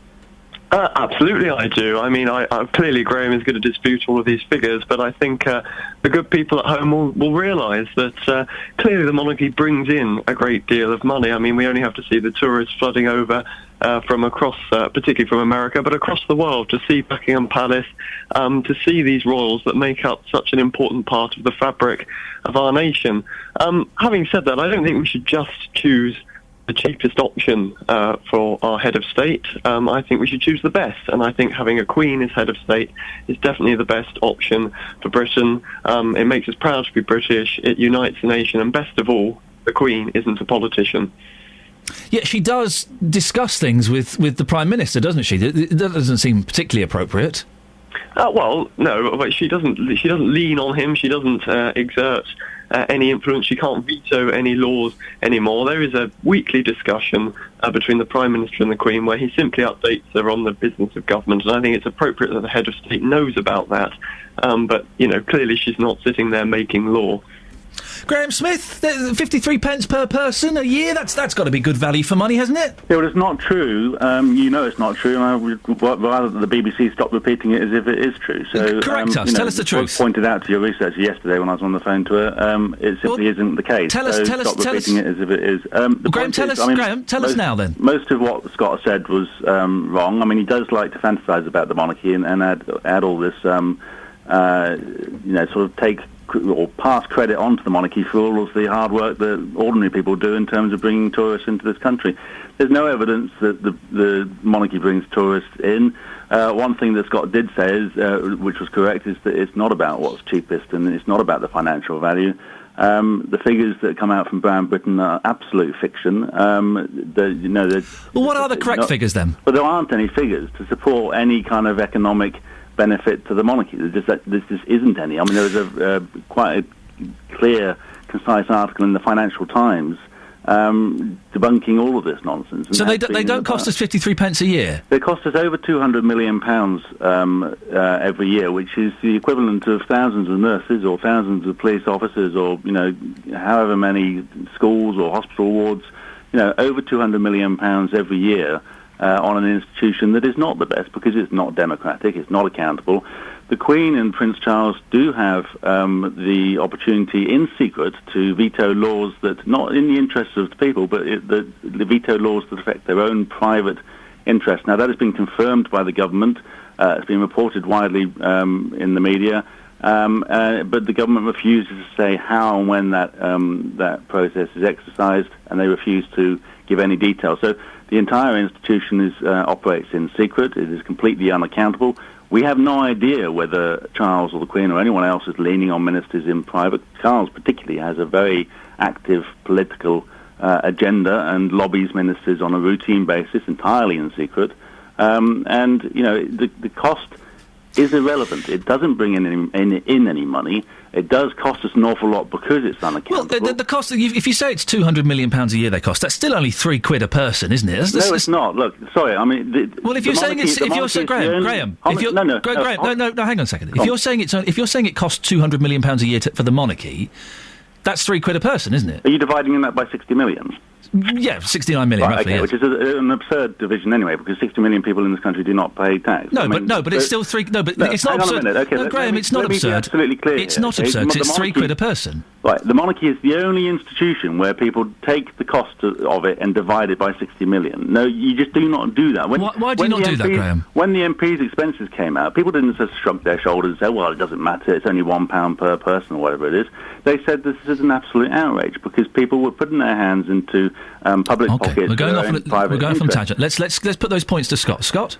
S20: Absolutely, I do. I mean, I clearly Graham is going to dispute all of these figures, but I think the good people at home will realise that clearly the monarchy brings in a great deal of money. I mean, we only have to see the tourists flooding over from across, particularly from America, but across the world, to see Buckingham Palace, to see these royals that make up such an important part of the fabric of our nation. Having said that, I don't think we should just choose the cheapest option for our head of state. I think we should choose the best, and I think having a Queen as head of state is definitely the best option for Britain. It makes us proud to be British, it unites the nation, and best of all, the Queen isn't a politician.
S4: Yeah, she does discuss things with the Prime Minister, doesn't she? That doesn't seem particularly appropriate.
S20: Well, no, but she doesn't lean on him, she doesn't exert any influence. She can't veto any laws anymore. There is a weekly discussion between the Prime Minister and the Queen where he simply updates her on the business of government, and I think it's appropriate that the head of state knows about that. But, clearly she's not sitting there making law.
S4: Graham Smith, 53 pence per person a year, that's got to be good value for money, hasn't it?
S3: Yeah, well, it's not true. It's not true, and I would rather that the BBC stop repeating it as if it is true. So,
S4: correct us, tell us the truth.
S3: I pointed out to your researcher yesterday when I was on the phone to her, it simply isn't the case.
S4: Tell us,
S3: stop repeating it as if it is.
S4: Graham, tell us now then.
S3: Most of what Scott said was wrong. I mean, he does like to fantasise about the monarchy and add all this, sort of take or pass credit on to the monarchy for all of the hard work that ordinary people do in terms of bringing tourists into this country. There's no evidence that the monarchy brings tourists in. One thing that Scott did say, which was correct, is that it's not about what's cheapest and it's not about the financial value. The figures that come out from Brown Britain are absolute fiction.
S4: What are the correct figures then?
S3: Well, there aren't any figures to support any kind of economic benefit to the monarchy. There just isn't any. I mean, there was a quite a clear, concise article in the Financial Times debunking all of this nonsense.
S4: So they don't cost us 53 pence a year?
S3: They cost us over £200 million every year, which is the equivalent of thousands of nurses or thousands of police officers or, however many schools or hospital wards. Over £200 million every year on an institution that is not the best because it's not democratic, it's not accountable. The Queen and Prince Charles do have the opportunity in secret to veto laws that, not in the interests of the people, but the veto laws that affect their own private interests. Now, that has been confirmed by the government. It's been reported widely in the media. But the government refuses to say how and when that process is exercised, and they refuse to give any detail. So the entire institution operates in secret. It is completely unaccountable. We have no idea whether Charles or the Queen or anyone else is leaning on ministers in private. Charles particularly has a very active political agenda and lobbies ministers on a routine basis, entirely in secret. The cost is irrelevant. It doesn't bring in any money. It does cost us an awful lot because it's unaccountable.
S4: Well, the cost, if you say it's £200 million a year they cost, that's still only £3 a person, isn't it?
S3: No, it's not. Look, sorry, I mean...
S4: If you're saying Graham, hang on a second. If you're saying it costs £200 million a year for the monarchy, that's £3 a person, isn't it?
S3: Are you dividing that by 60 million?
S4: Yeah, 69 million,
S3: right,
S4: roughly.
S3: Okay,
S4: yes.
S3: Which is an absurd division anyway, because 60 million people in this country do not pay tax.
S4: But it's still three. No, but it's not absurd.
S3: Okay,
S4: Graham, it's not absurd.
S3: Absolutely clear.
S4: It's not absurd. It's £3 a person.
S3: Right, the monarchy is the only institution where people take the cost of it and divide it by 60 million. No, you just do not do that.
S4: Why do you not do that, Graham?
S3: When the MP's expenses came out, people didn't just shrug their shoulders and say, well, it doesn't matter, it's only £1 per person or whatever it is. They said this is an absolute outrage because people were putting their hands into public pockets.
S4: We're going off on tangent. Let's put those points to Scott. Scott?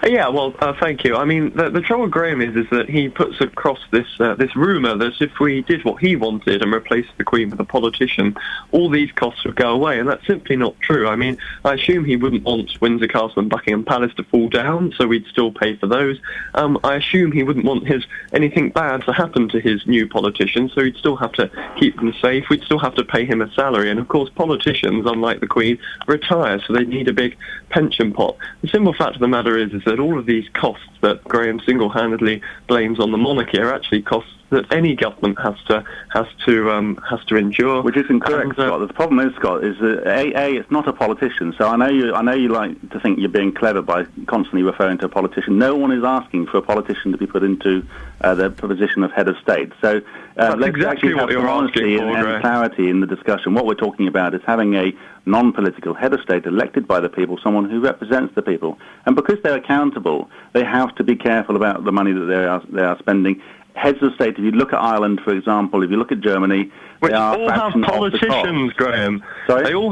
S20: Yeah, well, thank you. I mean, the trouble with Graham is that he puts across this rumour that if we did what he wanted and replaced the Queen with a politician, all these costs would go away, and that's simply not true. I mean, I assume he wouldn't want Windsor Castle and Buckingham Palace to fall down, so we'd still pay for those. I assume he wouldn't want anything bad to happen to his new politician, so he'd still have to keep them safe. We'd still have to pay him a salary, and of course, politicians, unlike the Queen, retire, so they need a big pension pot. The simple fact of the matter is that all of these costs that Graham single-handedly blames on the monarchy are actually costs that any government has to endure.
S3: Which is incorrect, Scott. The problem is, Scott, is that it's not a politician. So I know you like to think you're being clever by constantly referring to a politician. No one is asking for a politician to be put into the position of head of state. So
S20: that's
S3: let's
S20: exactly
S3: actually
S20: what
S3: have
S20: you're asking for,
S3: and clarity in the discussion. What we're talking about is having a non-political head of state elected by the people, someone who represents the people. And because they're accountable, they have to be careful about the money that they are spending. Heads of state, if you look at Ireland, for example, if you look at Germany,
S20: which
S3: they are
S20: all have politicians, Graham.
S3: Sorry?
S20: They all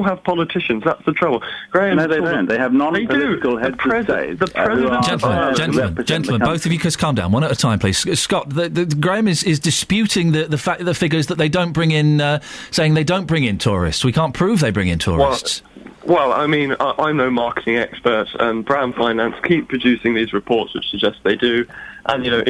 S20: have politicians. That's the trouble, Graham.
S3: No, they don't. They have non-political heads of state.
S20: The president.
S4: Gentlemen, both of you, just calm down, one at a time, please. Scott, Graham is disputing the fact the figures that they don't bring in, saying they don't bring in tourists. We can't prove they bring in tourists.
S20: Well, I mean, I'm no marketing expert, and Brown Finance keep producing these reports which suggest they do. And, you know,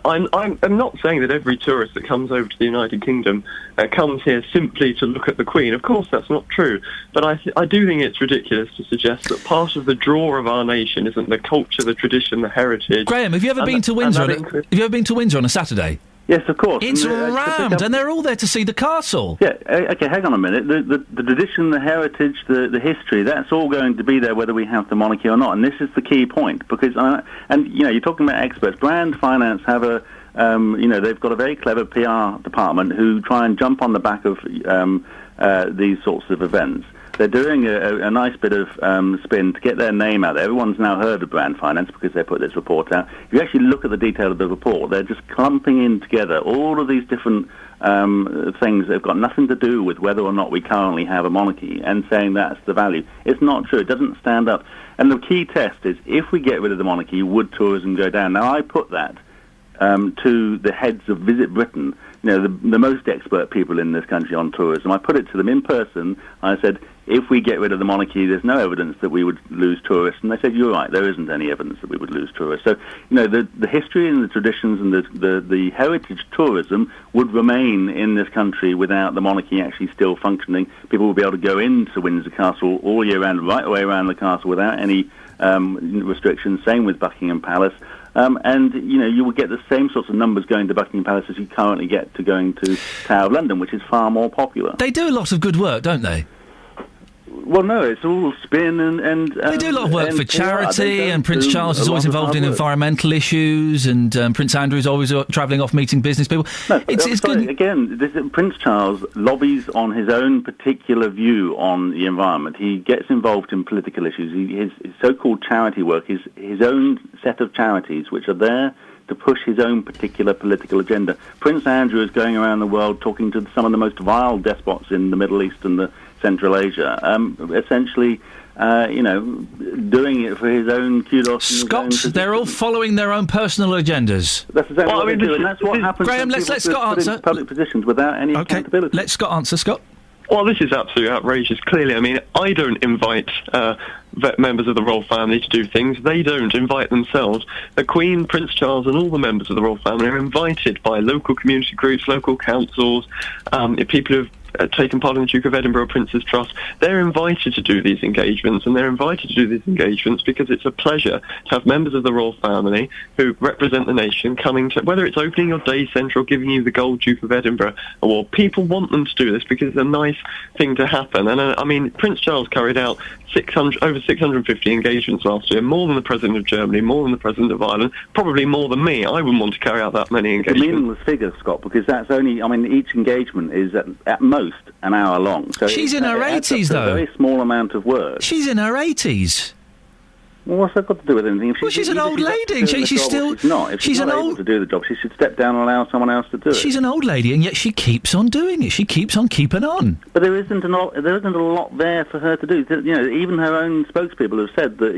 S20: I'm not saying that every tourist that comes over to the United Kingdom comes here simply to look at the Queen. Of course, that's not true. But I do think it's ridiculous to suggest that part of the draw of our nation isn't the culture, the tradition, the heritage.
S4: Graham, have you ever been to Windsor? Have you ever been to Windsor on a Saturday?
S3: Yes, of course.
S4: It's rammed, and they're all there to see the castle.
S3: Yeah, okay, hang on a minute. The tradition, the heritage, the history, that's all going to be there whether we have the monarchy or not. And this is the key point, because, you're talking about experts. Brand Finance have they've got a very clever PR department who try and jump on the back of these sorts of events. They're doing a nice bit of spin to get their name out there. Everyone's now heard of Brand Finance because they put this report out. If you actually look at the detail of the report, they're just clumping in together all of these different things that have got nothing to do with whether or not we currently have a monarchy and saying that's the value. It's not true. It doesn't stand up. And the key test is, if we get rid of the monarchy, would tourism go down? Now, I put that to the heads of Visit Britain, the most expert people in this country on tourism. I put it to them in person. I said, if we get rid of the monarchy, there's no evidence that we would lose tourists. And they said, you're right, there isn't any evidence that we would lose tourists. So, the history and the traditions and the heritage tourism would remain in this country without the monarchy actually still functioning. People would be able to go into Windsor Castle all year round, right away around the castle without any restrictions. Same with Buckingham Palace. You will get the same sorts of numbers going to Buckingham Palace as you currently get to going to Tower of London, which is far more popular.
S4: They do a lot of good work, don't they?
S3: Well, no, it's all spin and
S4: they do a lot of work for charity, and Prince Charles is always involved in environmental issues, and Prince Andrew is always travelling off meeting business people.
S3: No, it's good. Again, Prince Charles lobbies on his own particular view on the environment. He gets involved in political issues. His so-called charity work is his own set of charities, which are there to push his own particular political agenda. Prince Andrew is going around the world talking to some of the most vile despots in the Middle East and the Central Asia, essentially, doing it for his own kudos.
S4: Scott, they're all following their own personal agendas.
S3: That's exactly what they do, and that's what happens.
S4: Graham, let Scott answer.
S3: Public positions without any accountability.
S4: Let Scott answer, Scott.
S20: Well, this is absolutely outrageous, clearly. I mean, I don't invite members of the royal family to do things. They don't invite themselves. The Queen, Prince Charles and all the members of the royal family are invited by local community groups, local councils, people who have taken part in the Duke of Edinburgh Prince's Trust. They're invited to do these engagements, and they're invited to do these engagements because it's a pleasure to have members of the royal family who represent the nation coming to, whether it's opening your day centre or giving you the Gold Duke of Edinburgh Award. People want them to do this because it's a nice thing to happen. And Prince Charles carried out over 650 engagements last year, more than the President of Germany, more than the President of Ireland, probably more than me. I wouldn't want to carry out that many engagements.
S3: It's a meaningless figure, Scott, because that's only, each engagement is at most an hour long. So
S4: she's in her 80s, though.
S3: A very small amount of work.
S4: She's in her 80s.
S3: Well, what's that got to do with anything?
S4: She's an old lady. She's still.
S3: If she's not able to do the job, she should step down and allow someone else to do it.
S4: She's an old lady, and yet she keeps on doing it. She keeps on keeping on.
S3: But there isn't a lot there for her to do. Even her own spokespeople have said that.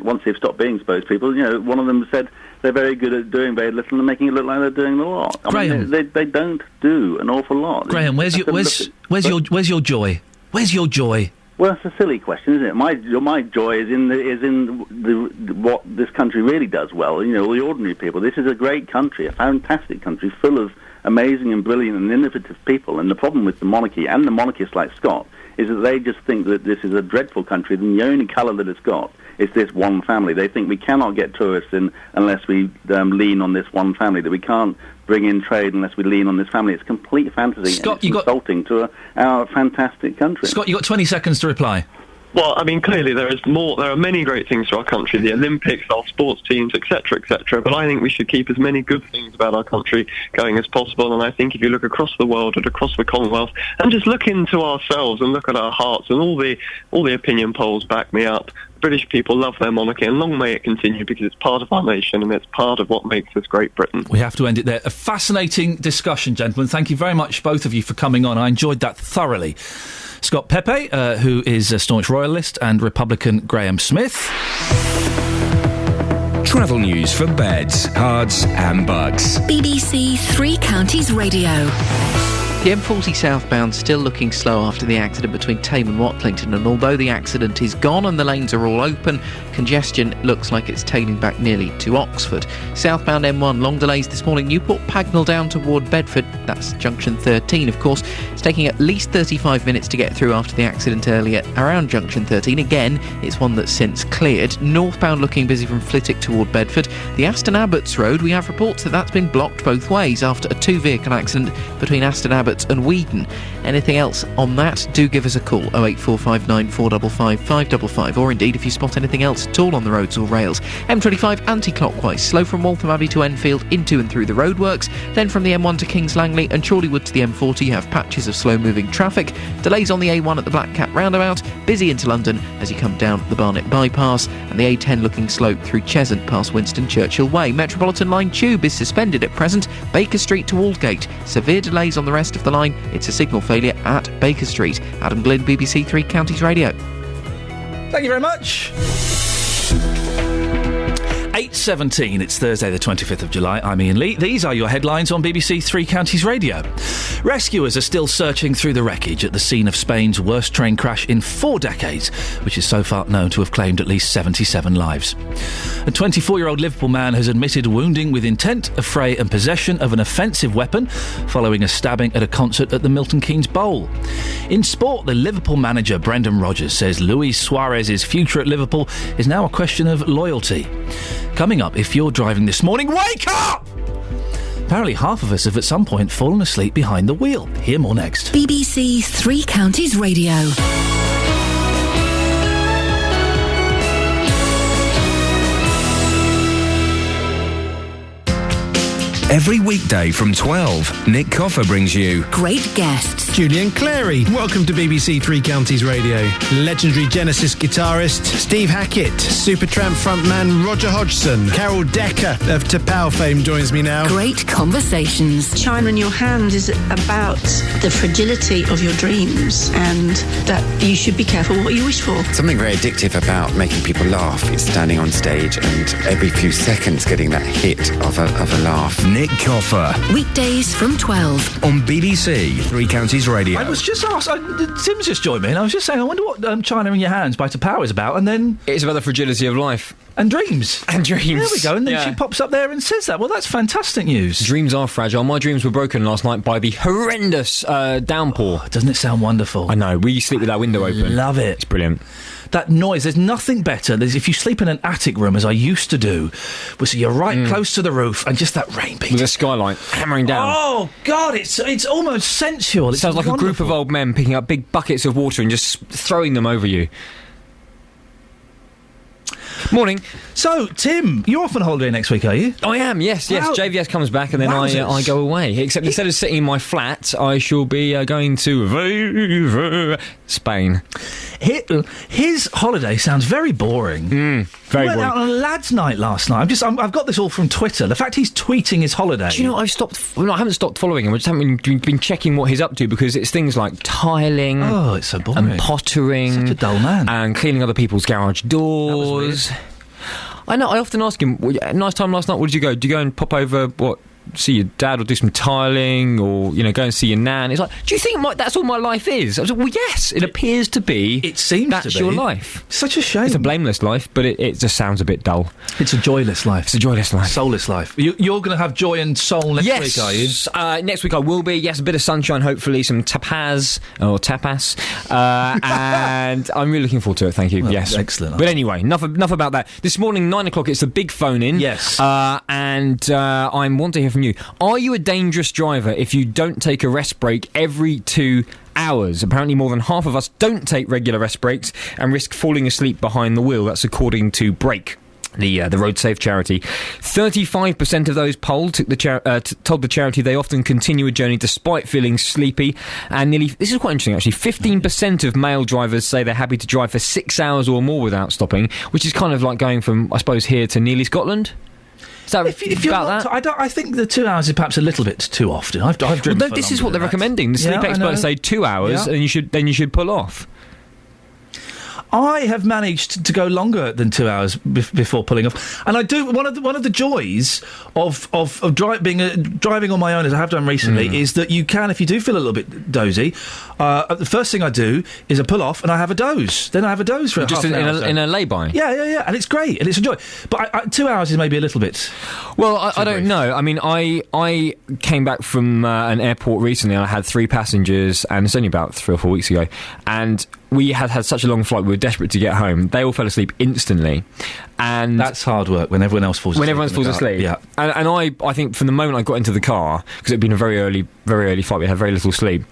S3: Once they've stopped being spokespeople, one of them said they're very good at doing very little and making it look like they're doing a lot.
S4: Graham,
S3: they don't do an awful lot.
S4: Graham, where's your joy? Where's your joy?
S3: Well, that's a silly question, isn't it? My joy is in what this country really does well. The ordinary people. This is a great country, a fantastic country, full of amazing and brilliant and innovative people. And the problem with the monarchy and the monarchists like Scott is that they just think that this is a dreadful country, and the only colour that it's got it's this one family. They think we cannot get tourists in unless we lean on this one family, that we can't bring in trade unless we lean on this family. It's complete fantasy.
S4: Scott,
S3: and it's insulting to our fantastic country.
S4: Scott, you've got 20 seconds to reply.
S20: Well, I mean, clearly there are many great things to our country, the Olympics, our sports teams, etc., etc., but I think we should keep as many good things about our country going as possible, and I think if you look across the world and across the Commonwealth and just look into ourselves and look at our hearts, and all the opinion polls back me up, British people love their monarchy, and long may it continue, because it's part of our nation and it's part of what makes us Great Britain.
S4: We have to end it there. A fascinating discussion, gentlemen. Thank you very much, both of you, for coming on. I enjoyed that thoroughly. Scott Pepe, who is a staunch royalist, and Republican Graham Smith.
S6: Travel news for beds, cards and bugs.
S5: BBC Three Counties Radio.
S11: The M40 southbound still looking slow after the accident between Tame and Watlington, and although the accident is gone and the lanes are all open, congestion looks like it's tailing back nearly to Oxford. Southbound M1, long delays this morning, Newport Pagnell down toward Bedford, that's junction 13 of course. It's taking at least 35 minutes to get through after the accident earlier around junction 13. Again, it's one that's since cleared. Northbound looking busy from Flitwick toward Bedford. The Aston Abbots Road, we have reports that that's been blocked both ways after a two-vehicle accident between Aston Abbots and Weedon. Anything else on that, do give us a call, 08459 455 555, or indeed if you spot anything else at all on the roads or rails. M25 anti-clockwise, slow from Waltham Abbey to Enfield into and through the roadworks, then from the M1 to Kings Langley and Chorleywood to the M40 you have patches of slow moving traffic, delays on the A1 at the Black Cat roundabout, busy into London as you come down the Barnet bypass, and the A10 looking slow through Cheshunt past Winston Churchill Way. Metropolitan line tube is suspended at present, Baker Street to Aldgate. Severe delays on the rest of the line, it's a signal failure at Baker Street. Adam Glynn, BBC Three Counties Radio.
S4: Thank you very much. 8:17, it's Thursday the 25th of July. I'm Iain Lee. These are your headlines on BBC Three Counties Radio. Rescuers are still searching through the wreckage at the scene of Spain's worst train crash in 4 decades, which is so far known to have claimed at least 77 lives. A 24-year-old Liverpool man has admitted wounding with intent, affray and possession of an offensive weapon following a stabbing at a concert at the Milton Keynes Bowl. In sport, the Liverpool manager Brendan Rodgers says Luis Suarez's future at Liverpool is now a question of loyalty. Coming up, if you're driving this morning, wake up! Apparently half of us have at some point fallen asleep behind the wheel. Hear more next.
S5: BBC Three Counties Radio.
S6: Every weekday from 12, Nick Coffer brings you
S5: great guests.
S7: Julian Clary, welcome to BBC Three Counties Radio. Legendary Genesis guitarist Steve Hackett, Supertramp frontman Roger Hodgson, Carol Decker of Tapao fame joins me now.
S5: Great conversations.
S9: China in your hand is about the fragility of your dreams and that you should be careful what you wish for.
S21: Something very addictive about making people laugh is standing on stage and every few seconds getting that hit of a laugh.
S6: Nick Coffer.
S5: Weekdays from 12.
S6: On BBC Three Counties Radio.
S4: I was just asked, Tim's just joined me, and I was just saying, I wonder what China in Your Hands by Tapao is about, and then...
S22: It's about the fragility of life.
S4: And dreams.
S22: And dreams.
S4: There we go, and then she pops up there and says that. Well, that's fantastic news.
S22: Dreams are fragile. My dreams were broken last night by the horrendous downpour.
S4: Oh, doesn't it sound wonderful?
S22: I know. We sleep with that window open.
S4: Love it.
S22: It's brilliant.
S4: That noise, there's nothing better. If you sleep in an attic room, as I used to do, so you're right close to the roof, and just that rain beating.
S22: With a skylight hammering down.
S4: Oh, God, it's almost sensual. It
S22: sounds like wonderful. A group of old men picking up big buckets of water and just throwing them over you. Morning.
S4: So, Tim, you're off on holiday next week, are you?
S22: I am, yes. JVS comes back and then I go away. Except instead of sitting in my flat, I shall be going to Spain.
S4: His holiday sounds very boring.
S22: Very boring.
S4: He went out on a lads' night last night. I've got this all from Twitter. The fact he's tweeting his holiday.
S22: Do you know, I haven't stopped following him. I just haven't been checking what he's up to because it's things like tiling.
S4: Oh, it's so boring.
S22: And pottering.
S4: Such a dull man.
S22: And cleaning other people's garage doors. I know, I often ask him, nice time last night, where did you go? Did you go and pop over, see your dad or do some tiling or, go and see your nan. It's like, do you think that's all my life is? I was like, well, yes, it appears to be.
S4: It seems
S22: that's
S4: to be.
S22: Your life.
S4: Such a shame.
S22: It's a blameless life, but it just sounds a bit dull.
S4: It's a joyless life.
S22: It's a joyless life.
S4: Soulless life. You're going to have joy and soul next week, are you?
S22: Next week I will be. Yes, a bit of sunshine, hopefully, some tapas, and I'm really looking forward to it, thank you.
S4: Well,
S22: yes.
S4: Excellent.
S22: But anyway, enough about that. This morning, 9 o'clock, it's the big phone-in.
S4: Yes.
S22: And I want to hear from you. Are you a dangerous driver if you don't take a rest break every 2 hours? Apparently more than half of us don't take regular rest breaks and risk falling asleep behind the wheel. That's according to Break, the Road Safe charity. 35% of those polled told the charity they often continue a journey despite feeling sleepy, and this is quite interesting actually, 15% of male drivers say they're happy to drive for 6 hours or more without stopping, which is kind of like going from, I suppose, here to nearly Scotland. Is that
S4: if you're
S22: about
S4: not,
S22: that?
S4: I think the 2 hours is perhaps a little bit too often. I've driven.
S22: Well, no, this is what they're recommending. The sleep experts say 2 hours, and you should pull off.
S4: I have managed to go longer than 2 hours before pulling off, and I do. One of the joys of driving on my own, as I have done recently, is that you can, if you do feel a little bit dozy, the first thing I do is I pull off and I have a doze. Then I have a doze for
S22: just
S4: half an hour.
S22: in a lay-by.
S4: Yeah, and it's great and it's a joy. But 2 hours is maybe a little bit.
S22: Well, I don't know. I mean, I came back from an airport recently and I had 3 passengers, and it's only about 3 or 4 weeks ago, and we had such a long flight, we were desperate to get home. They all fell asleep instantly. And
S4: that's hard work when everyone else falls asleep.
S22: When everyone falls asleep.
S4: Yeah.
S22: And I think from the moment I got into the car, because it had been a very early flight, we had very little sleep,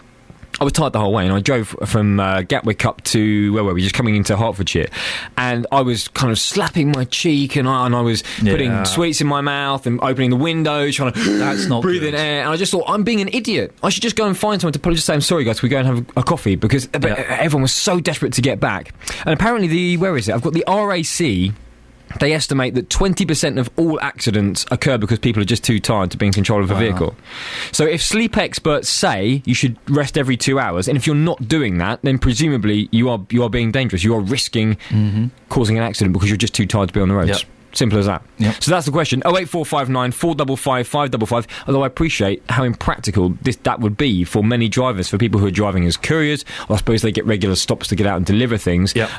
S22: I was tired the whole way, and I drove from Gatwick up to, where were we, just coming into Hertfordshire, and I was kind of slapping my cheek, and I was putting sweets in my mouth and opening the windows, trying to breathe in air, and I just thought, I'm being an idiot. I should just go and find someone to probably just say, I'm sorry guys, we go and have a coffee, because everyone was so desperate to get back. And apparently I've got the RAC. They estimate that 20% of all accidents occur because people are just too tired to be in control of a vehicle. So if sleep experts say you should rest every 2 hours, and if you're not doing that, then presumably you are being dangerous. You are risking causing an accident because you're just too tired to be on the roads. Yep. Simple as that. Yep. So that's the question. 08459 455 555. Although I appreciate how impractical that would be for many drivers, for people who are driving as couriers, or I suppose they get regular stops to get out and deliver things. Yep.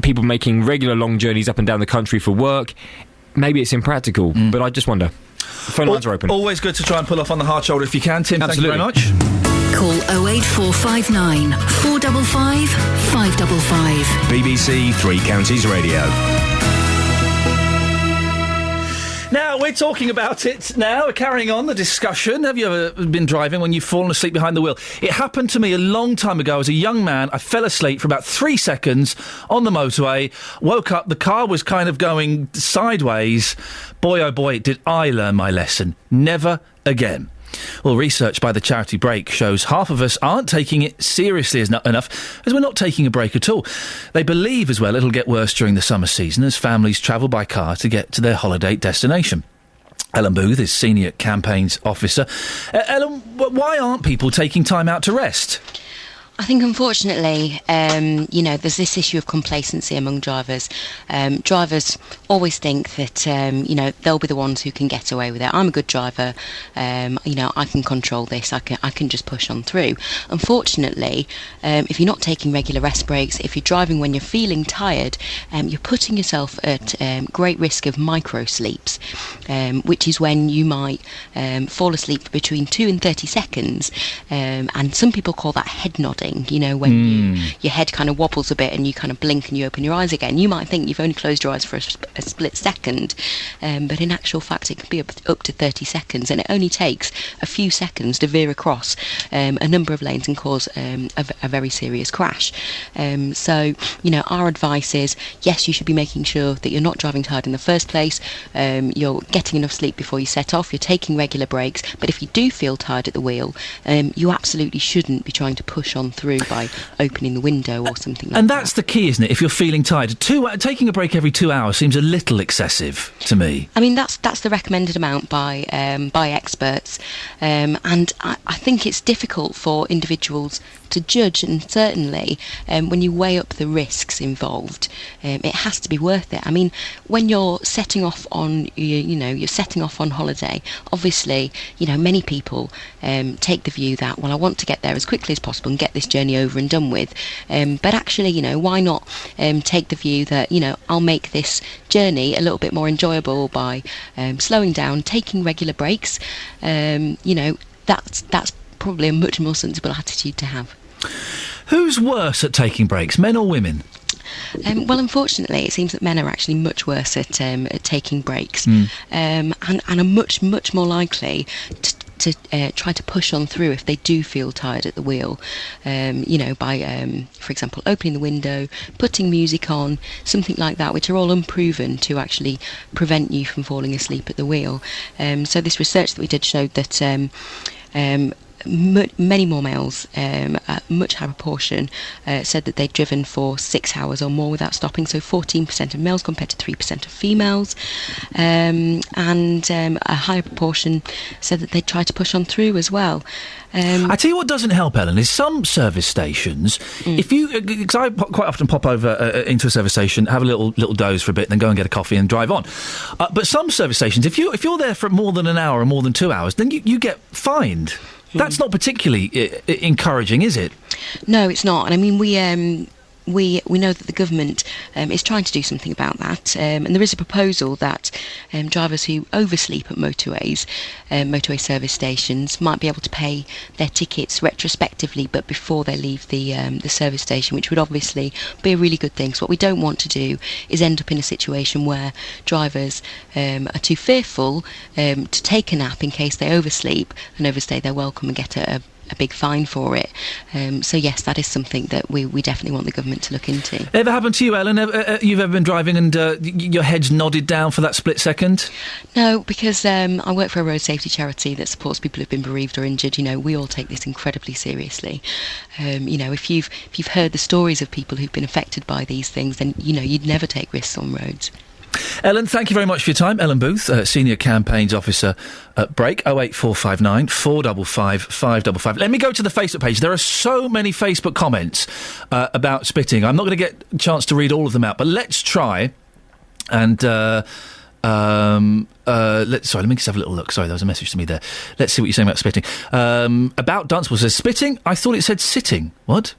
S22: People making regular long journeys up and down the country for work. Maybe it's impractical, but I just wonder. Phone lines are open.
S4: Always good to try and pull off on the hard shoulder if you can, Tim.
S22: Absolutely.
S4: Thank you very much.
S5: Call 08459 455 555.
S6: BBC Three Counties Radio.
S4: Now, we're talking about it now. We're carrying on the discussion. Have you ever been driving when you've fallen asleep behind the wheel? It happened to me a long time ago. As a young man, I fell asleep for about 3 seconds on the motorway, woke up, the car was kind of going sideways. Boy, oh boy, did I learn my lesson. Never again. Well, research by the charity Break shows half of us aren't taking it seriously enough, as we're not taking a break at all. They believe as well it'll get worse during the summer season as families travel by car to get to their holiday destination. Ellen Booth is Senior Campaigns Officer. Ellen, why aren't people taking time out to rest?
S8: I think, unfortunately, there's this issue of complacency among drivers. Drivers always think that, they'll be the ones who can get away with it. I'm a good driver. I can control this. I can just push on through. Unfortunately, if you're not taking regular rest breaks, if you're driving when you're feeling tired, you're putting yourself at great risk of micro sleeps, which is when you might fall asleep for between 2 and 30 seconds. And some people call that head nodding. When your head kind of wobbles a bit and you kind of blink and you open your eyes again. You might think you've only closed your eyes for a split second, but in actual fact it can be up to 30 seconds, and it only takes a few seconds to veer across a number of lanes and cause a very serious crash. So, our advice is, yes, you should be making sure that you're not driving tired in the first place, you're getting enough sleep before you set off, you're taking regular breaks, but if you do feel tired at the wheel, you absolutely shouldn't be trying to push on through by opening the window or something like that.
S4: And that's the key, isn't it? If you're feeling tired, taking a break every 2 hours seems a little excessive to me.
S8: I mean, that's the recommended amount by experts, and I think it's difficult for individuals to judge, and certainly when you weigh up the risks involved, it has to be worth it. I mean, when you're setting off on you're setting off on holiday, obviously many people take the view that, well, I want to get there as quickly as possible and get this journey over and done with, but actually why not take the view that I'll make this journey a little bit more enjoyable by slowing down, taking regular breaks. That's probably a much more sensible attitude to have.
S4: Who's worse at taking breaks, men or women?
S8: Well, unfortunately, it seems that men are actually much worse at taking breaks, and are much more likely to try to push on through if they do feel tired at the wheel, by, for example, opening the window, putting music on, something like that, which are all unproven to actually prevent you from falling asleep at the wheel. So this research that we did showed that many more males, a much higher proportion, said that they'd driven for 6 hours or more without stopping, so 14% of males compared to 3% of females, and a higher proportion said that they'd try to push on through as well.
S4: I tell you what doesn't help, Ellen, is some service stations, because I quite often pop over into a service station, have a little doze for a bit, then go and get a coffee and drive on. But some service stations, if you're there for more than an hour or more than 2 hours, then you get fined. That's not particularly encouraging, is it?
S8: No, it's not. And I mean, we know that the government is trying to do something about that, and there is a proposal that drivers who oversleep at motorway service stations might be able to pay their tickets retrospectively, but before they leave the service station, which would obviously be a really good thing. So what we don't want to do is end up in a situation where drivers are too fearful to take a nap in case they oversleep and overstay their welcome and get a big fine for it. So yes, that is something that we definitely want the government to look into.
S4: Ever happened to you, Ellen? You've ever been driving and your head's nodded down for that split second?
S8: No, because I work for a road safety charity that supports people who've been bereaved or injured. We all take this incredibly seriously. If you've heard the stories of people who've been affected by these things, then you'd never take risks on roads.
S4: Ellen, thank you very much for your time. Ellen Booth, Senior Campaigns Officer at Brake, 08459 455 555. Let me go to the Facebook page. There are so many Facebook comments about spitting. I'm not going to get a chance to read all of them out, but let's try and... let me just have a little look. Sorry, there was a message to me there. Let's see what you're saying about spitting. About Dunstable says, spitting? I thought it said sitting. What?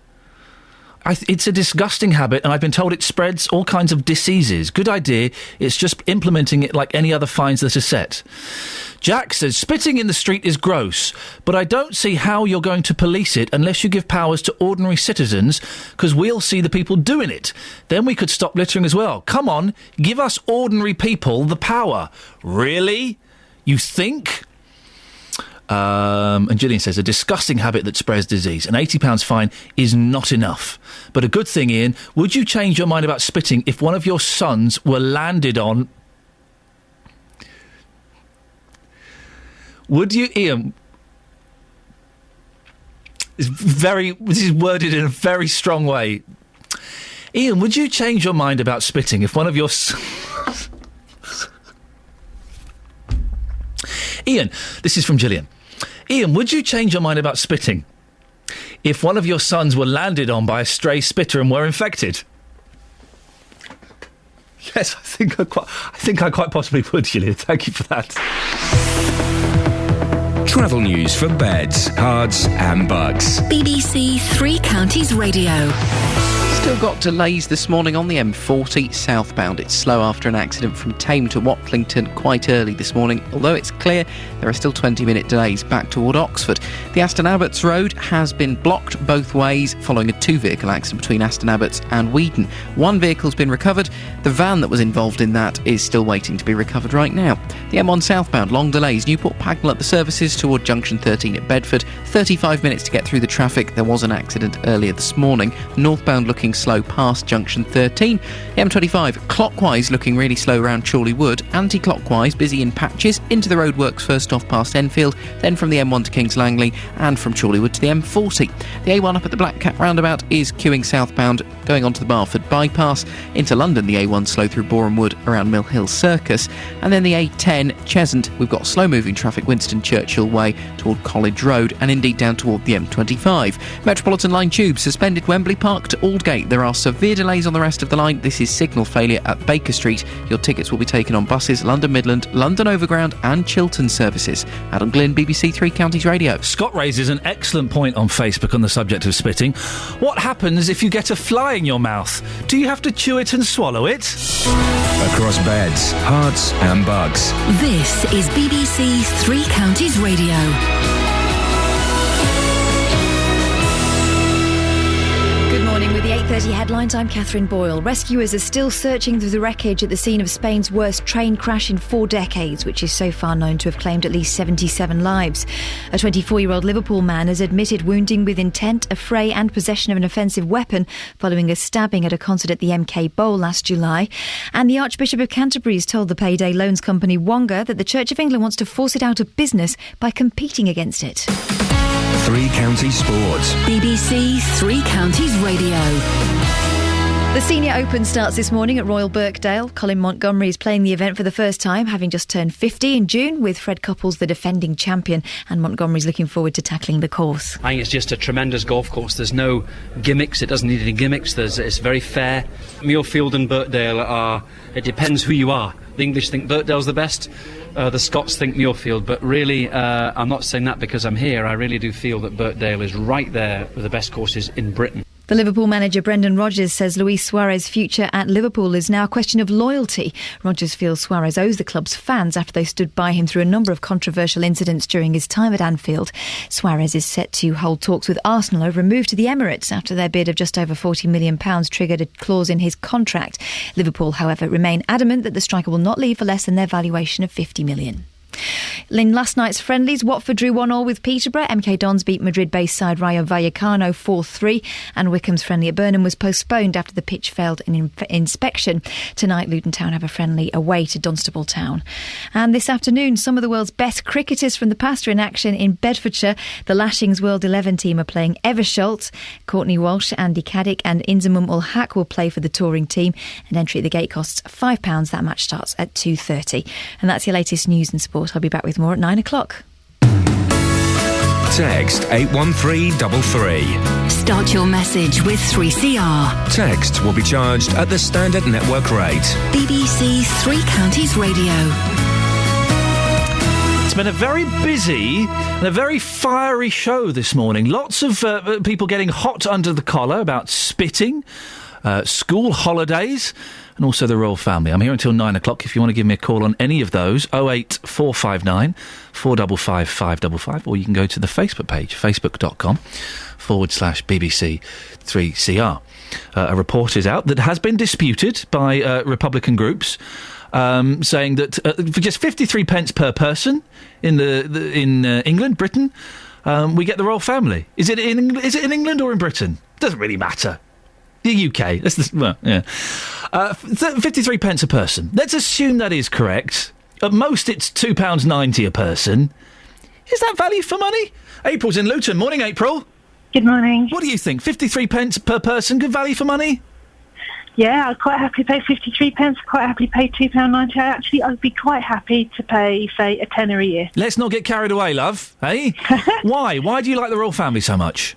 S4: It's a disgusting habit, and I've been told it spreads all kinds of diseases. Good idea. It's just implementing it like any other fines that are set. Jack says, spitting in the street is gross, but I don't see how you're going to police it unless you give powers to ordinary citizens, because we'll see the people doing it. Then we could stop littering as well. Come on, give us ordinary people the power. Really? You think? And Gillian says, a disgusting habit that spreads disease. An £80 fine is not enough. But a good thing, Ian, would you change your mind about spitting if one of your sons were landed on... Would you, Ian... This is worded in a very strong way. Ian, would you change your mind about spitting if one of your... Ian, this is from Gillian. Ian, would you change your mind about spitting if one of your sons were landed on by a stray spitter and were infected? Yes, I think I quite possibly would, Gillian. Thank you for that.
S6: Travel news for beds, cards and bugs.
S5: BBC Three Counties Radio.
S11: Still got delays this morning on the M40 southbound. It's slow after an accident from Tame to Watlington quite early this morning. Although it's clear, there are still 20-minute delays back toward Oxford. The Aston Abbots Road has been blocked both ways following a two-vehicle accident between Aston Abbots and Weedon. One vehicle's been recovered. The van that was involved in that is still waiting to be recovered right now. The M1 southbound, long delays. Newport Pagnell at the services toward Junction 13 at Bedford. 35 minutes to get through the traffic. There was an accident earlier this morning. Northbound looking slow past junction 13. The M25 clockwise looking really slow around Chorley Wood. Anti-clockwise busy in patches into the roadworks first off past Enfield, then from the M1 to Kings Langley and from Chorley Wood to the M40. The A1 up at the Black Cat roundabout is queuing southbound going on to the Barford bypass. Into London, the A1 slow through Boreham Wood around Mill Hill Circus, and then the A10 Cheshunt, we've got slow moving traffic Winston Churchill Way toward College Road and indeed down toward the M25. Metropolitan line tube suspended Wembley Park to Aldgate. There are severe delays on the rest of the line. This is signal failure at Baker Street. Your tickets will be taken on buses London Midland, London Overground and Chiltern services. Adam Glynn, BBC Three Counties Radio.
S4: Scott raises an excellent point on Facebook on the subject of spitting. What happens if you get a fly in your mouth? Do you have to chew it and swallow it?
S6: Across beds, hearts and bugs.
S5: This is BBC Three Counties Radio.
S1: Good morning. With the 8:30 headlines, I'm Catherine Boyle. Rescuers are still searching through the wreckage at the scene of Spain's worst train crash in 4 decades, which is so far known to have claimed at least 77 lives. A 24-year-old Liverpool man has admitted wounding with intent, affray and possession of an offensive weapon following a stabbing at a concert at the MK Bowl last July. And the Archbishop of Canterbury has told the payday loans company Wonga that the Church of England wants to force it out of business by competing against it.
S6: Three Counties Sports.
S5: BBC Three Counties Radio.
S1: The Senior Open starts this morning at Royal Birkdale. Colin Montgomery is playing the event for the first time, having just turned 50 in June, with Fred Couples the defending champion, and Montgomery's looking forward to tackling the course.
S12: I think it's just a tremendous golf course. There's no gimmicks. It doesn't need any gimmicks. It's very fair. Muirfield and Birkdale are... It depends who you are. The English think Birkdale's the best. The Scots think Muirfield, but really, I'm not saying that because I'm here. I really do feel that Birkdale is right there with the best courses in Britain.
S1: The Liverpool manager Brendan Rodgers says Luis Suarez's future at Liverpool is now a question of loyalty. Rodgers feels Suarez owes the club's fans after they stood by him through a number of controversial incidents during his time at Anfield. Suarez is set to hold talks with Arsenal over a move to the Emirates after their bid of just over £40 million triggered a clause in his contract. Liverpool, however, remain adamant that the striker will not leave for less than their valuation of £50 million. In last night's friendlies, Watford drew 1-1 with Peterborough. MK Dons beat Madrid-based side Rayo Vallecano 4-3, and Wycombe's friendly at Burnham was postponed after the pitch failed an inspection. Tonight, Luton Town have a friendly away to Dunstable Town. And this afternoon, some of the world's best cricketers from the past are in action in Bedfordshire. The Lashings World 11 team are playing Eversholt. Courtney Walsh, Andy Caddick and Inzamam ul Haq will play for the touring team, and entry at the gate costs £5. That match starts at 2:30. And that's your latest news and sport. I'll be back with more at 9 o'clock.
S6: Text 81333.
S5: Start your message with 3CR.
S6: Text will be charged at the standard network rate.
S5: BBC Three Counties Radio.
S4: It's been a very busy and a very fiery show this morning. Lots of people getting hot under the collar about spitting, school holidays, and also the royal family. I'm here until 9 o'clock. If you want to give me a call on any of those, 08459 455 555, or you can go to the Facebook page, facebook.com/BBC3CR. A report is out that has been disputed by Republican groups, saying that for just 53 pence per person in England, Britain, we get the royal family. Is it in England or in Britain? Doesn't really matter. The UK. 53 pence a person. Let's assume that is correct. At most, it's £2.90 a person. Is that value for money? April's in Luton. Morning, April.
S13: Good morning.
S4: What do you think? 53 pence per person, good value for money?
S13: Yeah, I'd quite happily pay 53 pence, quite happily pay £2.90. I'd be quite happy to pay, say, a tenner a year.
S4: Let's not get carried away, love. Eh? Why? Why do you like the royal family so much?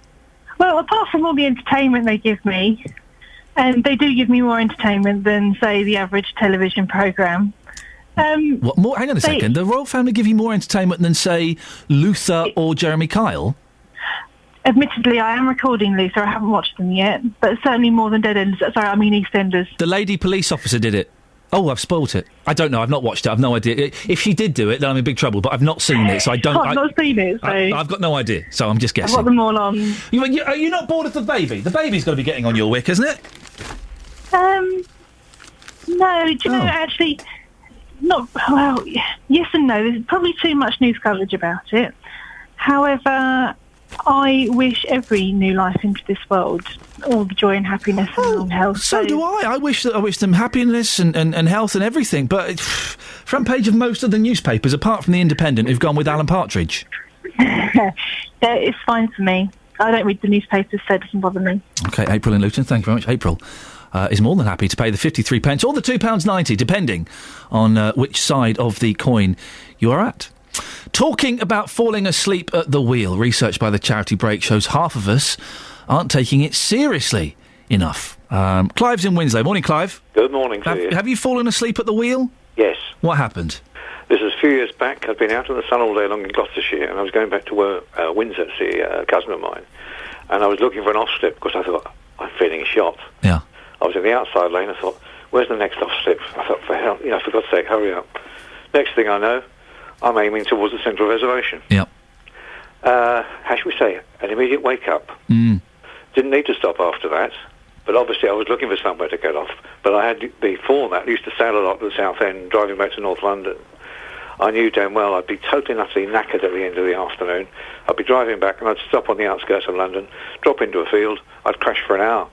S13: Well, apart from all the entertainment they give me, and they do give me more entertainment than, say, the average television programme.
S4: What more? Hang on a second. The royal family give you more entertainment than, say, Luther or Jeremy Kyle?
S13: Admittedly, I am recording Luther. I haven't watched them yet, but certainly more than EastEnders.
S4: The lady police officer did it. Oh, I've spoilt it. I don't know. I've not watched it. I've no idea. If she did do it, then I'm in big trouble. But I've not seen it, so I don't.
S13: I've not seen it, so
S4: I've got no idea. So I'm just guessing.
S13: I've got them all on.
S4: Are you not bored of the baby? The baby's got to be getting on your wick, isn't it?
S13: No. Do you know, actually, not well. Yes and no. There's probably too much news coverage about it. However, I wish every new life into this world all the joy and happiness and long health.
S4: So do I. I wish them happiness and health and everything. But front page of most of the newspapers, apart from the Independent, who've gone with Alan Partridge.
S13: It's fine for me. I don't read the newspapers, so it doesn't bother me.
S4: OK, April in Luton, thank you very much. April is more than happy to pay the 53 pence or the £2.90, depending on which side of the coin you are at. Talking about falling asleep at the wheel, research by the Charity Break shows half of us aren't taking it seriously enough. Clive's in Winslow. Morning, Clive.
S14: Good morning to you.
S4: Have you fallen asleep at the wheel?
S14: Yes.
S4: What happened?
S14: This was a few years back. I'd been out in the sun all day long in Gloucestershire, and I was going back to Windsor to see a cousin of mine. And I was looking for an off-slip because I thought, I'm feeling shot.
S4: Yeah.
S14: I was in the outside lane. I thought, where's the next off-slip? I thought, for God's sake, hurry up. Next thing I know, I'm aiming towards the central reservation.
S4: Yeah.
S14: How should we say? An immediate wake-up. Didn't need to stop after that. But obviously I was looking for somewhere to get off. But I had, before that, used to sail a lot to the South End, driving back to North London. I knew damn well I'd be totally and utterly knackered at the end of the afternoon. I'd be driving back and I'd stop on the outskirts of London, drop into a field, I'd crash for an hour.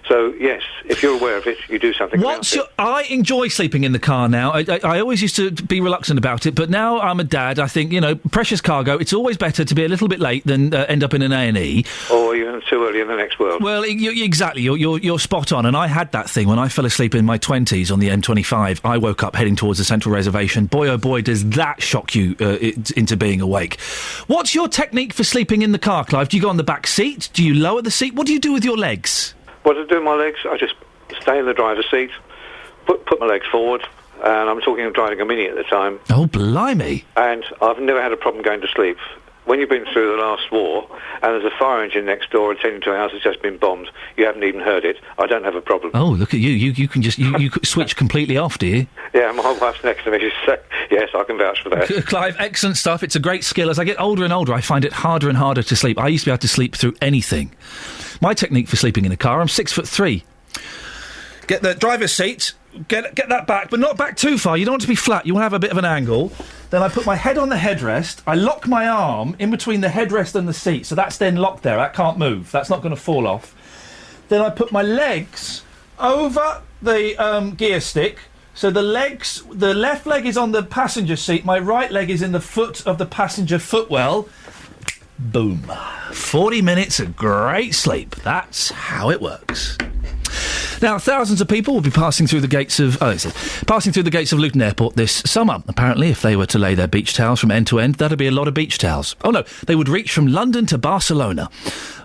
S14: So, yes, if you're aware of it, you do something about it.
S4: I enjoy sleeping in the car now. I always used to be reluctant about it, but now I'm a dad. I think, precious cargo, it's always better to be a little bit late than end up in an A&E.
S14: Or even too early in the next world.
S4: Well, exactly. You're spot on. And I had that thing when I fell asleep in my 20s on the M25. I woke up heading towards the Central Reservation. Boy, oh boy, does that shock you into being awake. What's your technique for sleeping in the car, Clive? Do you go on the back seat? Do you lower the seat? What do you do with your legs?
S14: What I do with my legs, I just stay in the driver's seat, put my legs forward, and I'm talking of driving a Mini at the time.
S4: Oh, blimey.
S14: And I've never had a problem going to sleep. When you've been through the last war, and there's a fire engine next door attending to a house that's just been bombed, you haven't even heard it, I don't have a problem.
S4: Oh, look at you. You can just, you switch completely off, do you?
S14: Yeah, my wife's next to me, she says, yes, I can vouch for that.
S4: Clive, excellent stuff. It's a great skill. As I get older and older, I find it harder and harder to sleep. I used to be able to sleep through anything. My technique for sleeping in a car, I'm 6'3". Get the driver's seat, get that back, but not back too far. You don't want to be flat. You want to have a bit of an angle. Then I put my head on the headrest. I lock my arm in between the headrest and the seat, so that's then locked there. That can't move. That's not going to fall off. Then I put my legs over the gear stick. So the left leg is on the passenger seat. My right leg is in the foot of the passenger footwell. Boom. 40 minutes of great sleep. That's how it works. Now, thousands of people will be passing through the gates of Luton Airport this summer. Apparently, if they were to lay their beach towels from end to end, that'd be a lot of beach towels. Oh no, they would reach from London to Barcelona.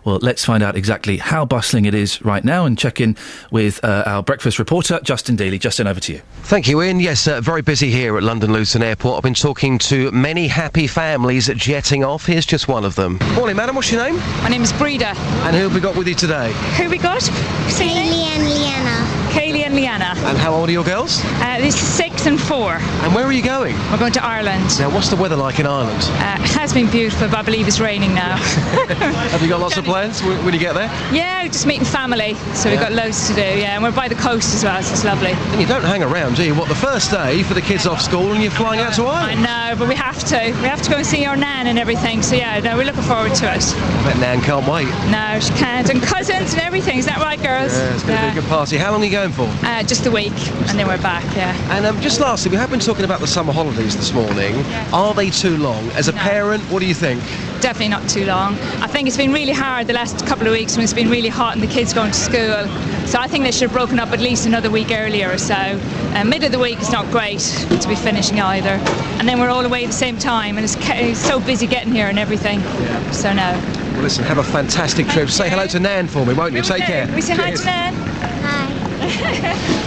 S4: Well, let's find out exactly how bustling it is right now and check in with our breakfast reporter, Justin Dealey. Justin, over to you.
S18: Thank you, Ian. Yes, very busy here at London Luton Airport. I've been talking to many happy families jetting off. Here's just one of them. Morning, madam. What's your name?
S23: My name's Breda.
S18: And who have we got with you today?
S23: Who we got?
S24: Kaylee and Leanna.
S23: Kaylee and Leanna.
S18: And how old are your girls?
S23: This is 6 and 4.
S18: And where are you going?
S23: We're going to Ireland.
S18: Now, what's the weather like in Ireland?
S23: It has been beautiful, but I believe it's raining now.
S18: Have you got lots of plans when you get there?
S23: Yeah, just meeting family, so we've got loads to do, yeah, and we're by the coast as well, so it's lovely.
S18: And you don't hang around, do you? What, the first day for the kids off school and you're flying out to Ireland?
S23: I know, but we have to. We have to go and see our nan and everything, so yeah, no, we're looking forward to it.
S18: I bet Nan can't wait.
S23: No, she can't, and cousins and everything, is that right, girls?
S18: Yeah, it's going to be a good party. How long are you going for?
S23: Just a week, and then we're back, yeah.
S18: And just lastly, we have been talking about the summer holidays this morning. Yeah. Are they too long? As a parent, what do you think?
S23: Definitely not too long. I think it's been really hard the last couple of weeks when it's been really hot and the kids going to school. So I think they should have broken up at least another week earlier or so. Mid of the week is not great to be finishing either. And then we're all away at the same time, and it's so busy getting here and everything. Yeah. So no.
S18: Well, listen, have a fantastic trip. Say hello to Nan for me, won't you? Take care.
S23: We say hi to Nan.
S24: Hi.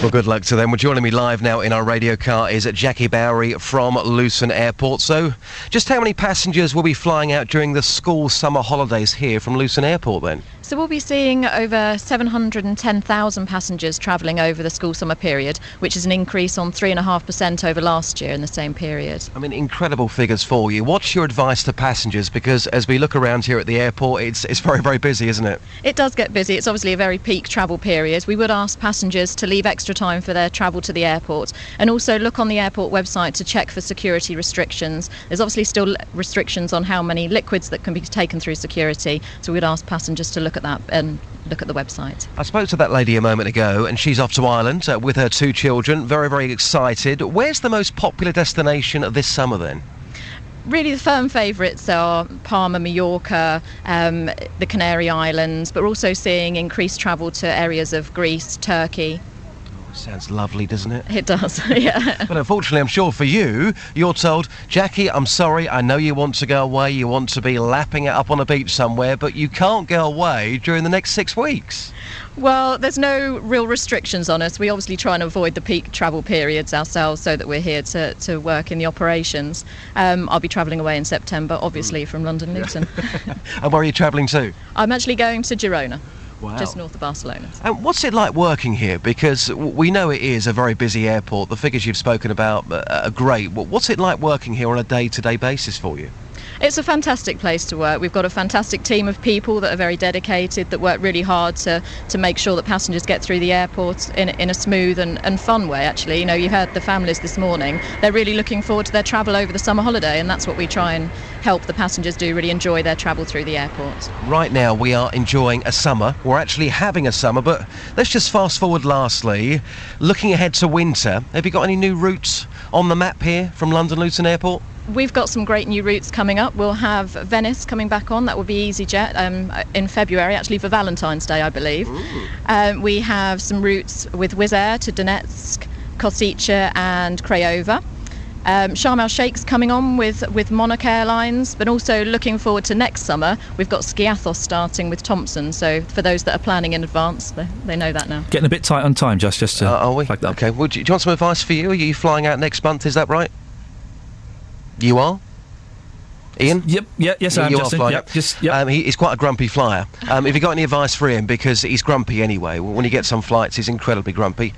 S18: Well, good luck to them. Well, joining me live now in our radio car is Jackie Bowery from Luton Airport. So, just how many passengers will be flying out during the school summer holidays here from Luton Airport then?
S10: So we'll be seeing over 710,000 passengers travelling over the school summer period, which is an increase on 3.5% over last year in the same period.
S18: I mean, incredible figures for you. What's your advice to passengers? Because as we look around here at the airport, it's very, very busy, isn't it?
S10: It does get busy. It's obviously a very peak travel period. We would ask passengers to leave extra time for their travel to the airport, and also look on the airport website to check for security restrictions. There's obviously still restrictions on how many liquids that can be taken through security, so we'd ask passengers to look at that and look at the website.
S18: I spoke to that lady a moment ago, and she's off to Ireland with her 2 children, very, very excited. Where's the most popular destination this summer then?
S10: Really, the firm favourites are Palma, Mallorca, the Canary Islands, but we're also seeing increased travel to areas of Greece, Turkey.
S18: Sounds lovely, doesn't it?
S10: It does, yeah.
S18: But unfortunately, I'm sure for you, you're told, Jackie, I'm sorry, I know you want to go away, you want to be lapping it up on a beach somewhere, but you can't go away during the next 6 weeks.
S10: Well, there's no real restrictions on us. We obviously try and avoid the peak travel periods ourselves so that we're here to work in the operations. I'll be travelling away in September, obviously, from London Luton.
S18: And where are you travelling to?
S10: I'm actually going to Girona.
S18: Wow.
S10: Just north of Barcelona.
S18: And what's it like working here? Because we know it is a very busy airport. The figures you've spoken about are great. What's it like working here on a day-to-day basis for you?
S10: It's a fantastic place to work. We've got a fantastic team of people that are very dedicated, that work really hard to make sure that passengers get through the airport in a smooth and fun way, actually. You know, you heard the families this morning. They're really looking forward to their travel over the summer holiday, and that's what we try and help the passengers do, really enjoy their travel through the airport.
S18: Right now we are enjoying a summer. We're actually having a summer, but let's just fast forward lastly. Looking ahead to winter, have you got any new routes on the map here from London Luton Airport?
S10: We've got some great new routes coming up. We'll have Venice coming back on. That will be EasyJet in February, actually for Valentine's Day, I believe. We have some routes with Wizz Air to Donetsk, Košice and Craiova. Sharm el-Sheikh's coming on with Monarch Airlines, but also looking forward to next summer, we've got Skiathos starting with Thompson. So for those that are planning in advance, they know that now.
S4: Getting a bit tight on time, just to
S18: are we?
S4: Like that.
S18: Okay, well, do you want some advice for you? Are you flying out next month, is that right? You are? Ian?
S4: Yep, yes I am, Justin.
S18: He's quite a grumpy flyer. Have you got any advice for him? Because he's grumpy anyway. When he gets on flights, he's incredibly grumpy.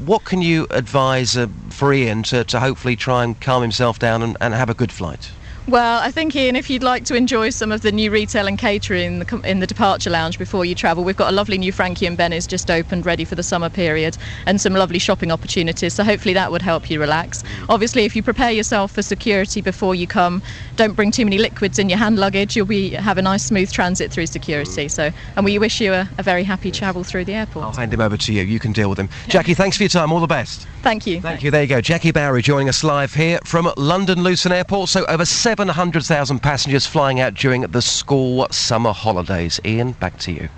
S18: What can you advise for Ian to hopefully try and calm himself down and have a good flight?
S10: Well, I think, Ian, if you'd like to enjoy some of the new retail and catering in the departure lounge before you travel, we've got a lovely new Frankie and Benny's just opened, ready for the summer period, and some lovely shopping opportunities, so hopefully that would help you relax. Obviously, if you prepare yourself for security before you come, don't bring too many liquids in your hand luggage, you'll have a nice smooth transit through security. And we wish you a very happy travel through the airport.
S18: I'll hand him over to you. You can deal with him. Jackie, thanks for your time. All the best.
S10: Thank you.
S18: Thank you. There you go. Jackie Bowery joining us live here from London Luton Airport. So over 700,000 passengers flying out during the school summer holidays. Ian, back to you.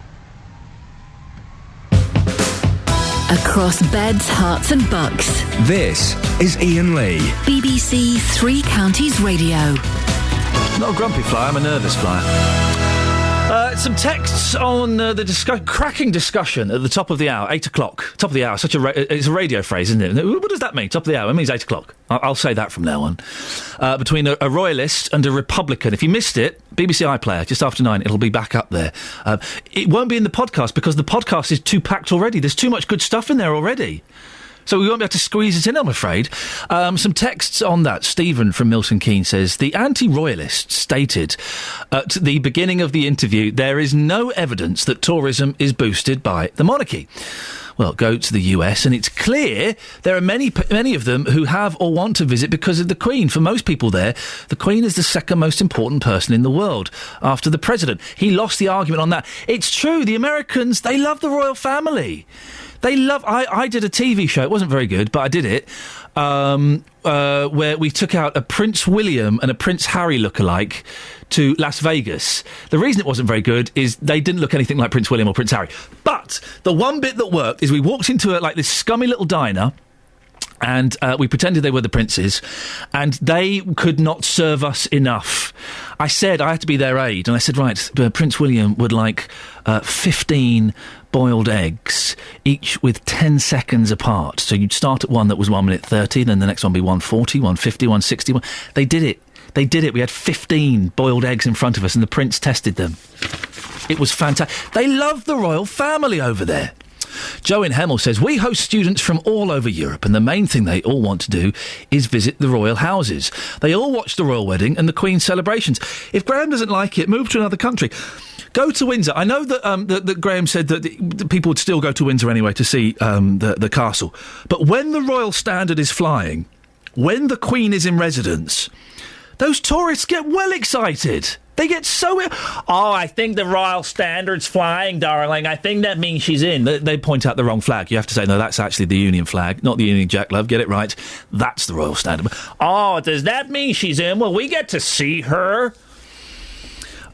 S5: Across beds, hearts and bucks.
S6: This is Iain Lee.
S5: BBC Three Counties Radio.
S4: Not a grumpy flyer, I'm a nervous flyer. Some texts on the cracking discussion at the top of the hour, 8 o'clock. Top of the hour, it's a radio phrase, isn't it? What does that mean, top of the hour? It means 8 o'clock. I'll say that from now on. Between a royalist and a Republican. If you missed it, BBC iPlayer, just after 9, it'll be back up there. It won't be in the podcast because the podcast is too packed already. There's too much good stuff in there already. So we won't be able to squeeze it in, I'm afraid. Some texts on that. Stephen from Milton Keynes says, the anti-royalists stated at the beginning of the interview, there is no evidence that tourism is boosted by the monarchy. Well, go to the US and it's clear there are many of them who have or want to visit because of the Queen. For most people there, the Queen is the second most important person in the world after the President. He lost the argument on that. It's true, the Americans, they love the royal family. They love... I did a TV show, it wasn't very good, but I did it, where we took out a Prince William and a Prince Harry lookalike to Las Vegas. The reason it wasn't very good is they didn't look anything like Prince William or Prince Harry. But the one bit that worked is we walked into this scummy little diner, and we pretended they were the princes, and they could not serve us enough. I said I had to be their aide, and I said, right, Prince William would like 15 boiled eggs, each with 10 seconds apart. So you'd start at one that was 1 minute 30, then the next one would be 140, 150, 160. They did it. We had 15 boiled eggs in front of us, and the prince tested them. It was fantastic. They love the royal family over there. Joe in Hemel says, we host students from all over Europe, and the main thing they all want to do is visit the royal houses. They all watch the royal wedding and the Queen's celebrations. If Graham doesn't like it, move to another country. Go to Windsor. I know that Graham said that the people would still go to Windsor anyway to see the castle. But when the royal standard is flying, when the Queen is in residence, those tourists get well excited. They get so... Oh, I think the royal standard's flying, darling. I think that means she's in. They point out the wrong flag. You have to say, no, that's actually the Union flag, not the Union Jack, love. Get it right. That's the royal standard. Oh, does that mean she's in? Well, we get to see her.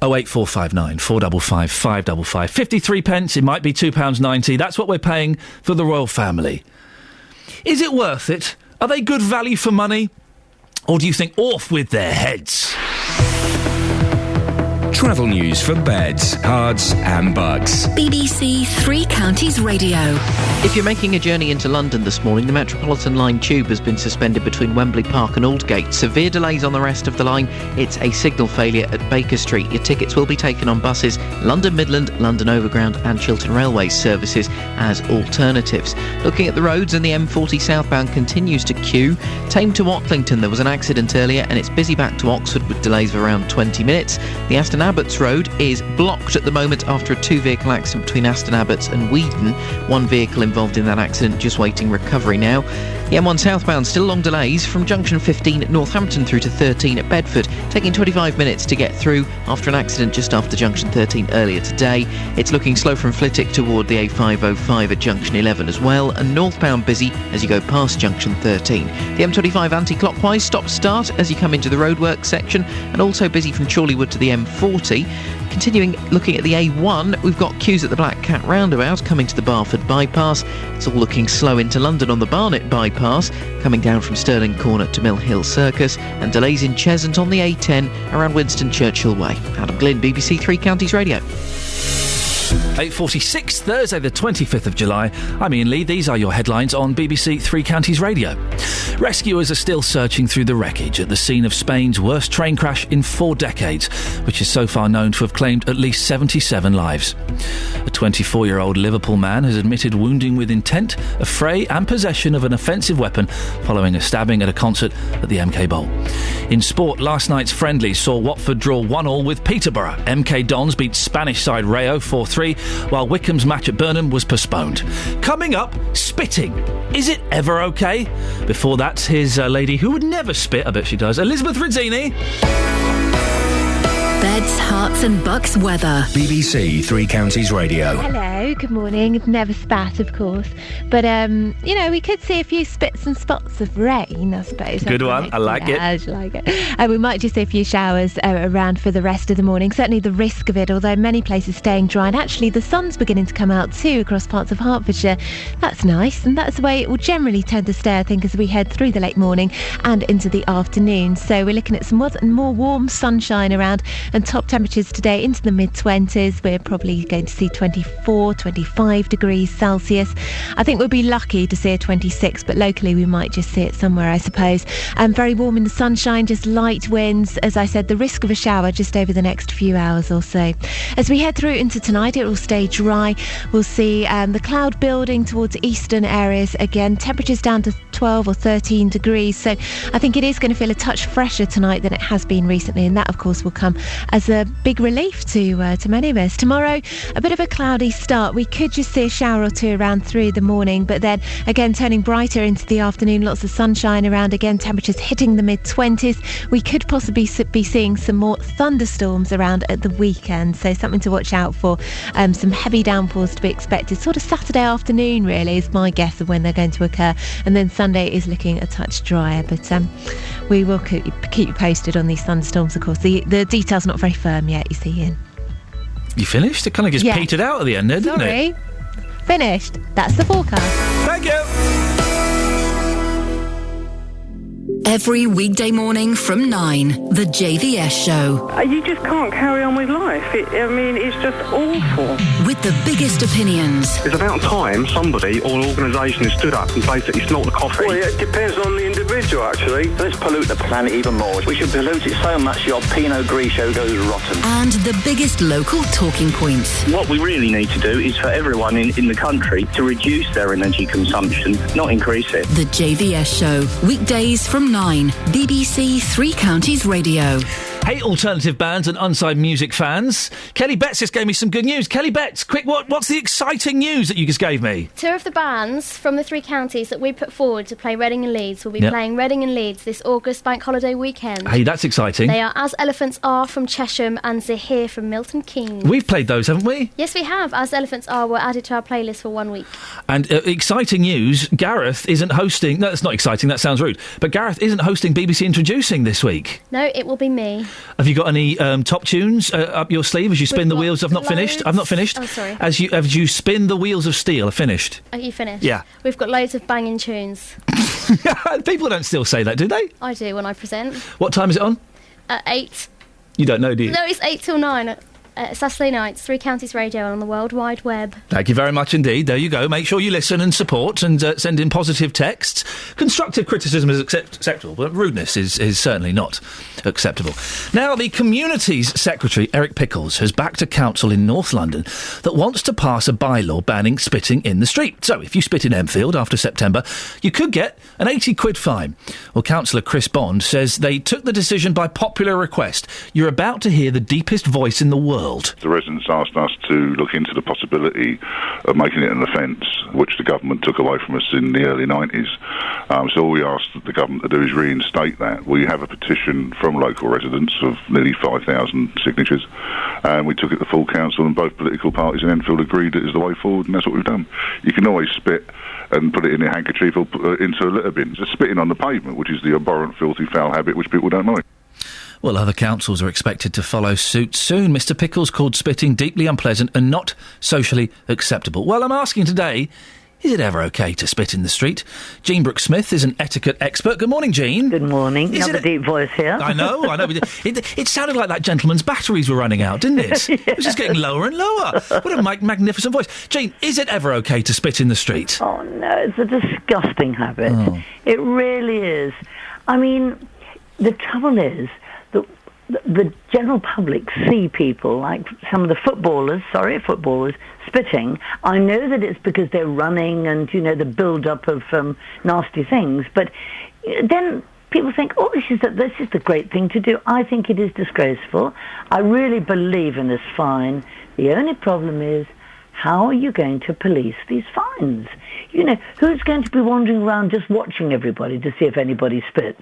S4: 08459 455 555. 53 pence. It might be £2.90. That's what we're paying for the royal family. Is it worth it? Are they good value for money? Or do you think off with their heads?
S6: Travel news for beds, cards and bugs.
S5: BBC Three Counties Radio.
S11: If you're making a journey into London this morning, the Metropolitan Line tube has been suspended between Wembley Park and Aldgate. Severe delays on the rest of the line. It's a signal failure at Baker Street. Your tickets will be taken on buses, London Midland, London Overground and Chiltern Railways services as alternatives. Looking at the roads, and the M40 southbound continues to queue. Tame to Watlington, there was an accident earlier and it's busy back to Oxford with delays of around 20 minutes. The Aston Abbots Road is blocked at the moment after a two-vehicle accident between Aston Abbots and Weedon. One vehicle involved in that accident just waiting recovery now. The M1 southbound still long delays from junction 15 at Northampton through to 13 at Bedford, taking 25 minutes to get through after an accident just after junction 13 earlier today. It's looking slow from Flitwick toward the A505 at junction 11 as well, and northbound busy as you go past junction 13. The M25 anti-clockwise stop-start as you come into the roadworks section, and also busy from Chorleywood to the M40. Continuing looking at the A1, we've got queues at the Black Cat roundabout coming to the Barford bypass. It's all looking slow into London on the Barnet bypass, coming down from Stirling Corner to Mill Hill Circus, and delays in Cheshunt on the A10 around Winston Churchill Way. Adam Glynn, BBC Three Counties Radio.
S4: 8:46, Thursday the 25th of July. I'm Iain Lee. These are your headlines on BBC Three Counties Radio. Rescuers are still searching through the wreckage at the scene of Spain's worst train crash in 4 decades, which is so far known to have claimed at least 77 lives. A 24-year-old Liverpool man has admitted wounding with intent, affray and possession of an offensive weapon following a stabbing at a concert at the MK Bowl. In sport, last night's friendlies saw Watford draw 1-1 with Peterborough. MK Dons beat Spanish side Rayo 4-3, while Wycombe's match at Burnham was postponed. Coming up, spitting. Is it ever okay? Before that, here's a lady who would never spit. I bet she does. Elizabeth Rizzini.
S5: Beds, hearts and bucks weather.
S6: BBC Three Counties Radio.
S2: Hello, good morning. Never spat, of course. But, we could see a few spits and spots of rain, I suppose.
S4: Good one. I like it.
S2: I like it. We might just see a few showers around for the rest of the morning. Certainly the risk of it, although many places staying dry. And actually, the sun's beginning to come out too across parts of Hertfordshire. That's nice. And that's the way it will generally tend to stay, I think, as we head through the late morning and into the afternoon. So we're looking at some more warm sunshine around, and top temperatures today into the mid-20s. We're probably going to see 24, 25 degrees Celsius. I think we'll be lucky to see a 26, but locally we might just see it somewhere, I suppose. Very warm in the sunshine, just light winds. As I said, the risk of a shower just over the next few hours or so. As we head through into tonight, it will stay dry. We'll see the cloud building towards eastern areas again. Temperatures down to 12 or 13 degrees. So I think it is going to feel a touch fresher tonight than it has been recently, and that, of course, will come as a big relief to many of us. Tomorrow, a bit of a cloudy start. We could just see a shower or two around through the morning, but then again turning brighter into the afternoon. Lots of sunshine around again. Temperatures hitting the mid-20s. We could possibly be seeing some more thunderstorms around at the weekend, so something to watch out for. Some heavy downpours to be expected. Sort of Saturday afternoon, really, is my guess of when they're going to occur, and then Sunday is looking a touch drier. But we will keep you posted on these thunderstorms, of course. The details not very firm yet, you see, Ian.
S4: You finished? It kind of just petered out at the end there, didn't it?
S2: Finished. That's the forecast.
S4: Thank you.
S5: Every weekday morning from 9, The JVS Show.
S15: You just can't carry on with life. It's just awful.
S5: With the biggest opinions.
S16: It's about time somebody or an organisation has stood up and basically smelt the coffee.
S17: Well, it depends on the individual, actually. Let's pollute the planet even more. We should pollute it so much your Pinot Grigio goes rotten.
S5: And the biggest local talking points.
S17: What we really need to do is for everyone in the country to reduce their energy consumption, not increase it.
S5: The JVS Show. Weekdays from 9. BBC Three Counties Radio.
S4: Hey, alternative bands and unsigned music fans. Kelly Betts just gave me some good news. Kelly Betts, quick, what's the exciting news that you just gave me?
S19: Two of the bands from the three counties that we put forward to play Reading and Leeds will be playing Reading and Leeds this August bank holiday weekend.
S4: Hey, that's exciting.
S19: They are As Elephants Are from Chesham and Zahir from Milton Keynes.
S4: We've played those, haven't we?
S19: Yes, we have. As Elephants Are were added to our playlist for 1 week.
S4: And exciting news, Gareth isn't hosting... No, that's not exciting, that sounds rude. But Gareth isn't hosting BBC Introducing this week.
S19: No, it will be me.
S4: Have you got any top tunes up your sleeve as you spin the wheels? I've not finished. Oh,
S19: sorry.
S4: As you spin the wheels of steel, I've finished.
S19: Are you finished?
S4: Yeah.
S19: We've got loads of banging tunes.
S4: People don't still say that, do they?
S19: I do when I present.
S4: What time is it on?
S19: At 8.
S4: You don't know, do you?
S19: No, it's 8 till 9. Saturday nights, Three Counties Radio on the World Wide Web.
S4: Thank you very much indeed. There you go. Make sure you listen and support and send in positive texts. Constructive criticism is acceptable, but rudeness is certainly not acceptable. Now, the Communities Secretary, Eric Pickles, has backed a council in North London that wants to pass a bylaw banning spitting in the street. So, if you spit in Enfield after September, you could get an £80 fine. Well, Councillor Chris Bond says they took the decision by popular request. You're about to hear the deepest voice in the world.
S25: The residents asked us to look into the possibility of making it an offence, which the government took away from us in the early 90s. So all we asked the government to do is reinstate that. We have a petition from local residents of nearly 5,000 signatures, and we took it to full council, and both political parties in Enfield agreed it is the way forward, and that's what we've done. You can always spit and put it in a handkerchief or put it into a litter bin. Just spitting on the pavement, which is the abhorrent, filthy, foul habit which people don't like.
S4: Well, other councils are expected to follow suit soon. Mr Pickles called spitting deeply unpleasant and not socially acceptable. Well, I'm asking today, is it ever OK to spit in the street? Jean Brooks-Smith is an etiquette expert. Good morning, Jean.
S26: Good morning. You have a deep voice here.
S4: I know. It sounded like that gentleman's batteries were running out, didn't it? Yeah. It was just getting lower and lower. What a magnificent voice. Jean, is it ever OK to spit in the street?
S26: Oh, no, it's a disgusting habit. Oh. It really is. I mean, the trouble is, the general public see people, like some of the footballers, spitting. I know that it's because they're running and, the build-up of nasty things, but then people think, oh, this is the great thing to do. I think it is disgraceful. I really believe in this fine. The only problem is, how are you going to police these fines? Who's going to be wandering around just watching everybody to see if anybody spits?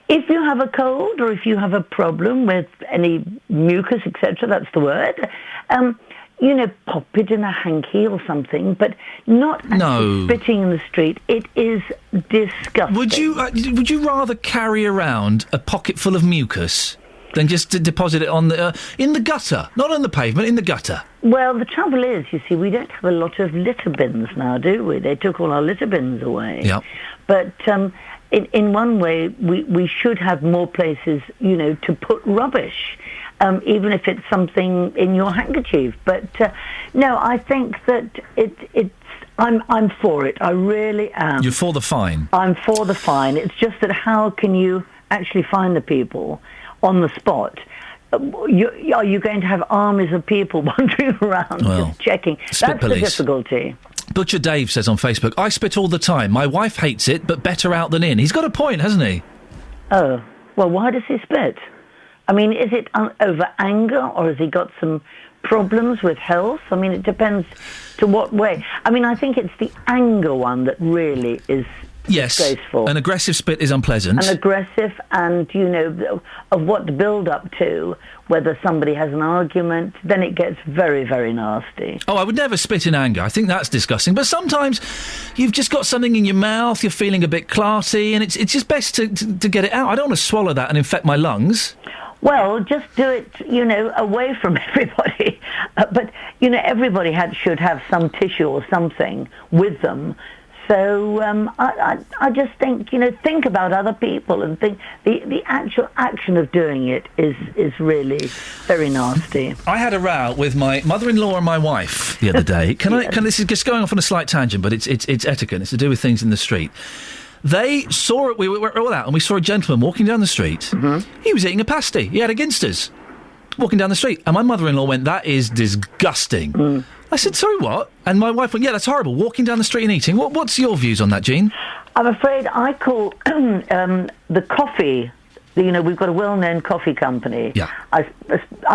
S26: If you have a cold or if you have a problem with any mucus, etc., that's the word, pop it in a hanky or something, but not spitting in the street. It is disgusting.
S4: Would you rather carry around a pocket full of mucus than just to deposit it on in the gutter, not on the pavement, in the gutter?
S26: Well, the trouble is, you see, we don't have a lot of litter bins now, do we? They took all our litter bins away.
S4: Yeah.
S26: But in one way, we should have more places, to put rubbish, even if it's something in your handkerchief. But no, I think that I'm for it. I really am.
S4: You're for the fine?
S26: I'm for the fine. It's just that how can you actually find the people on the spot? Are you going to have armies of people wandering around just checking? That's police. The difficulty.
S4: Butcher Dave says on Facebook, I spit all the time. My wife hates it, but better out than in. He's got a point, hasn't he?
S26: Oh, well, why does he spit? I mean, is it over anger, or has he got some problems with health? I mean, it depends to what way. I mean, I think it's the anger one that really is disgraceful.
S4: An aggressive spit is unpleasant.
S26: An aggressive and, of what the build-up to, whether somebody has an argument, then it gets very, very nasty.
S4: Oh, I would never spit in anger. I think that's disgusting. But sometimes you've just got something in your mouth, you're feeling a bit clarty, and it's just best to get it out. I don't want to swallow that and infect my lungs.
S26: Well, just do it, away from everybody. But, everybody should have some tissue or something with them So I just think, think about other people and think the actual action of doing it is really very nasty.
S4: I had a row with my mother-in-law and my wife the other day. This is just going off on a slight tangent, but it's etiquette. It's to do with things in the street. They saw it. We were all out, and we saw a gentleman walking down the street. Mm-hmm. He was eating a pasty. He had a Ginsters walking down the street, and my mother-in-law went, "That is disgusting." Mm. I said, "Sorry, what?" And my wife went, "Yeah, that's horrible. Walking down the street and eating." What's your views on that, Jean?
S26: I'm afraid I call the coffee. We've got a well-known coffee company.
S4: Yeah.
S26: I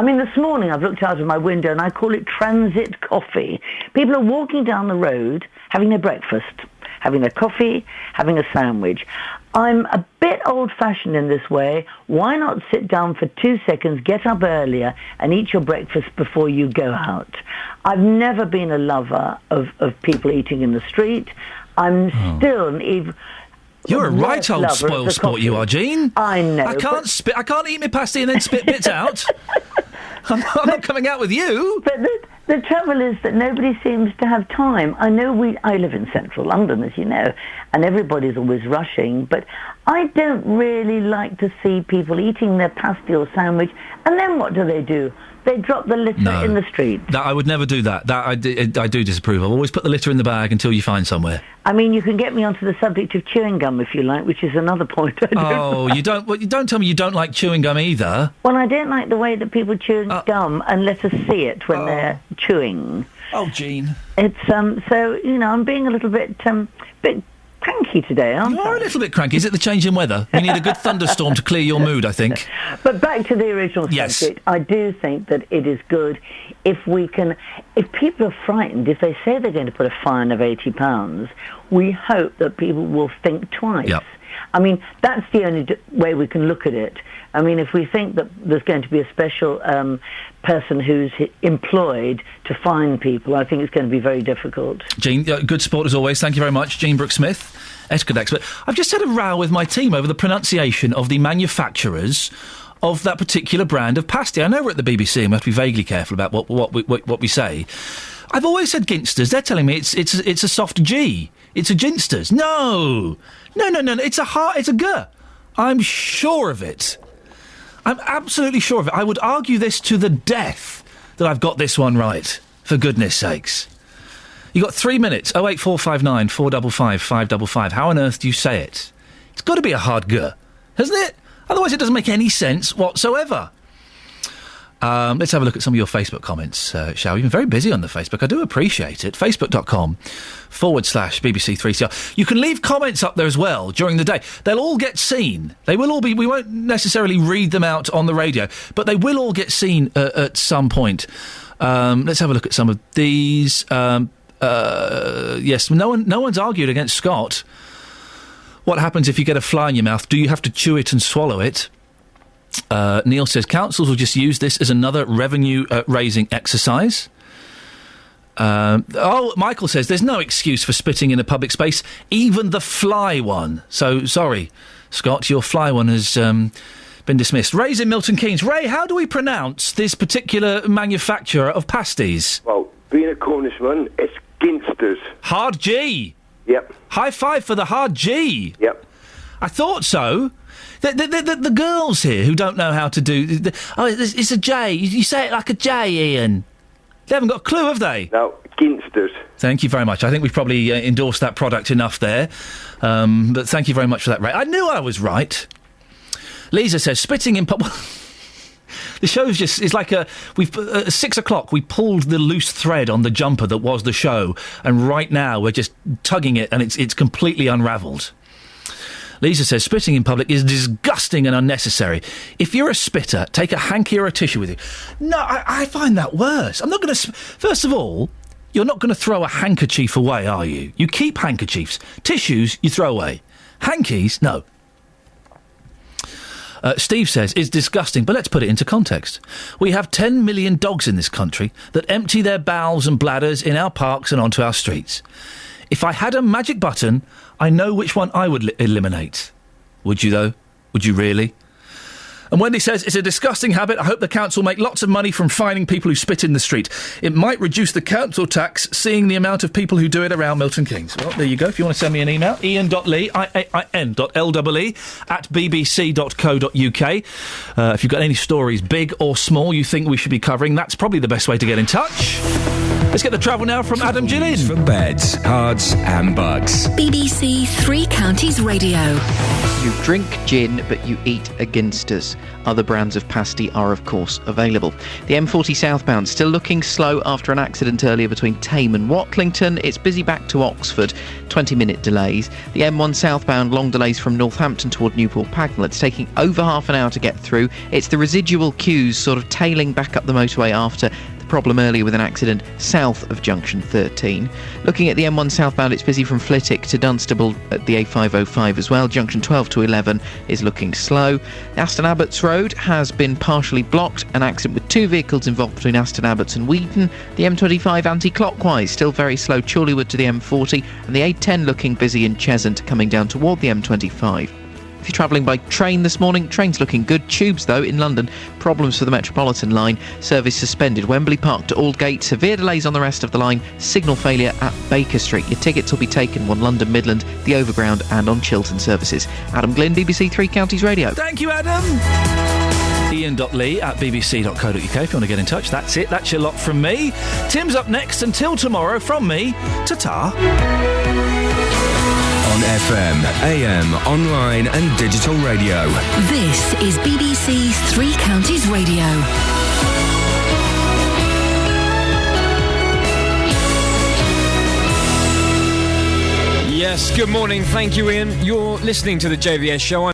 S26: mean, this morning I've looked out of my window and I call it transit coffee. People are walking down the road, having their breakfast, having their coffee, having a sandwich. I'm a bit old-fashioned in this way. Why not sit down for 2 seconds, get up earlier, and eat your breakfast before you go out? I've never been a lover of people eating in the street. I'm still
S4: You're a right old spoil sport, you are, Jean.
S26: I know.
S4: I can't eat my pasty and then spit bits out. I'm not coming out with you.
S26: But the trouble is that nobody seems to have time. I live in central London, as you know, and everybody's always rushing, but I don't really like to see people eating their pasty or sandwich, and then what do? They drop the litter in the street.
S4: I would never do that. That I do disapprove of. Always put the litter in the bag until you find somewhere.
S26: I mean, you can get me onto the subject of chewing gum if you like, which is another point.
S4: You don't. Well, you don't tell me you don't like chewing gum either.
S26: Well, I don't like the way that people chew gum and let us see it when they're chewing.
S4: Oh, Jean.
S26: It's so I'm being a little bit cranky today, aren't I?
S4: You're a little bit cranky. Is it the change in weather? We need a good thunderstorm to clear your mood, I think.
S26: But back to the original subject, I do think that it is good if people are frightened, if they say they're going to put a fine of £80, we hope that people will think twice.
S4: Yep.
S26: I mean, that's the only way we can look at it. I mean, if we think that there's going to be a special person who's employed to fine people, I think it's going to be very difficult.
S4: Jean, good sport as always. Thank you very much. Jean Brooke-Smith, etiquette expert. I've just had a row with my team over the pronunciation of the manufacturers of that particular brand of pasty. I know we're at the BBC and we have to be vaguely careful about what we say. I've always said Ginsters. They're telling me it's a soft G. It's a Ginsters. No. It's a G. I'm sure of it. I'm absolutely sure of it. I would argue this to the death that I've got this one right, for goodness sakes. You've got 3 minutes. 08459 455 555. How on earth do you say it? It's got to be a hard G, hasn't it? Otherwise it doesn't make any sense whatsoever. Let's have a look at some of your Facebook comments, shall we? You've been very busy on the Facebook. I do appreciate it. Facebook.com/BBC3CR. You can leave comments up there as well during the day. They'll all get seen. They will all be... We won't necessarily read them out on the radio, but they will all get seen at some point. Let's have a look at some of these. Yes, no one's argued against Scott. What happens if you get a fly in your mouth? Do you have to chew it and swallow it? Neil says councils will just use this as another revenue-raising exercise. Michael says there's no excuse for spitting in a public space, even the fly one. So, sorry, Scott, your fly one has been dismissed. Ray's in Milton Keynes. Ray, how do we pronounce this particular manufacturer of pasties?
S3: Well, being a Cornishman, it's Ginsters.
S4: Hard G.
S3: Yep.
S4: High five for the hard G.
S3: Yep.
S4: I thought so. The girls here who don't know how to do... it's a J. You say it like a J, Ian. They haven't got a clue, have they?
S3: No, Ginsters.
S4: Thank you very much. I think we've probably endorsed that product enough there. But thank you very much for that, Ray. I knew I was right. Lisa says, spitting in... The show's just... It's like at 6 o'clock, we pulled the loose thread on the jumper that was the show, and right now we're just tugging it, and it's completely unravelled. Lisa says, spitting in public is disgusting and unnecessary. If you're a spitter, take a hanky or a tissue with you. No, I find that worse. I'm not going to... First of all, you're not going to throw a handkerchief away, are you? You keep handkerchiefs. Tissues, you throw away. Hankies, no. Steve says, it's disgusting, but let's put it into context. We have 10 million dogs in this country that empty their bowels and bladders in our parks and onto our streets. If I had a magic button, I know which one I would eliminate. Would you, though? Would you really? And Wendy says, it's a disgusting habit. I hope the council make lots of money from fining people who spit in the street. It might reduce the council tax, seeing the amount of people who do it around Milton Keynes. Well, there you go. If you want to send me an email, Iain.lee, IAIN.LEE, @bbc.co.uk. If you've got any stories, big or small, you think we should be covering, that's probably the best way to get in touch. Let's get the travel now from Adam Gillin.
S6: For beds, cards and bugs.
S5: BBC Three Counties Radio.
S11: You drink gin, but you eat against us. Other brands of pasty are, of course, available. The M40 southbound still looking slow after an accident earlier between Tame and Watlington. It's busy back to Oxford, 20-minute delays. The M1 southbound, long delays from Northampton toward Newport Pagnell. It's taking over half an hour to get through. It's the residual queues sort of tailing back up the motorway after problem earlier with an accident south of junction 13. Looking at the M1 southbound, it's busy from Flitwick to Dunstable at the A505 as well. Junction 12 to 11 is looking slow. Aston Abbots Road has been partially blocked. An accident with two vehicles involved between Aston Abbots and Wheaton. The M25 anti-clockwise still very slow Chorleywood to the M40, and the A10 looking busy in Cheshunt coming down toward the M25. If you're travelling by train this morning, train's looking good. Tubes, though, in London, problems for the Metropolitan line. Service suspended. Wembley Park to Aldgate. Severe delays on the rest of the line. Signal failure at Baker Street. Your tickets will be taken on London Midland, the Overground and on Chiltern services. Adam Glynn, BBC Three Counties Radio.
S4: Thank you, Adam. Iain.lee @bbc.co.uk if you want to get in touch. That's it. That's your lot from me. Tim's up next. Until tomorrow, from me, ta-ta.
S6: On FM, AM, online and digital radio.
S5: This is BBC Three Counties Radio.
S7: Yes, good morning. Thank you, Iain. You're listening to the JVS show.